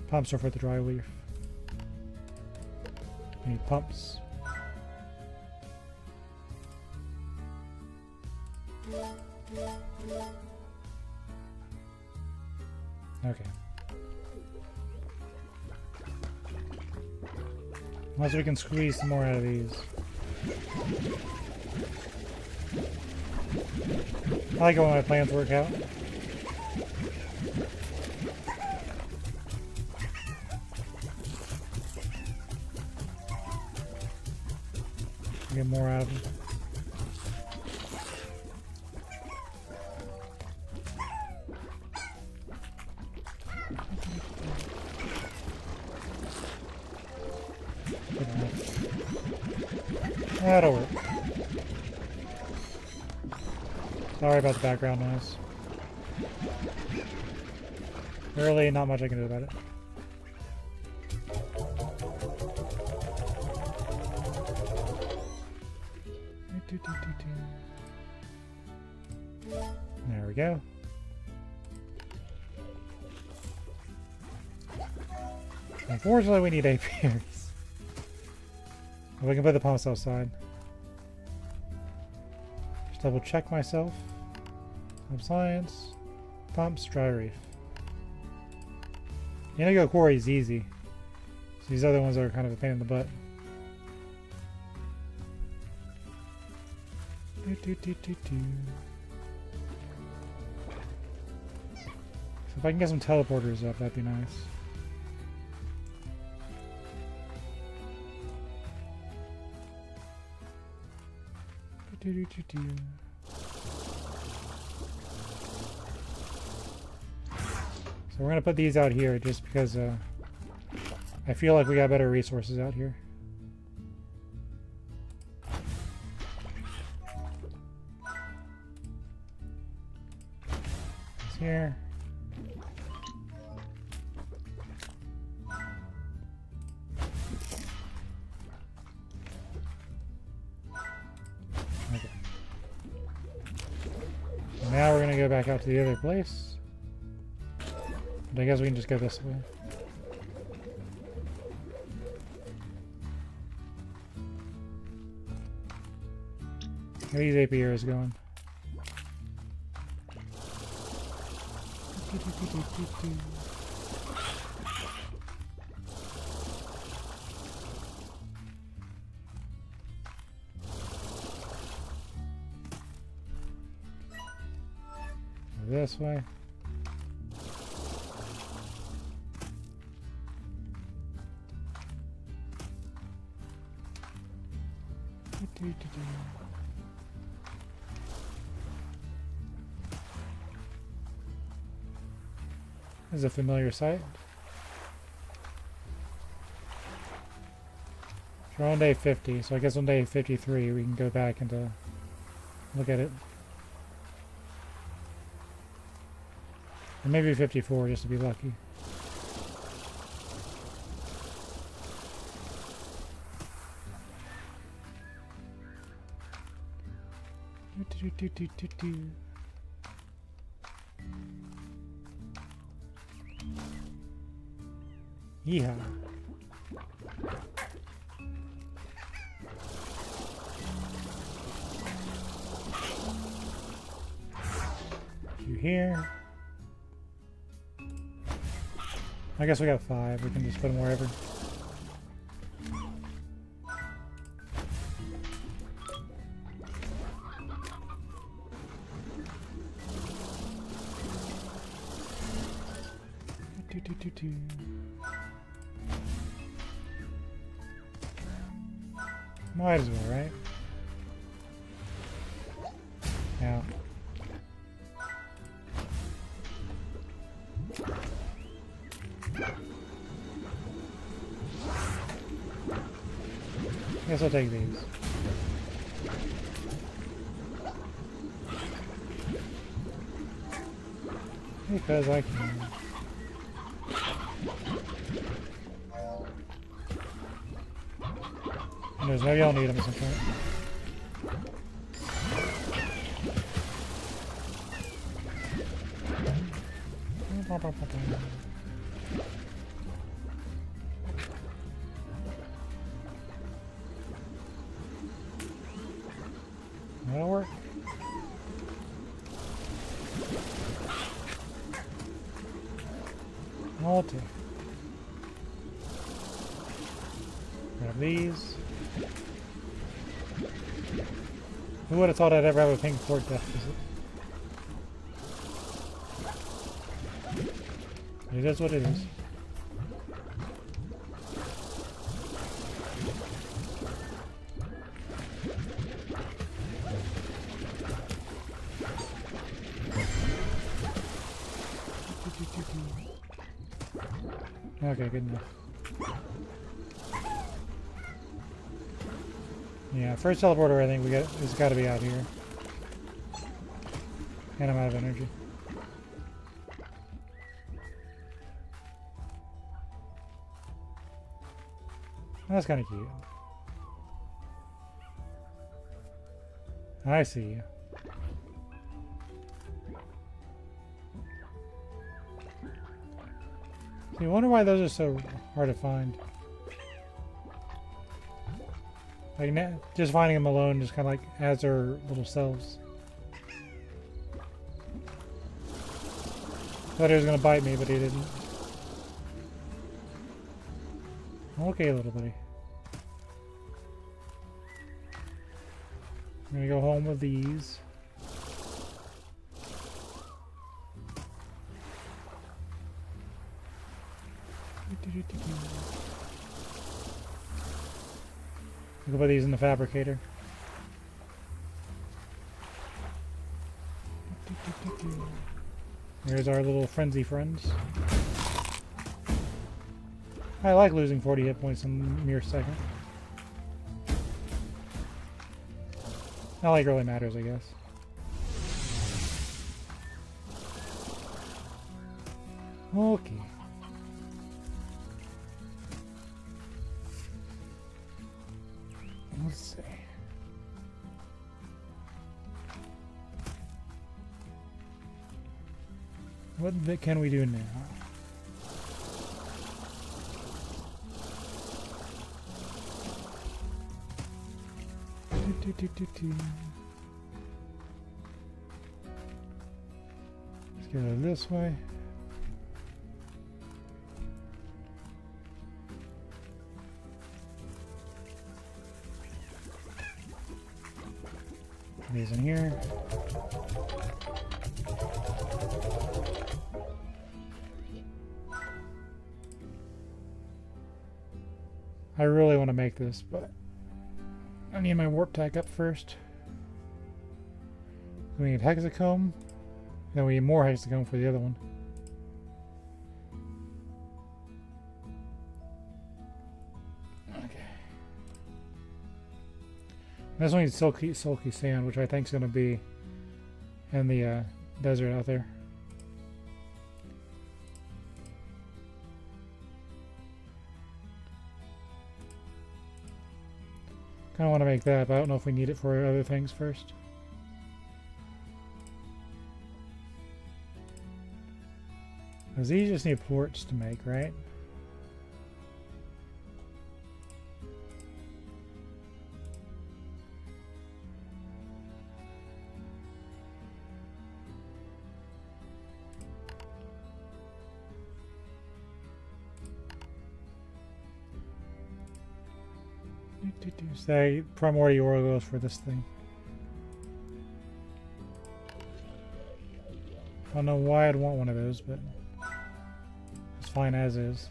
Pumps are for the dry reef. We need pumps. Okay. Unless we can squeeze some more out of these. I like it when my plans work out. Get more out of them. That'll work. Sorry about the background noise. Really, not much I can do about it. There we go. Unfortunately, we need apiaries. We can put the pumps outside. Just double check myself. Home science. Pumps, dry reef. Indigo quarry is easy. So these other ones are kind of a pain in the butt. So if I can get some teleporters up, that'd be nice. So we're gonna put these out here just because I feel like we got better resources out here. It's here. Okay. Now we're gonna go back out to the other place. But I guess we can just go this way. Where are these apiaries going? This way. This is a familiar sight. We're on day 50, so I guess on day 53 we can go back and look at it. Or maybe 54 just to be lucky. Yeehaw. You here? I guess we got 5. We can just put them wherever. Might as well, right? Yeah. Guess I'll take these. Because I can. Who knows, maybe I'll need them at some point. That'll work. Multi. Grab these. Who would have thought I'd ever have a pink port deficit? It is what it is. Okay, good enough. Yeah, first teleporter I think it's got to be out here. And I'm out of energy. That's kind of cute. I see you. I wonder why those are so hard to find. Like, just finding them alone just kind of like adds their little selves. Thought he was going to bite me, but he didn't. Okay, little buddy. I'm going to go home with these. We'll put these in the fabricator. There's our little frenzy friends. I like losing 40 hit points in a mere second. Not like it really matters, I guess. Okay. Let's see. What bit can we do now? Let's go this way. These in here. I really want to make this, but I need my warp tech up first. We need hexacomb. Then we need more hexacomb for the other one. Okay. This one needs sulky sand, which I think is going to be in the desert out there. I want to make that, but I don't know if we need it for other things first. Because these just need ports to make, right? Say primordial goes for this thing. I don't know why I'd want one of those, but it's fine as is.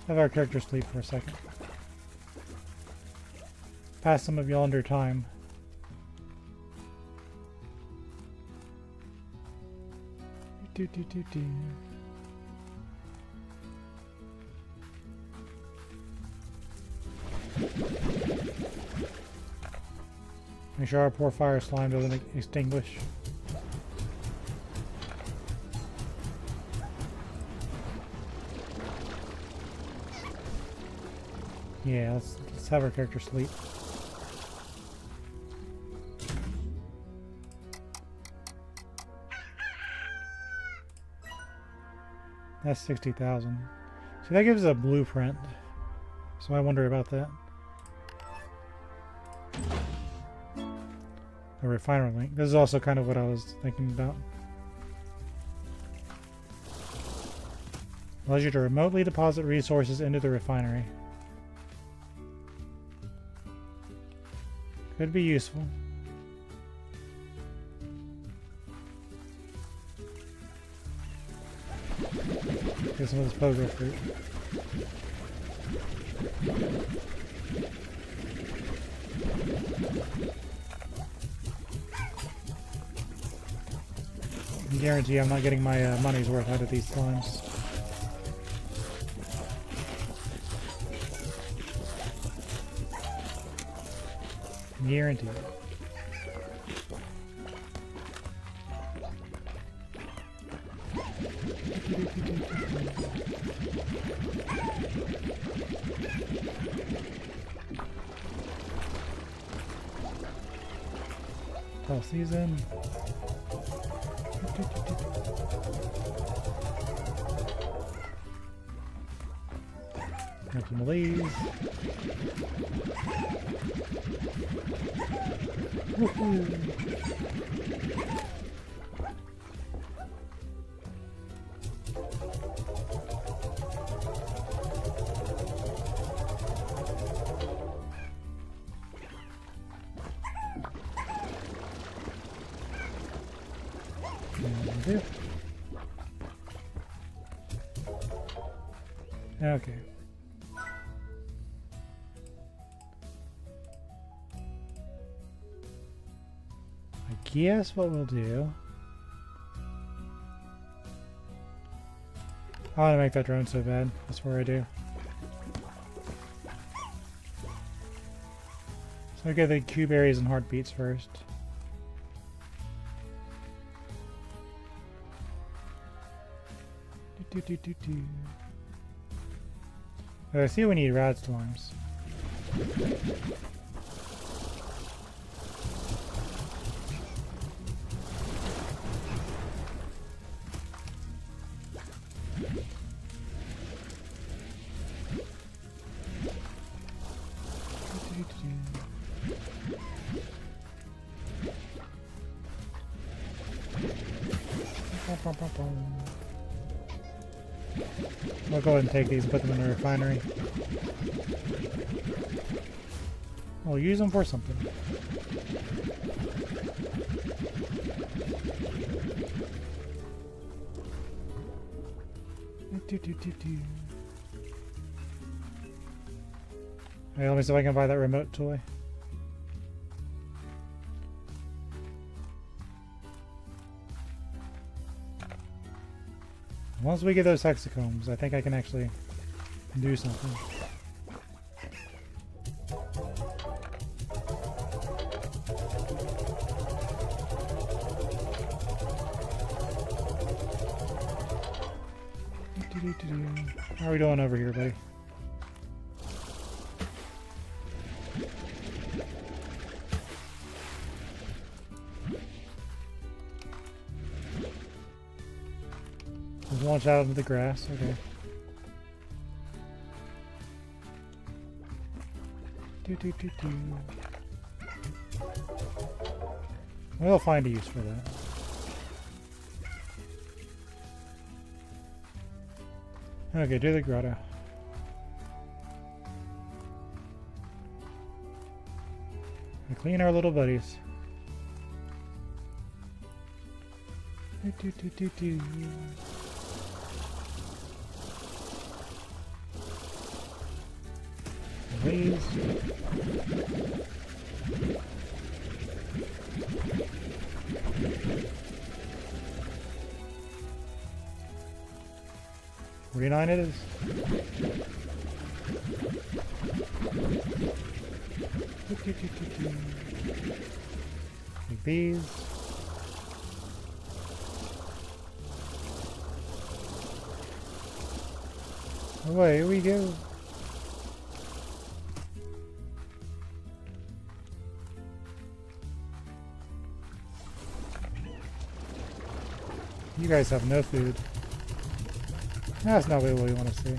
Have our character sleep for a second. Pass some of yonder time. Make sure our poor fire slime doesn't extinguish. Yeah, let's have our character sleep. That's 60,000. See, that gives us a blueprint. So I wonder about that. A refiner link. This is also kind of what I was thinking about. Allows you to remotely deposit resources into the refinery. Could be useful. Get some of this pogo fruit. I guarantee I'm not getting my money's worth out of these slimes. Guaranteed. Fall season. Have some of these. Woohoo! Okay. I guess what we'll do... I want to make that drone so bad. That's what I do. So I get the Q berries and heartbeats first. I see we need rad storms. I'll go ahead and take these and put them in the refinery. We'll use them for something. Hey, let me see if I can buy that remote toy. Once we get those hexacombs, I think I can actually do something. How are we doing over here, buddy? Launch out into the grass, okay. We'll find a use for that. Okay, do the grotto. We clean our little buddies. Please. $49 it is. Take these. Away we go. You guys have no food. That's not really what we want to see.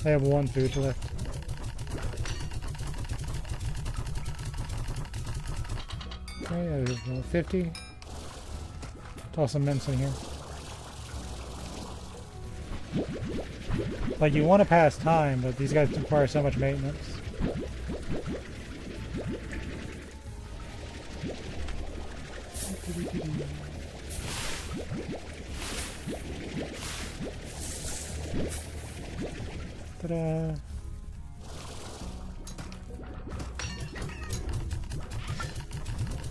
I have one food left. Okay, there's 50. Toss some mints in here. Like, you want to pass time, but these guys require so much maintenance. Ta-da!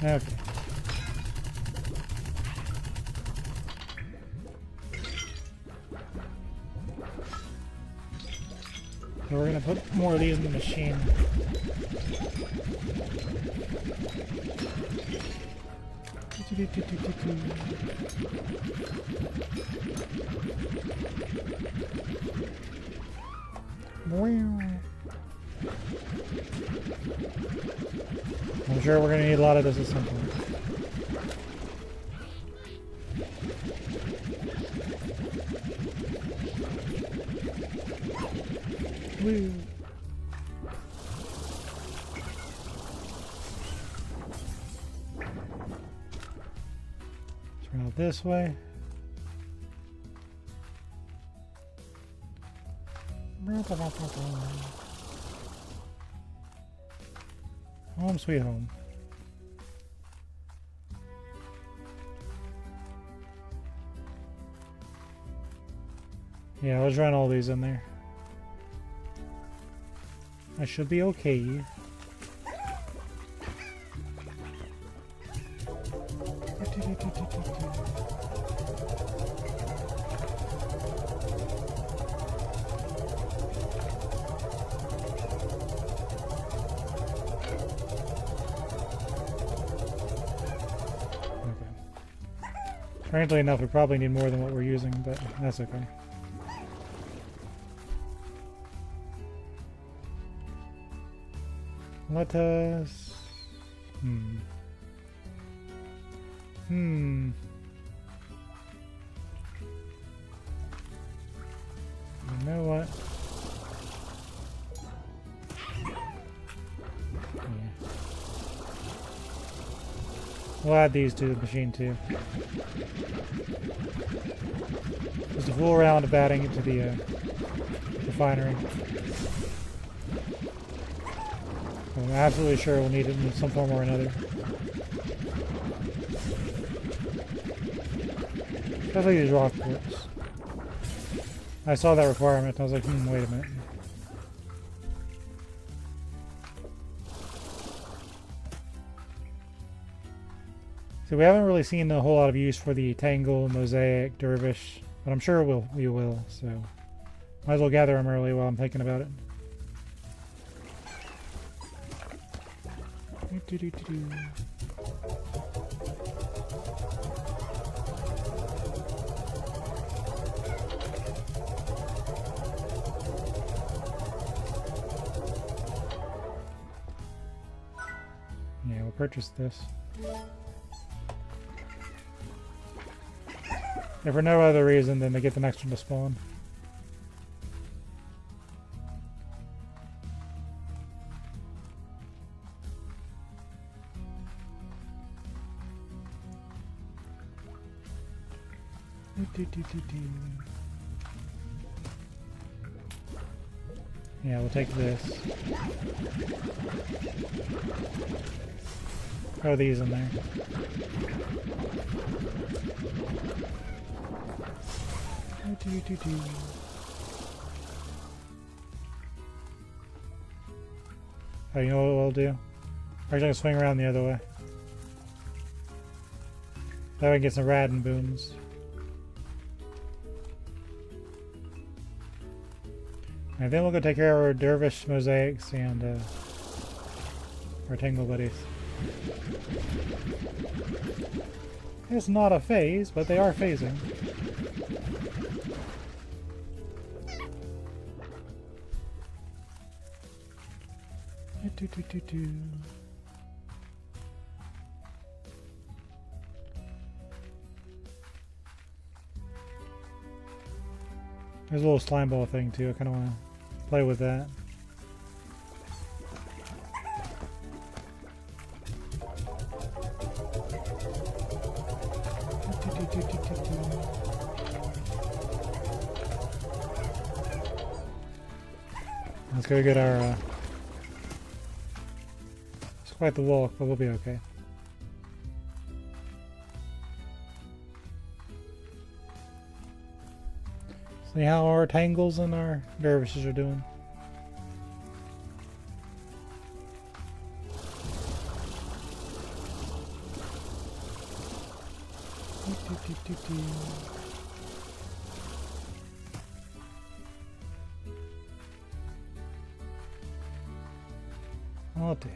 Okay. So we're gonna put more of these in the machine. I'm sure we're gonna need a lot of this at some point. Woo. Turn out this way. Home sweet home. Yeah, let's run all these in there. I should be okay. Strangely enough, we probably need more than what we're using, but that's okay. Let us... You know what? Yeah. We'll add these to the machine too. Just a full round of adding it to the refinery. I'm absolutely sure we'll need it in some form or another. Especially these rock quartz. I saw that requirement and I was like, wait a minute. So we haven't really seen a whole lot of use for the Tangle, Mosaic, Dervish, but I'm sure we will, so might as well gather them early while I'm thinking about it. Yeah, we'll purchase this. If for no other reason than to get the next one to spawn. Yeah, we'll take this. Throw these in there. Oh, you know what we'll do? We're gonna swing around the other way. That way we can get some Radin booms. And then we'll go take care of our Dervish mosaics and our Tangle buddies. It's not a phase, but they are phasing. There's a little slime ball thing too. I kind of want to play with that. Let's go get our, it's quite the walk, but we'll be okay. See how our tangles and our dervishes are doing. Oh dear.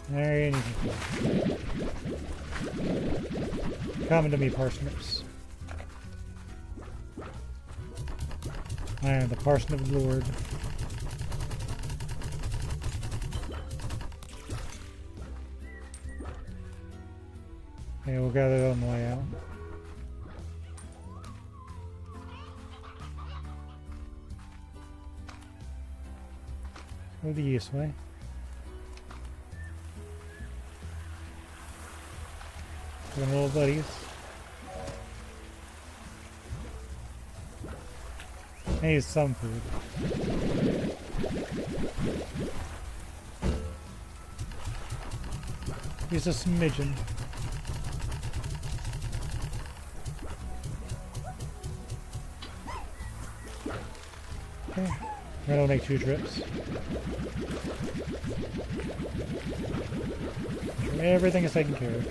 There you go. Come to me, parsnips. I am the parsnip lord. Okay, we'll gather it on the way out. Go the east way. Our little buddies. Need some food. He's a smidgen. Okay, that'll make 2 trips. Everything is taken care of.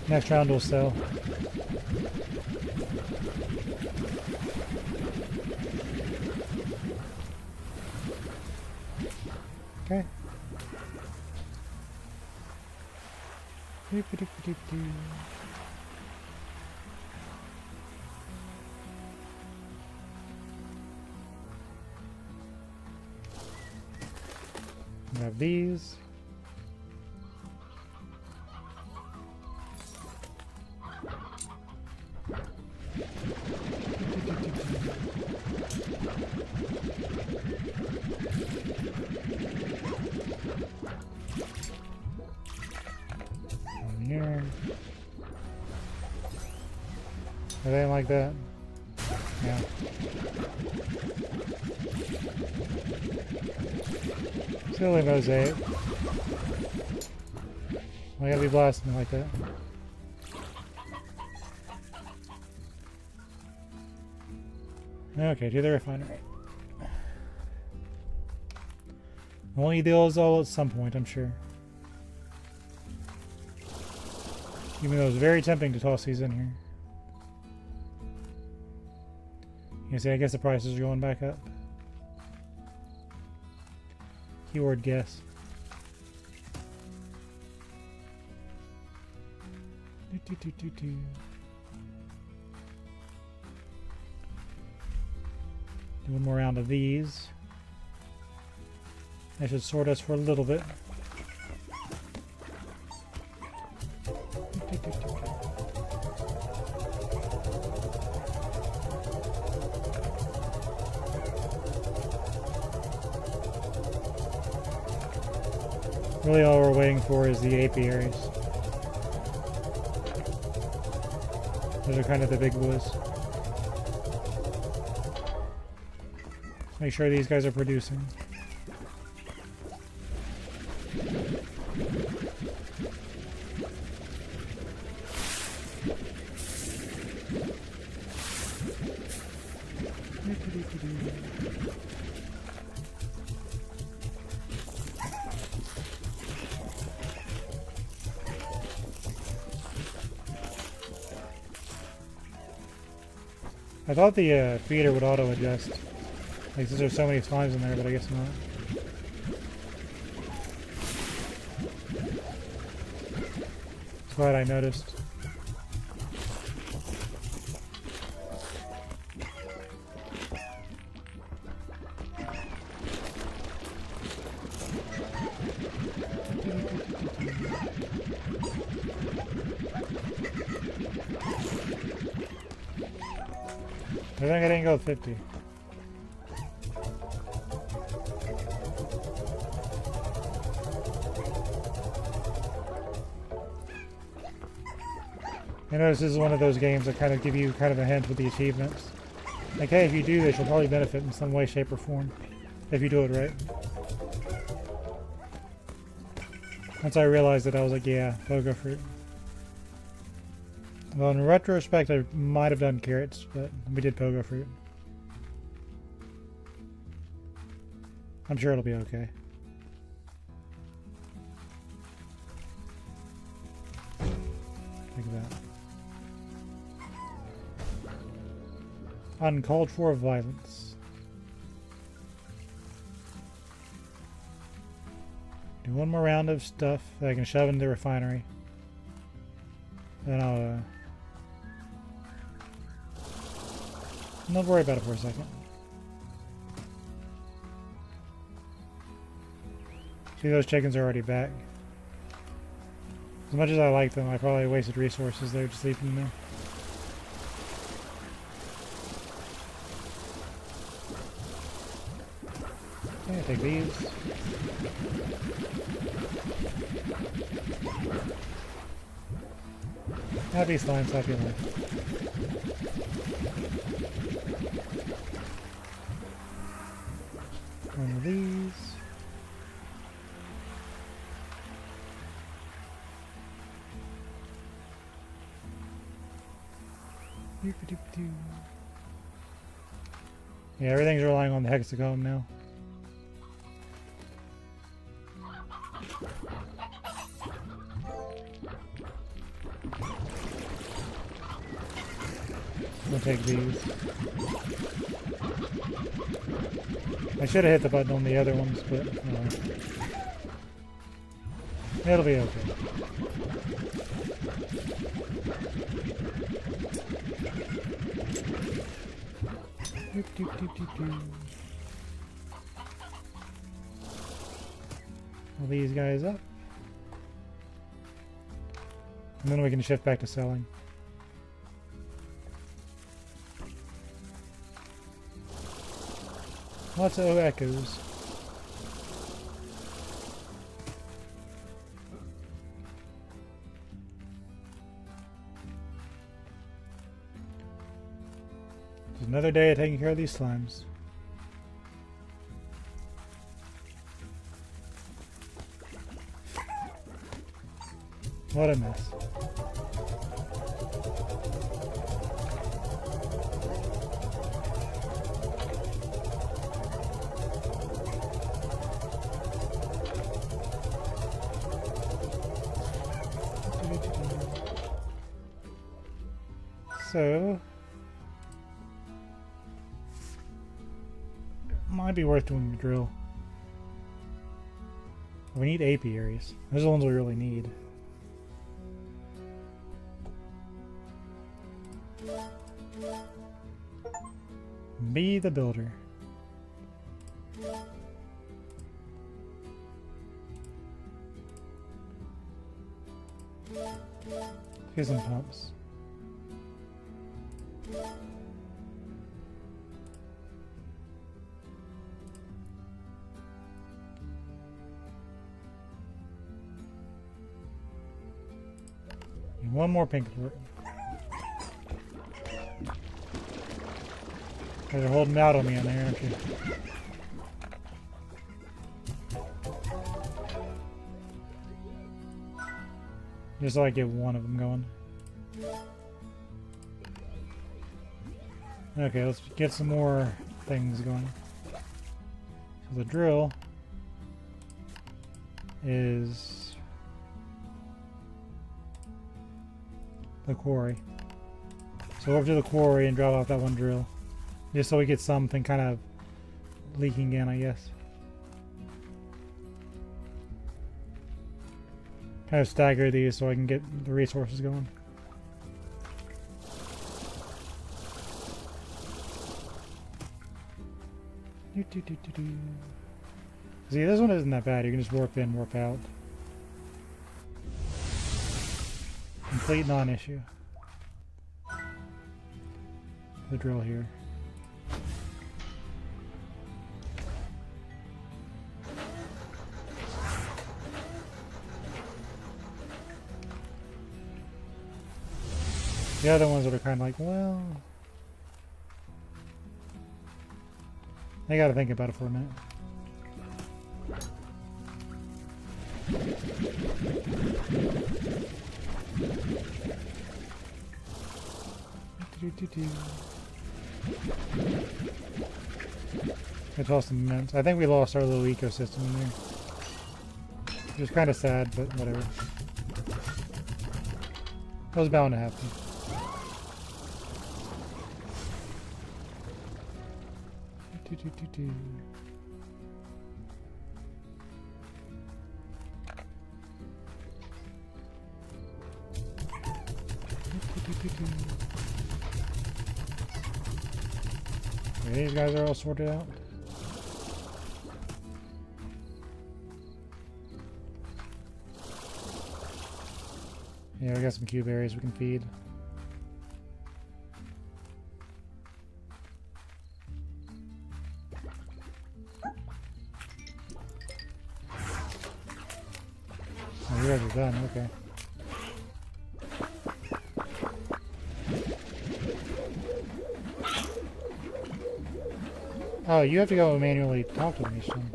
Next round we'll sell. Okay. Grab these. Here. Are they like that? Yeah. Silly mosaic. Why gotta be blasting me like that? Okay, to the refinery. Only deal is all at some point, I'm sure. Even though it's very tempting to toss these in here. You see, I guess the prices are going back up. Keyword guess. Do. One more round of these. That should sort us for a little bit. Really all we're waiting for is the apiaries. Those are kind of the big boys. Make sure these guys are producing. I thought the feeder would auto-adjust. Like, since there's so many slimes in there, but I guess not. Glad I noticed. I think I didn't go 50. I notice this is one of those games that kind of give you kind of a hint with the achievements. Like, hey, if you do this, you'll probably benefit in some way, shape, or form. If you do it right. Once I realized it, I was like, yeah, pogo fruit. Well, in retrospect, I might have done carrots, but we did pogo fruit. I'm sure it'll be okay. Like that. Uncalled for violence. Do one more round of stuff that I can shove into the refinery. Then I'll worry about it for a second. See, those chickens are already back. As much as I like them, I probably wasted resources there just leaving them there. Okay, take these. Happy slimes, happy life. One of these. Yeah, everything's relying on the hexagon now. We'll take these. I should have hit the button on the other ones, but it'll be okay. Doop, doop, doop, doop, doop. Pull these guys up. And then we can shift back to selling. Lots of echoes. It's another day of taking care of these slimes. What a mess. So, might be worth doing the drill. We need apiaries. Those are the ones we really need. Be the builder. Here's some pumps. And one more pink alert. You're holding out on me in there, aren't you? Just so I get one of them going. Okay, let's get some more things going. So the drill is the quarry. So over to the quarry and drop off that one drill. Just so we get something kind of leaking in, I guess. Kind of stagger these so I can get the resources going. See, this one isn't that bad. You can just warp in, warp out. Complete non-issue. The drill here. The other ones that are kind of like, well, I gotta think about it for a minute. I lost some mints. I think we lost our little ecosystem in there. It was kind of sad, but whatever. It was bound to happen. Okay, these guys are all sorted out. Yeah, we got some cube berries we can feed. Oh, you guys are done, okay. Oh, you have to go manually talk to them each time.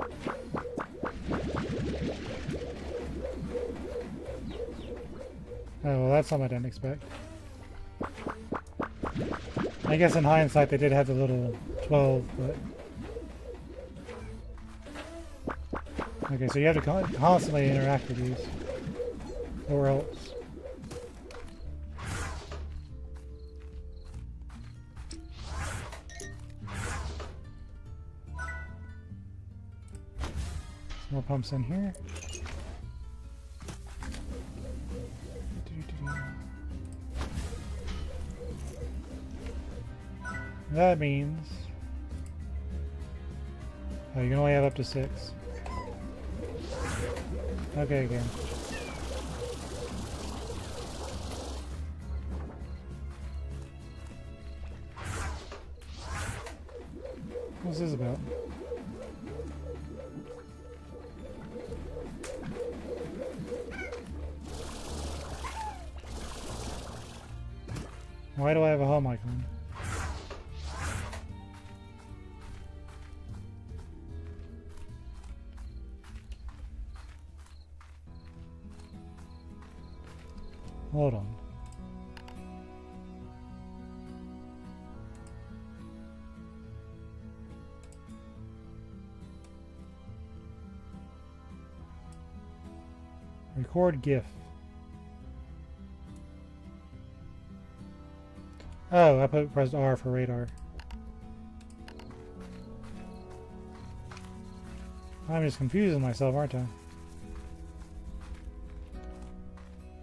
Oh, well, that's something I didn't expect. I guess in hindsight they did have the little 12, but... Okay, so you have to constantly interact with these. Or else. More pumps in here. That means... Oh, you can only have up to 6. Okay, again. What's this about? Why do I have a home icon? Hold on. Record GIF. Oh, I pressed R for radar. I'm just confusing myself, aren't I?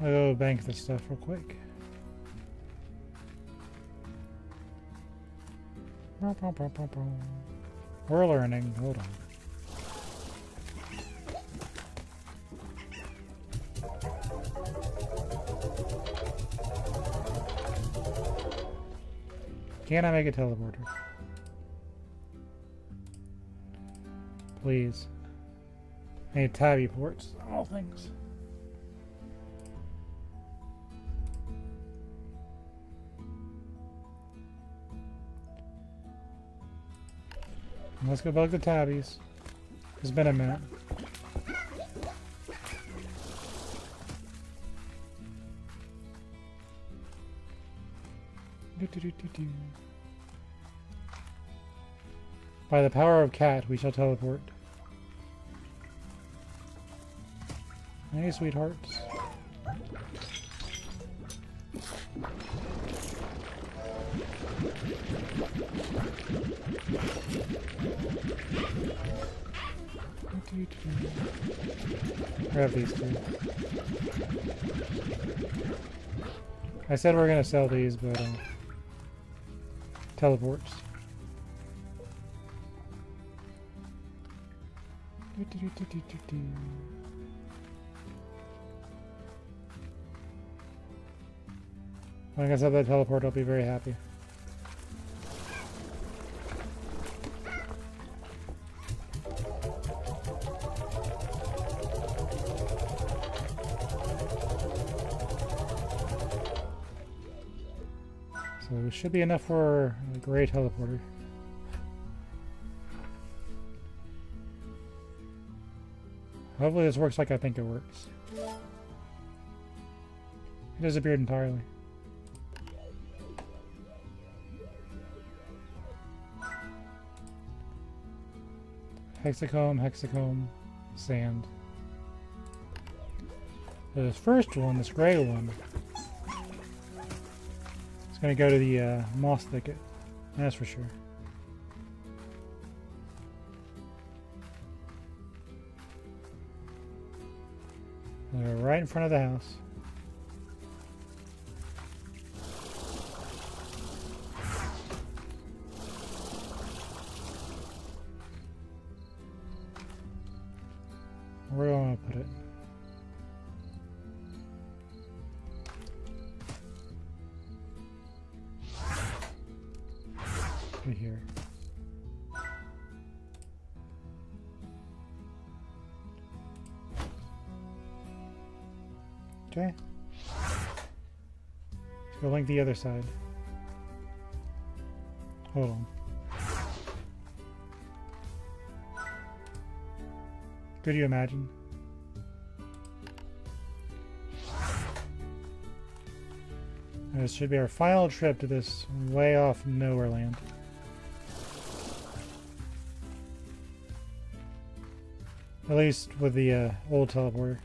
I'll go bank this stuff real quick. We're learning. Hold on. Can I make a teleporter? Please. I need tabby ports. All things. Let's go bug the tabbies. It's been a minute. By the power of cat, we shall teleport. Hey, sweethearts. Grab these two. I said we're gonna sell these, but teleports. When I guess I have that teleport, I'll be very happy. So it should be enough for a gray teleporter. Hopefully this works like I think it works. It disappeared entirely. Hexacomb, hexacomb, sand. This first one, this gray one, it's going to go to the moss thicket. That's for sure. They're right in front of the house. Where do I want to put it? Right here. Okay. Let's go link the other side. Hold on. Could you imagine? This should be our final trip to this way off nowhere land. At least with the old teleporter.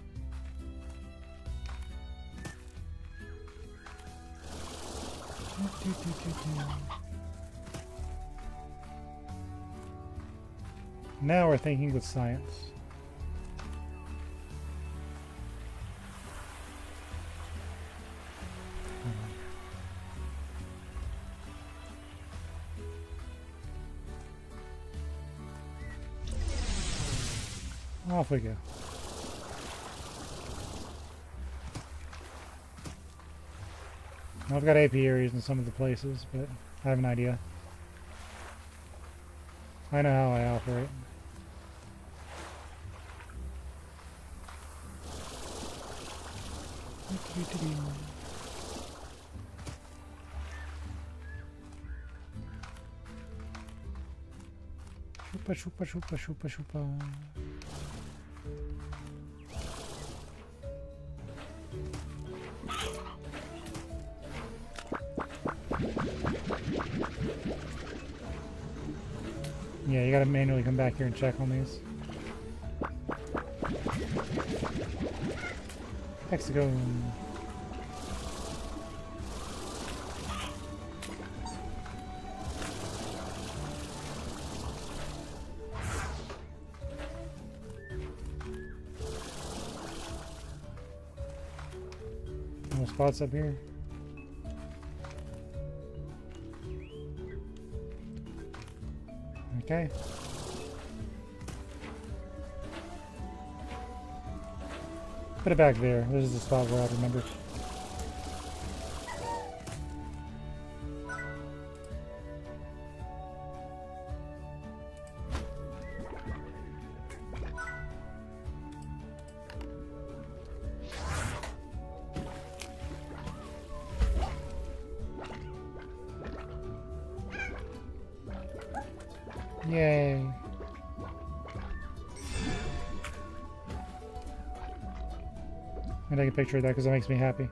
Now we're thinking with science. Off we go. I've got apiaries in some of the places, but I have an idea. I know how I operate. Chupa, chupa, chupa, chupa, chupa. Yeah, you gotta manually come back here and check on these. Hexagon. No spots up here. Okay. Put it back there. This is the spot where I remember. Yay. I'm gonna take a picture of that because it makes me happy.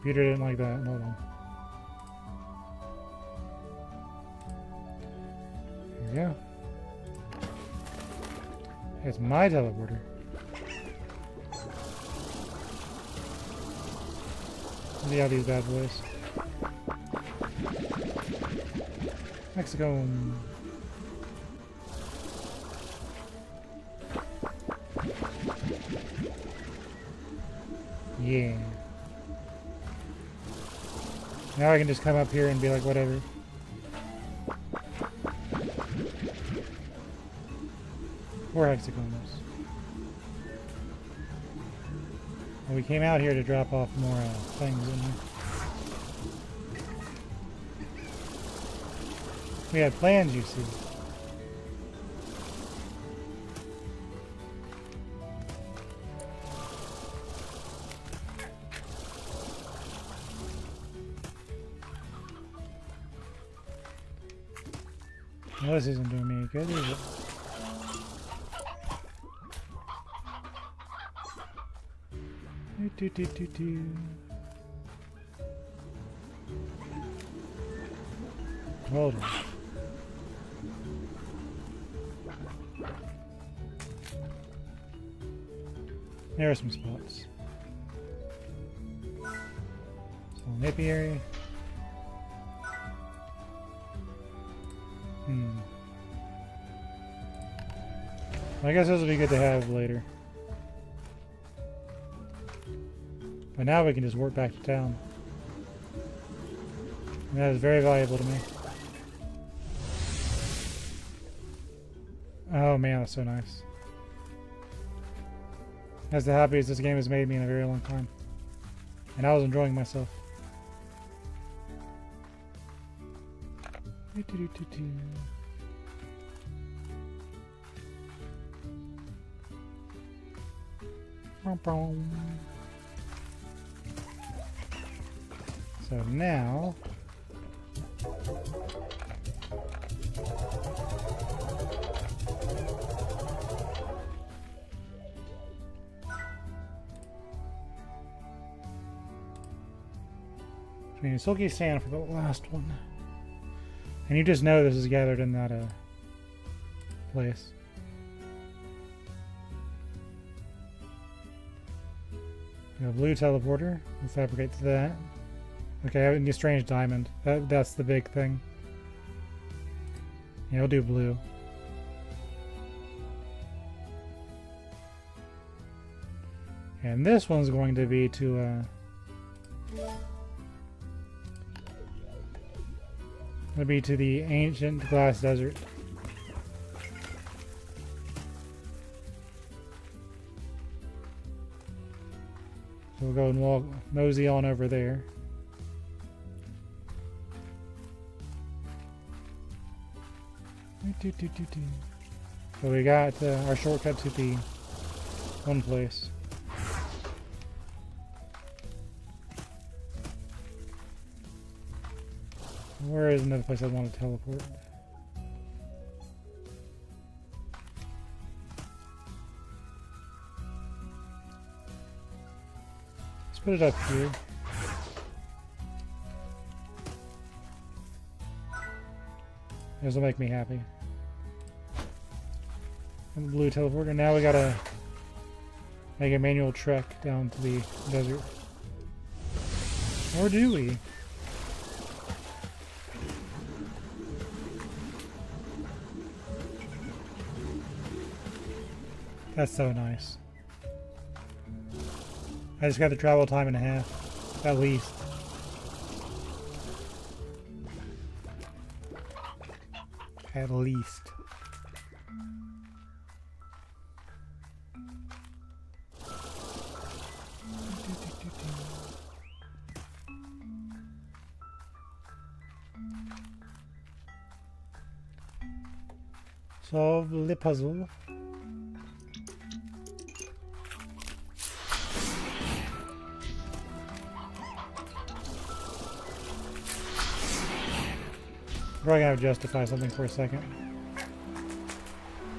Peter didn't like that. Hold on. Here we go. It's my teleporter. See how these bad boys. Mexico. Yeah. Now I can just come up here and be like, whatever. Four hexagons. Well, we came out here to drop off more things in here. We had plans, you see. Well, this isn't doing me any good, is it? Well done. There are some spots. Small apiary. I guess those will be good to have later. But now we can just warp back to town. And that is very valuable to me. Oh man, that's so nice. That's the happiest this game has made me in a very long time. And I was enjoying myself. So now I mean, silky sand for the last one. And you just know this is gathered in that place. We have a blue teleporter. We'll fabricate that. Okay, I have a new strange diamond. That's the big thing. Yeah, we'll do blue. And this one's going to be to the ancient glass desert. So we'll go and walk, mosey on over there. So we got our shortcut to the one place. Where is another place I want to teleport? Let's put it up here. This will make me happy. And the blue teleporter. Now we gotta make a manual trek down to the desert. Or do we? That's so nice. I just got the travel time in half, at least. At least. Solve the puzzle. I'm probably gonna justify something for a second.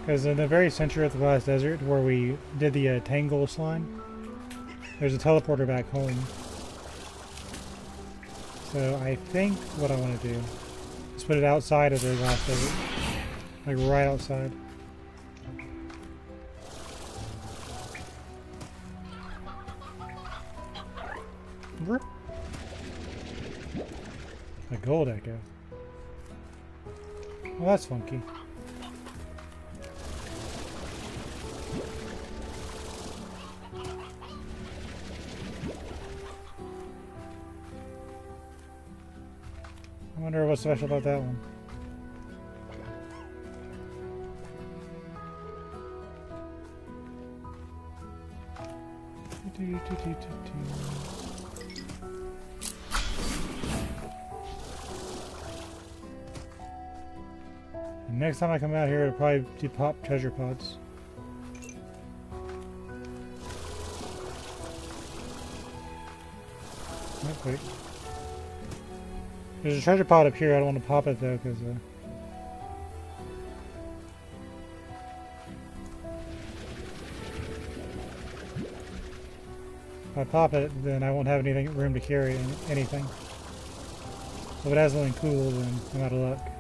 Because in the very center of the glass desert, where we did the Tangle slime, there's a teleporter back home. So I think what I want to do is put it outside of the glass desert. Like right outside. A gold echo. Well, that's funky. I wonder what's special about that one. And next time I come out here, it'll probably be pop treasure pods. Oh, wait. There's a treasure pod up here. I don't want to pop it though, because If I pop it, then I won't have anything room to carry anything. So if it has something cool, then I'm out of luck.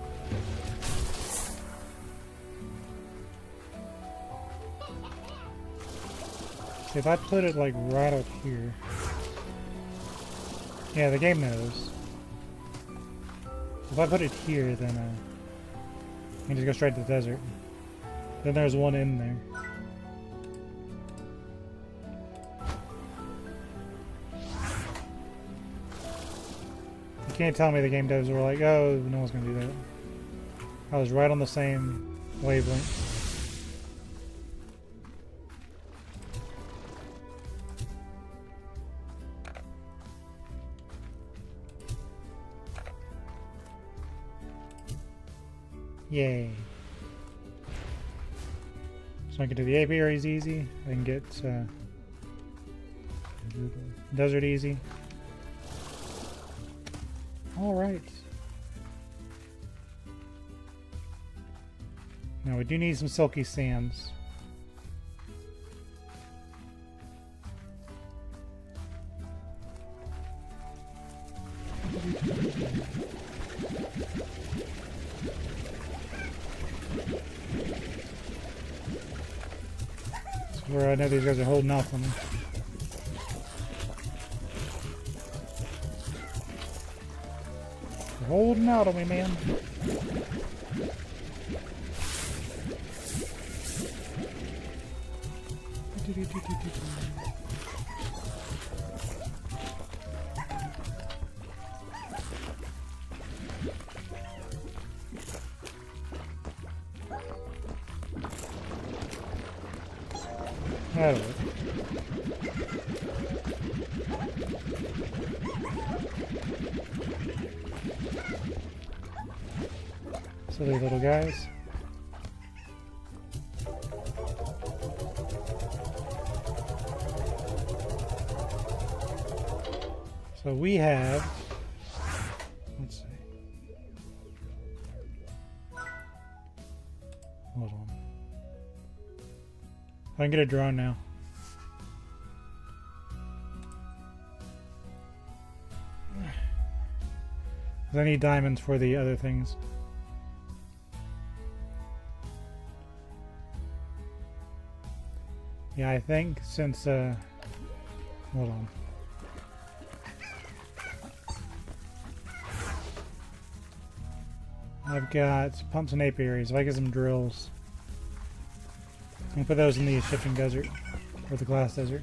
See, if I put it like right up here. Yeah, the game knows. If I put it here, then I can just go straight to the desert. Then there's one in there. You can't tell me the game devs were like, oh, no one's gonna do that. I was right on the same wavelength. Yay. So I can do the apiaries easy. I can get desert easy. Alright. Now we do need some silky sands. Where I know these guys are holding out on me. They're holding out on me, man. That'll work. Silly little guys. So we have, let's see. Hold on. I can get a drone now. I need diamonds for the other things. Yeah, I think since, hold on. I've got pumps and apiaries. If I get some drills, I can put those in the shifting desert, or the glass desert.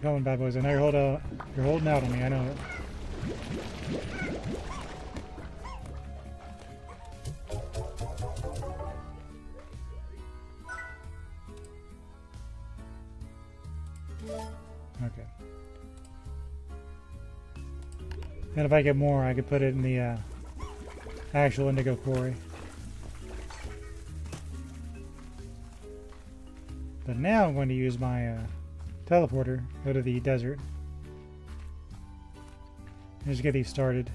Come on, bad boys. I know you're holding out on me. I know it. Okay. And if I get more, I could put it in the actual indigo quarry. But now I'm going to use my teleporter, go to the desert, and just get these started.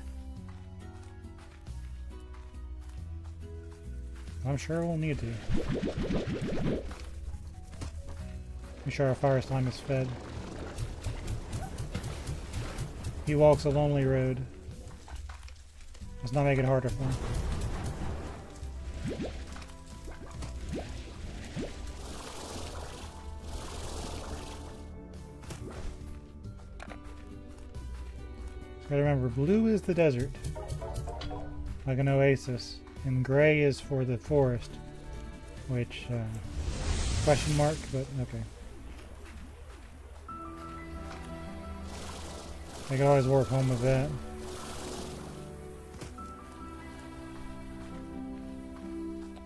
I'm sure we'll need to. Make sure our fire slime is fed. He walks a lonely road. Let's not make it harder for him. Gotta remember, blue is the desert, like an oasis, and gray is for the forest, which, question mark, but okay. I can always work home with that.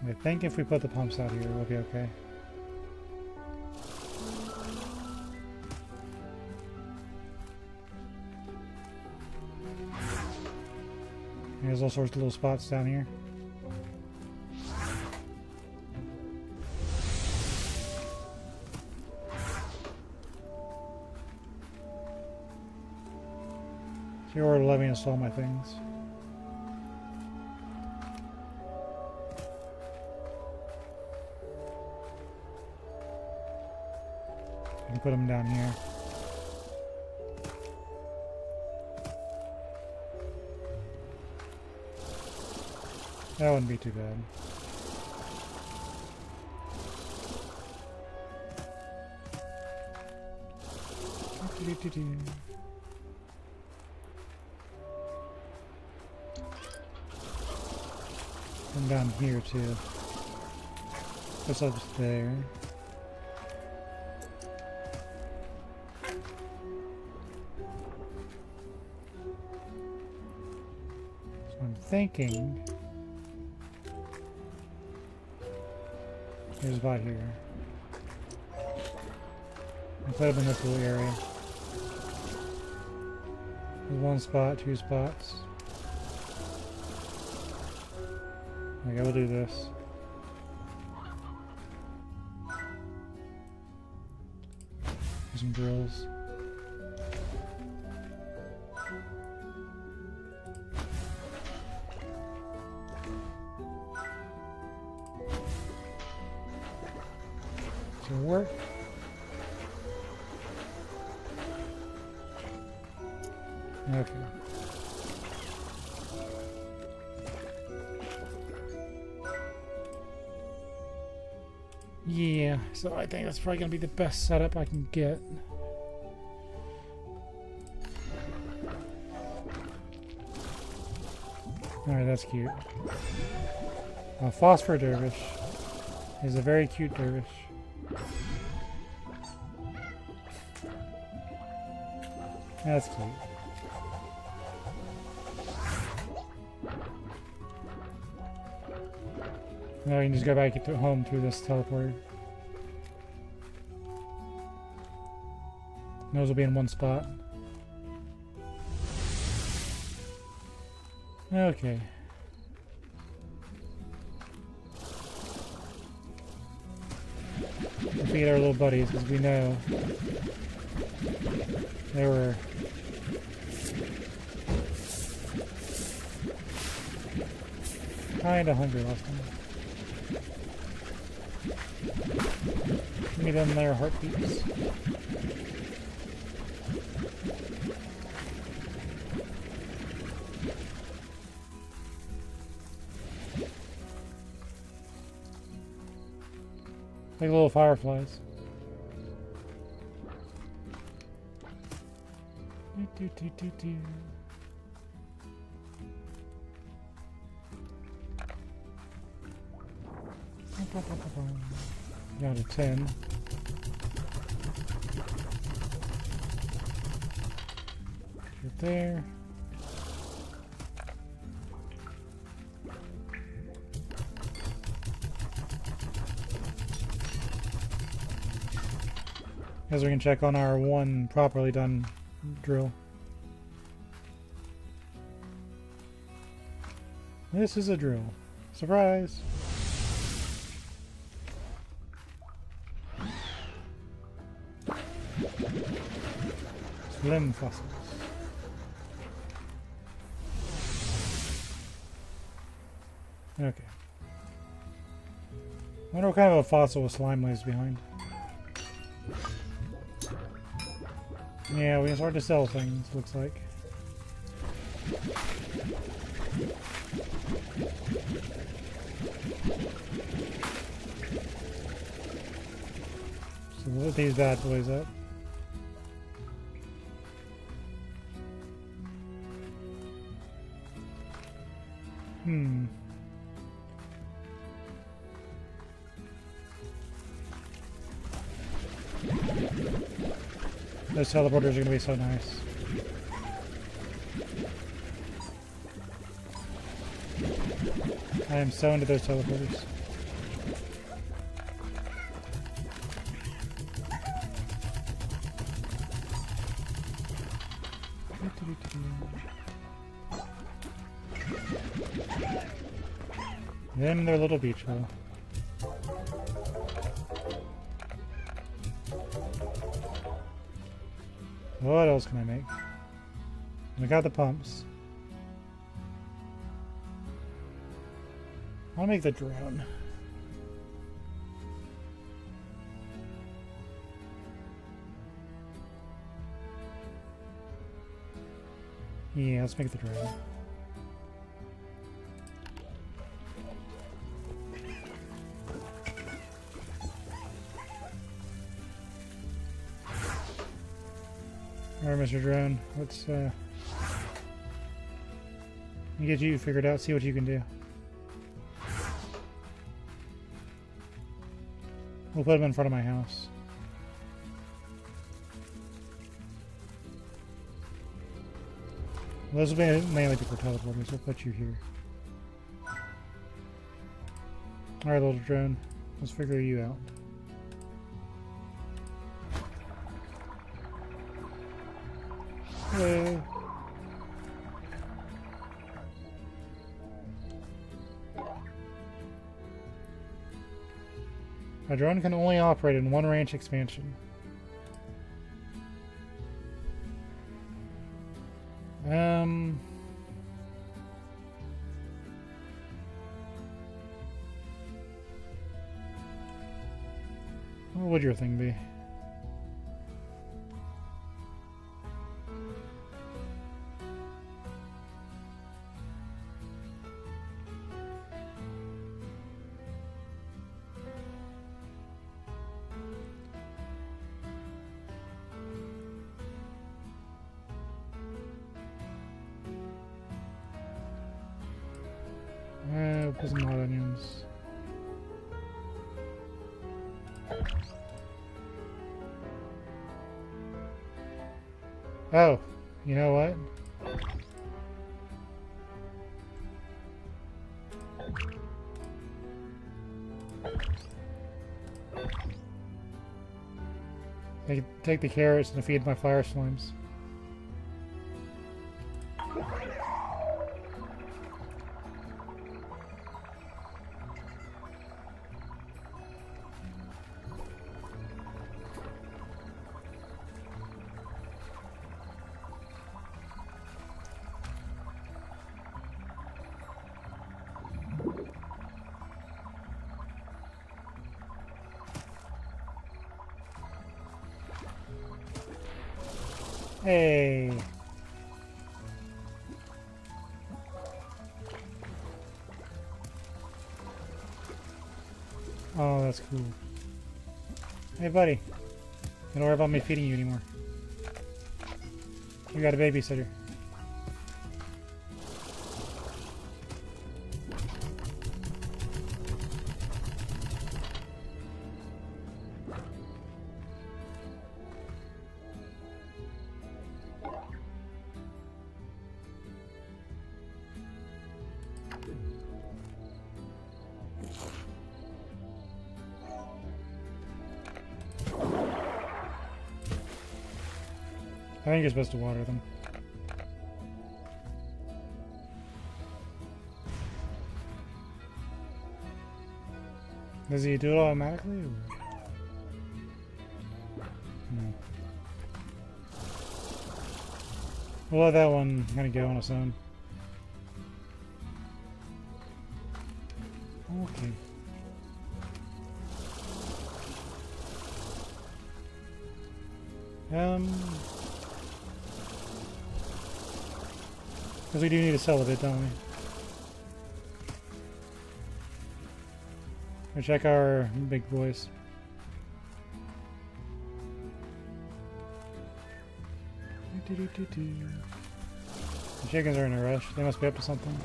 I think if we put the pumps out here, we'll be okay. There's all sorts of little spots down here. She already let me install my things. I can put them down here. That wouldn't be too bad. And down here too. This up there. So I'm thinking here's about here. I put them in this little area. There's one spot, two spots. Okay, we'll do this. Here's some drills. Does it work? Okay. Yeah, so I think that's probably going to be the best setup I can get. Alright, that's cute. A phosphor dervish is a very cute dervish. That's cute. Now we can just go back to home through this teleporter. Those will be in one spot. Okay. Defeat our little buddies, because we know they were kinda hungry last time. Give me them their heartbeats. Like little fireflies. Down to 10. Right there. As we can check on our one properly done drill. This is a drill. Surprise! Slim fossils. Okay. I wonder what kind of a fossil a slime leaves behind. Yeah, we can start to sell things, looks like. So we'll let these bad boys up. Those teleporters are going to be so nice. I am so into those teleporters. Them their little beach ball. What else can I make? We got the pumps. I'll make the drone. Yeah, let's make the drone. Alright, Mr. Drone, let's get you figured out, see what you can do. We'll put him in front of my house. Well, those will mainly be for teleporting, so we'll put you here. Alright, little drone, let's figure you out. Hello. A drone can only operate in one ranch expansion. What would your thing be? Put some hot onions. Oh, you know what? Take the carrots and feed my fire slimes. Hey. Oh, that's cool. Hey, buddy. Don't worry about me feeding you anymore. You got a babysitter. I think you're supposed to water them. Does he do it automatically? Or? No. We'll let that one kind of go on its own. Okay. Because we do need to sell a bit, don't we? We'll check our big boys. The chickens are in a rush. They must be up to something.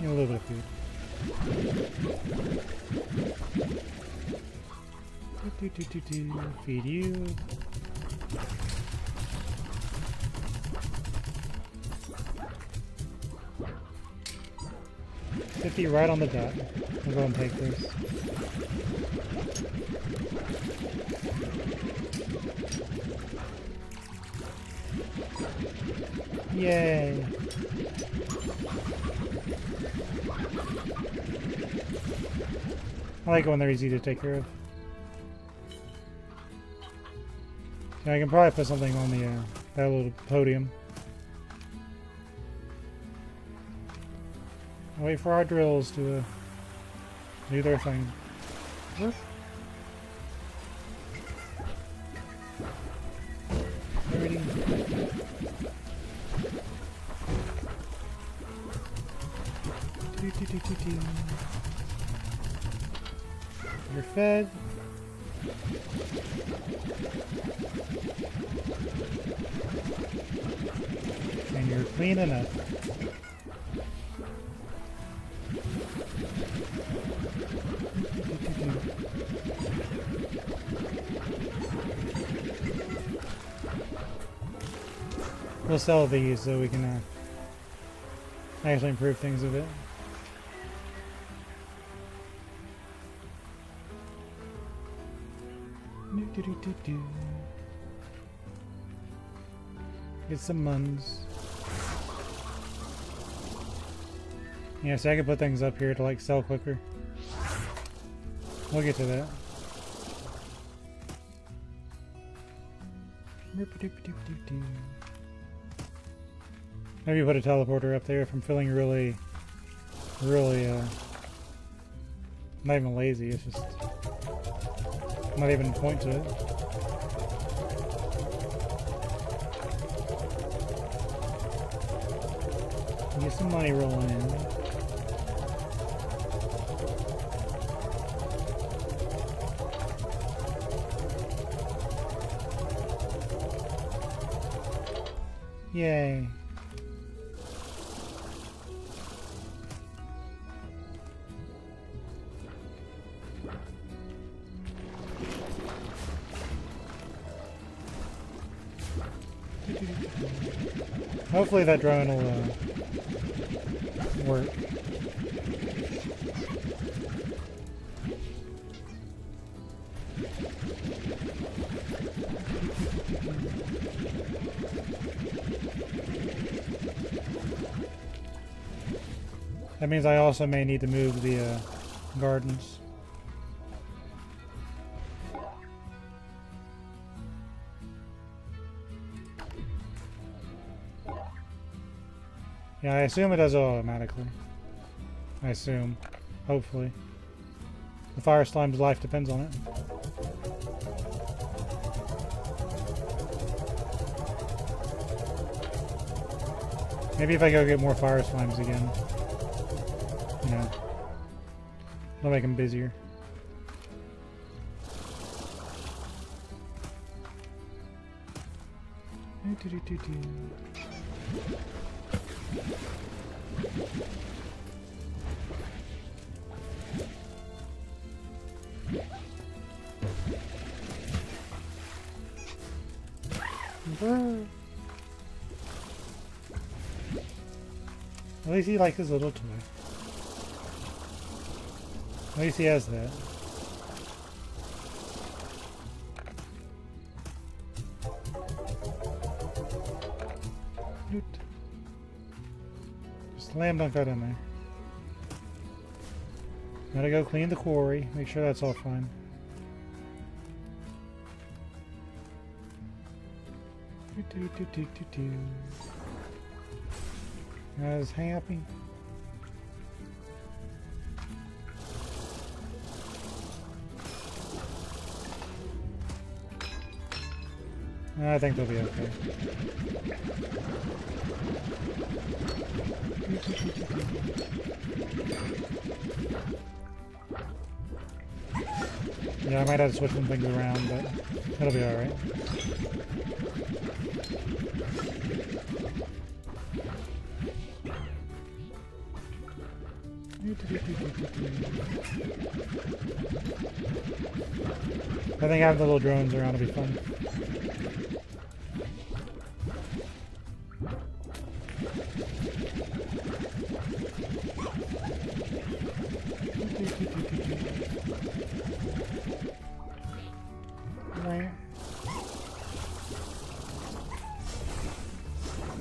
Need a little bit of food. Feed you. $50 right on the dot. We'll go and take this. Yay! I like it when they're easy to take care of. Yeah, I can probably put something on the That little podium. I'll wait for our drills to do their thing. Whoop. Ready. You're fed. And you're clean enough. We'll sell these so we can actually improve things a bit. Get some muns. Yeah, so I can put things up here to like sell quicker. We'll get to that. Maybe put a teleporter up there if I'm feeling really not even lazy, it's just not even a point to it. Get some money rolling in. Yay. Hopefully that drone will work. That means I also may need to move the gardens. Yeah, I assume it does it automatically. I assume. Hopefully. The fire slime's life depends on it. Maybe if I go get more fire slimes again. You know. It'll make them busier. At least he likes his little toy. At least he has that. Slam dunk that in there. Gotta go clean the quarry, make sure that's all fine. Guys happy? I think they'll be okay. Yeah, I might have to switch some things around, but it'll be alright. I think having the little drones around will be fun.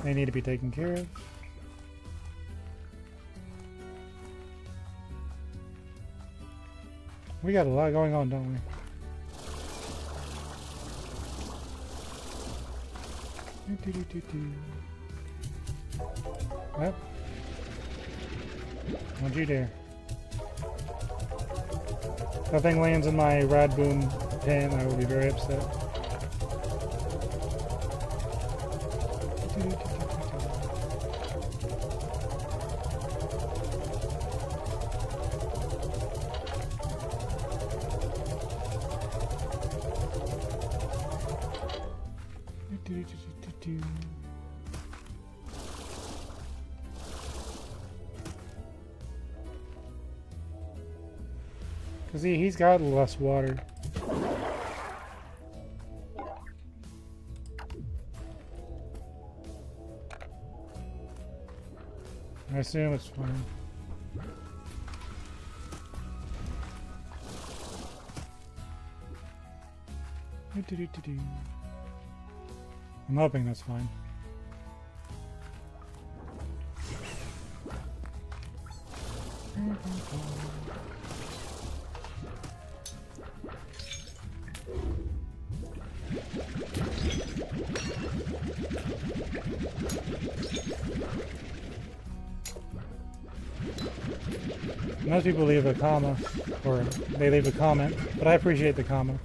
They need to be taken care of. We got a lot going on, don't we? Well, don't you dare. If that thing lands in my rad boom pin, I will be very upset. Because he's got less water. I assume it's fine. I'm hoping that's fine. Most people leave a comma, or they leave a comment, but I appreciate the comma.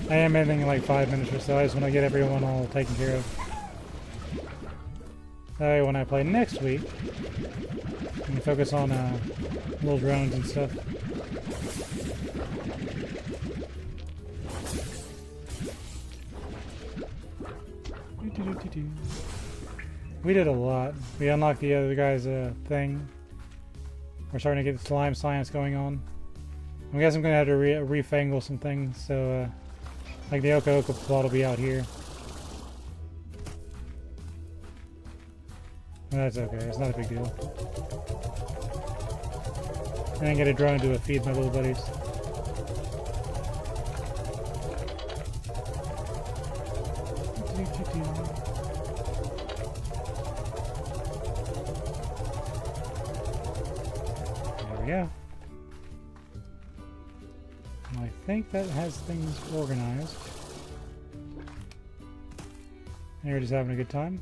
I am ending in like 5 minutes or so. I just want to get everyone all taken care of. That way when I play next week, I can focus on little drones and stuff. We did a lot. We unlocked the other guy's thing. We're starting to get the slime science going on. I guess I'm going to have to refangle some things, so like the Oka Oka plot will be out here. That's okay, it's not a big deal. And then get a drone to feed my little buddies. There we go. And I think that has things organized. And you're just having a good time.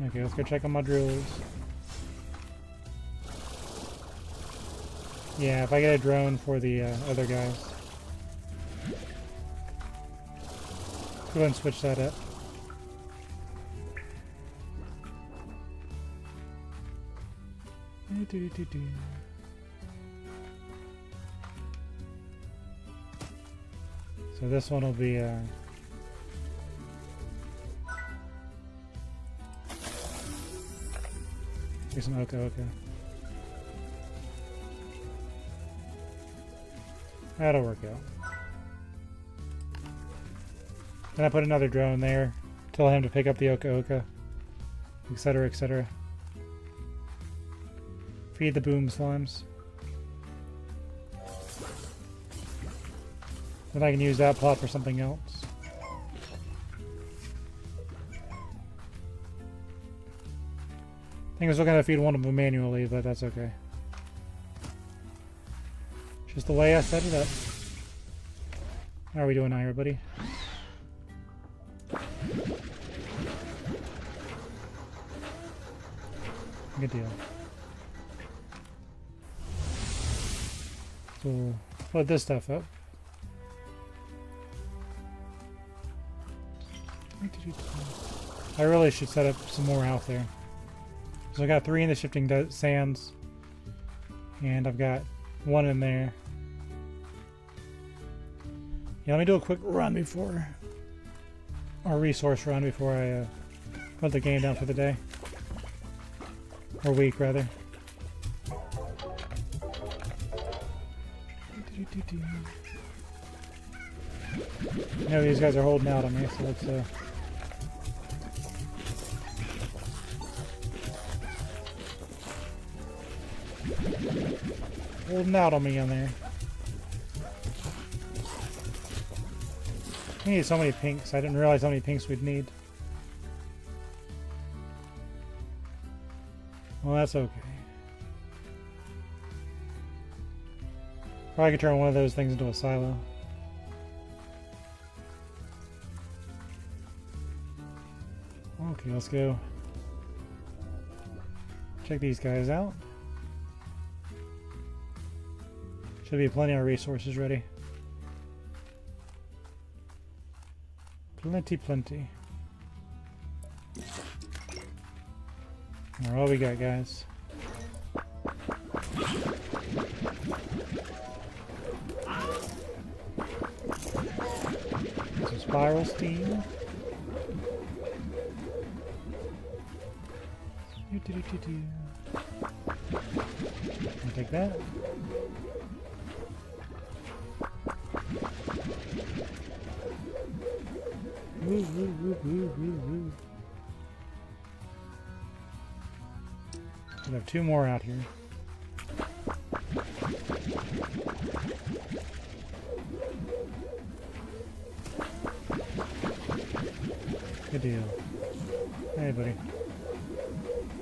Okay, let's go check on my drills. Yeah, if I get a drone for the other guys. Go ahead and switch that up. So this one will be here's some Oka Oka. That'll work out. Then I put another drone there. Tell him to pick up the Oka Oka. Etc, etc. Feed the boom slimes. Then I can use that plot for something else. I think I was looking to feed one of them manually, but that's okay. Just the way I set it up. How are we doing now, everybody? Good deal. So we'll put this stuff up. I really should set up some more out there. So I got 3 in the shifting sands, and I've got 1 in there. Yeah, let me do a quick run before, or resource run before I put the game down for the day. Or week, rather. I know these guys are holding out on me, so let's holding out on me on there. We need so many pinks. I didn't realize how many pinks we'd need. Well, that's okay. Probably could turn one of those things into a silo. Okay, let's go check these guys out. Should be plenty of resources ready. Plenty. Alright, what we got, guys? Some spiral steam. I'll take that. Woo. We have 2 more out here. Good deal. Hey, buddy.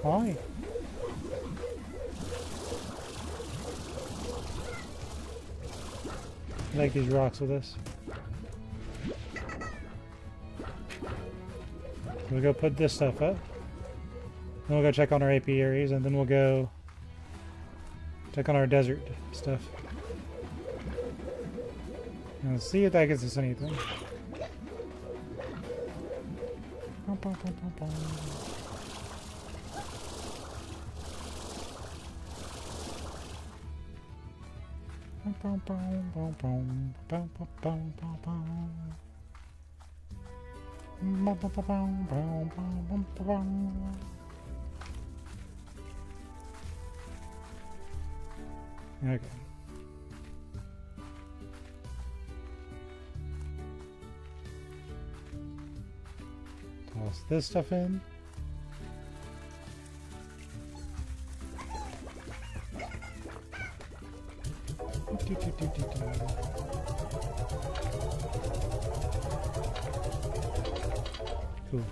Hi. I like these rocks with us. We'll go put this stuff up. Then we'll go check on our apiaries, and then we'll go check on our desert stuff. And let's see if that gets us anything. Okay. Toss this stuff in. Cool.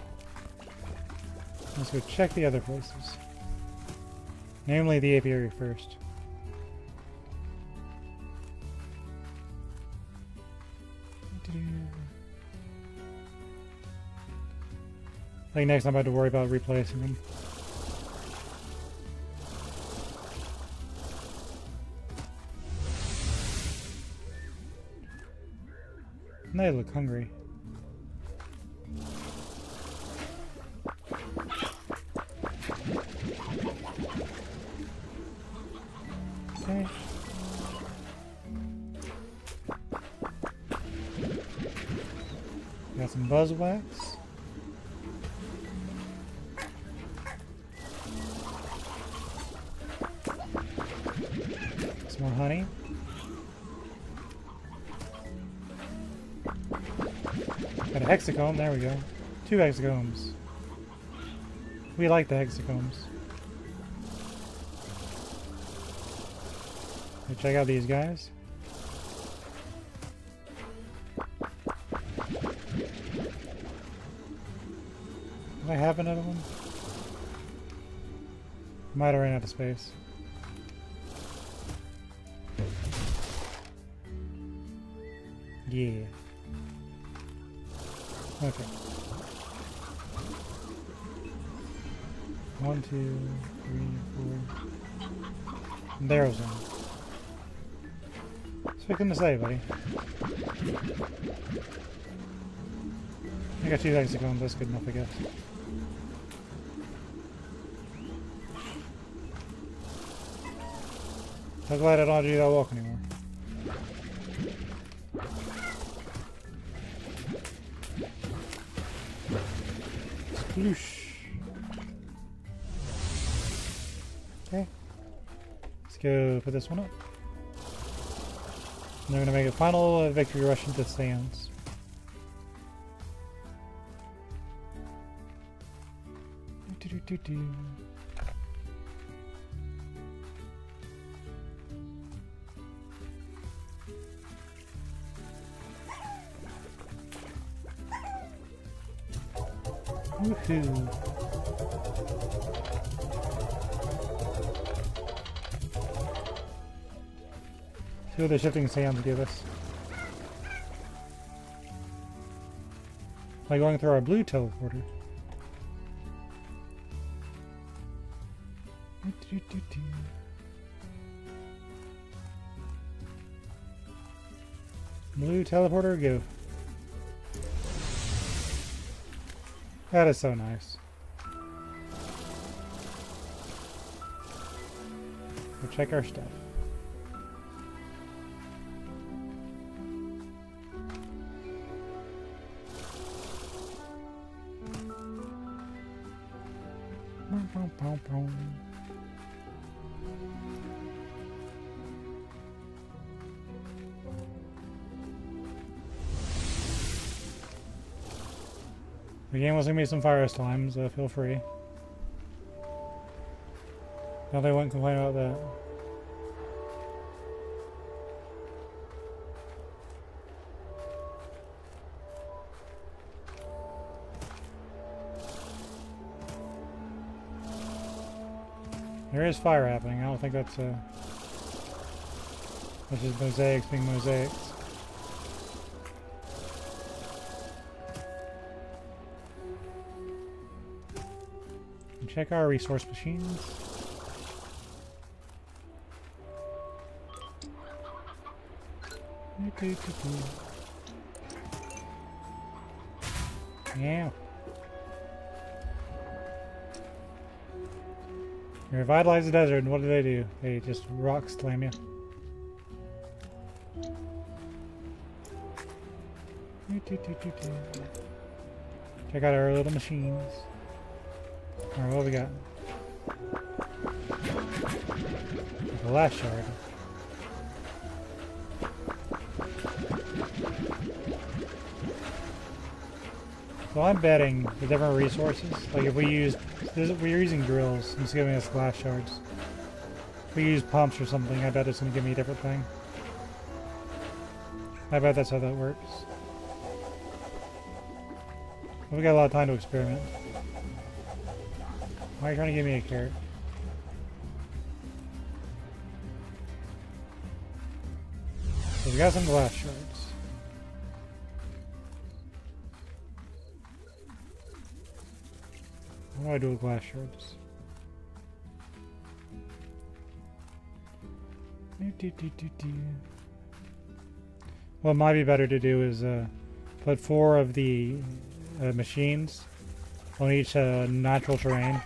Let's go check the other places. Namely the apiary first. I think next time I have to worry about replacing them. They look hungry. Okay. Got some buzzwax. Some more honey. Got a hexacomb, there we go. 2 hexacombs. We like the hexacombs. Let's check out these guys. Do I have another one? Might have run out of space. Yeah. Okay. 1, 2, 3, 4. There's one. What's we gonna say, buddy? I got 2 hexagons, that's good enough, I guess. I'm glad I don't have to do that walk anymore. Sploosh. Okay. Let's go put this one up. And they're gonna make a final victory rush into stands. Woohoo! See what the shifting sands give us. By going through our blue teleporter. Blue teleporter, go. That is so nice. We'll check our stuff. The game wants to give me some fire slimes, feel free. No, they won't complain about that. There is fire happening. I don't think that's just mosaics being mosaics. And check our resource machines. Yeah. You revitalize the desert, and what do? They just rock slam you. Check out our little machines. Alright, what we got? The last shard. So I'm betting the different resources, like if we use, we're using drills, it's giving us glass shards. If we use pumps or something, I bet it's going to give me a different thing. I bet that's how that works. But we got a lot of time to experiment. Why are you trying to give me a carrot? So we got some glass shards. What do I do with glass shards? What might be better to do is put 4 of the machines on each natural terrain,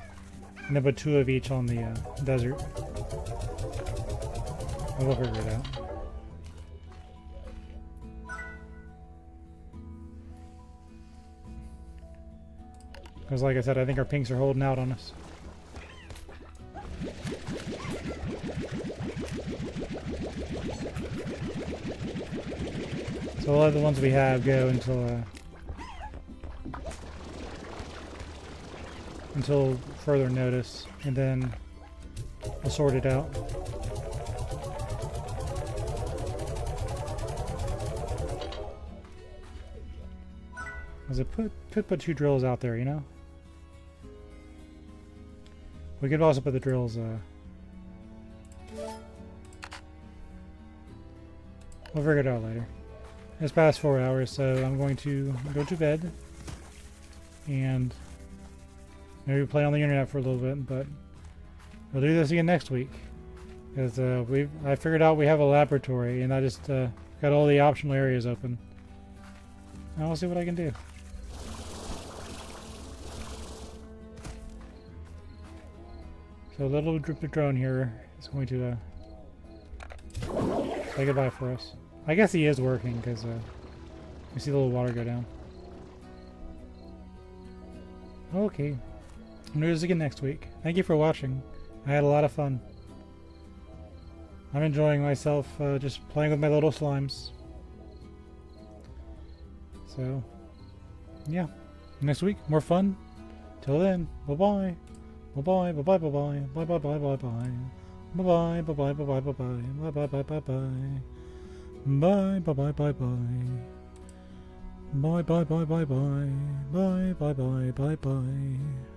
and then put 2 of each on the desert. We'll figure it out. Because like I said, I think our pinks are holding out on us. So we'll let the ones we have go until further notice, and then we'll sort it out. As it could put 2 drills out there, you know? We could also put the drills, we'll figure it out later. It's past 4 hours, so I'm going to go to bed and maybe play on the internet for a little bit, but we'll do this again next week. Because I figured out we have a laboratory, and I just got all the optional areas open. And I'll see what I can do. So a little drone here is going to say goodbye for us. I guess he is working because we see the little water go down. Okay. We'll do this again next week. Thank you for watching. I had a lot of fun. I'm enjoying myself just playing with my little slimes. So, yeah. Next week, more fun. Till then, bye-bye. Bye-bye, bye-bye, bye-bye. Bye-bye, bye-bye, bye-bye. Bye-bye, bye-bye, bye-bye, bye-bye. Bye-bye, bye-bye, bye. Bye, bye-bye, bye-bye. Bye bye bye bye bye. Bye bye bye bye bye.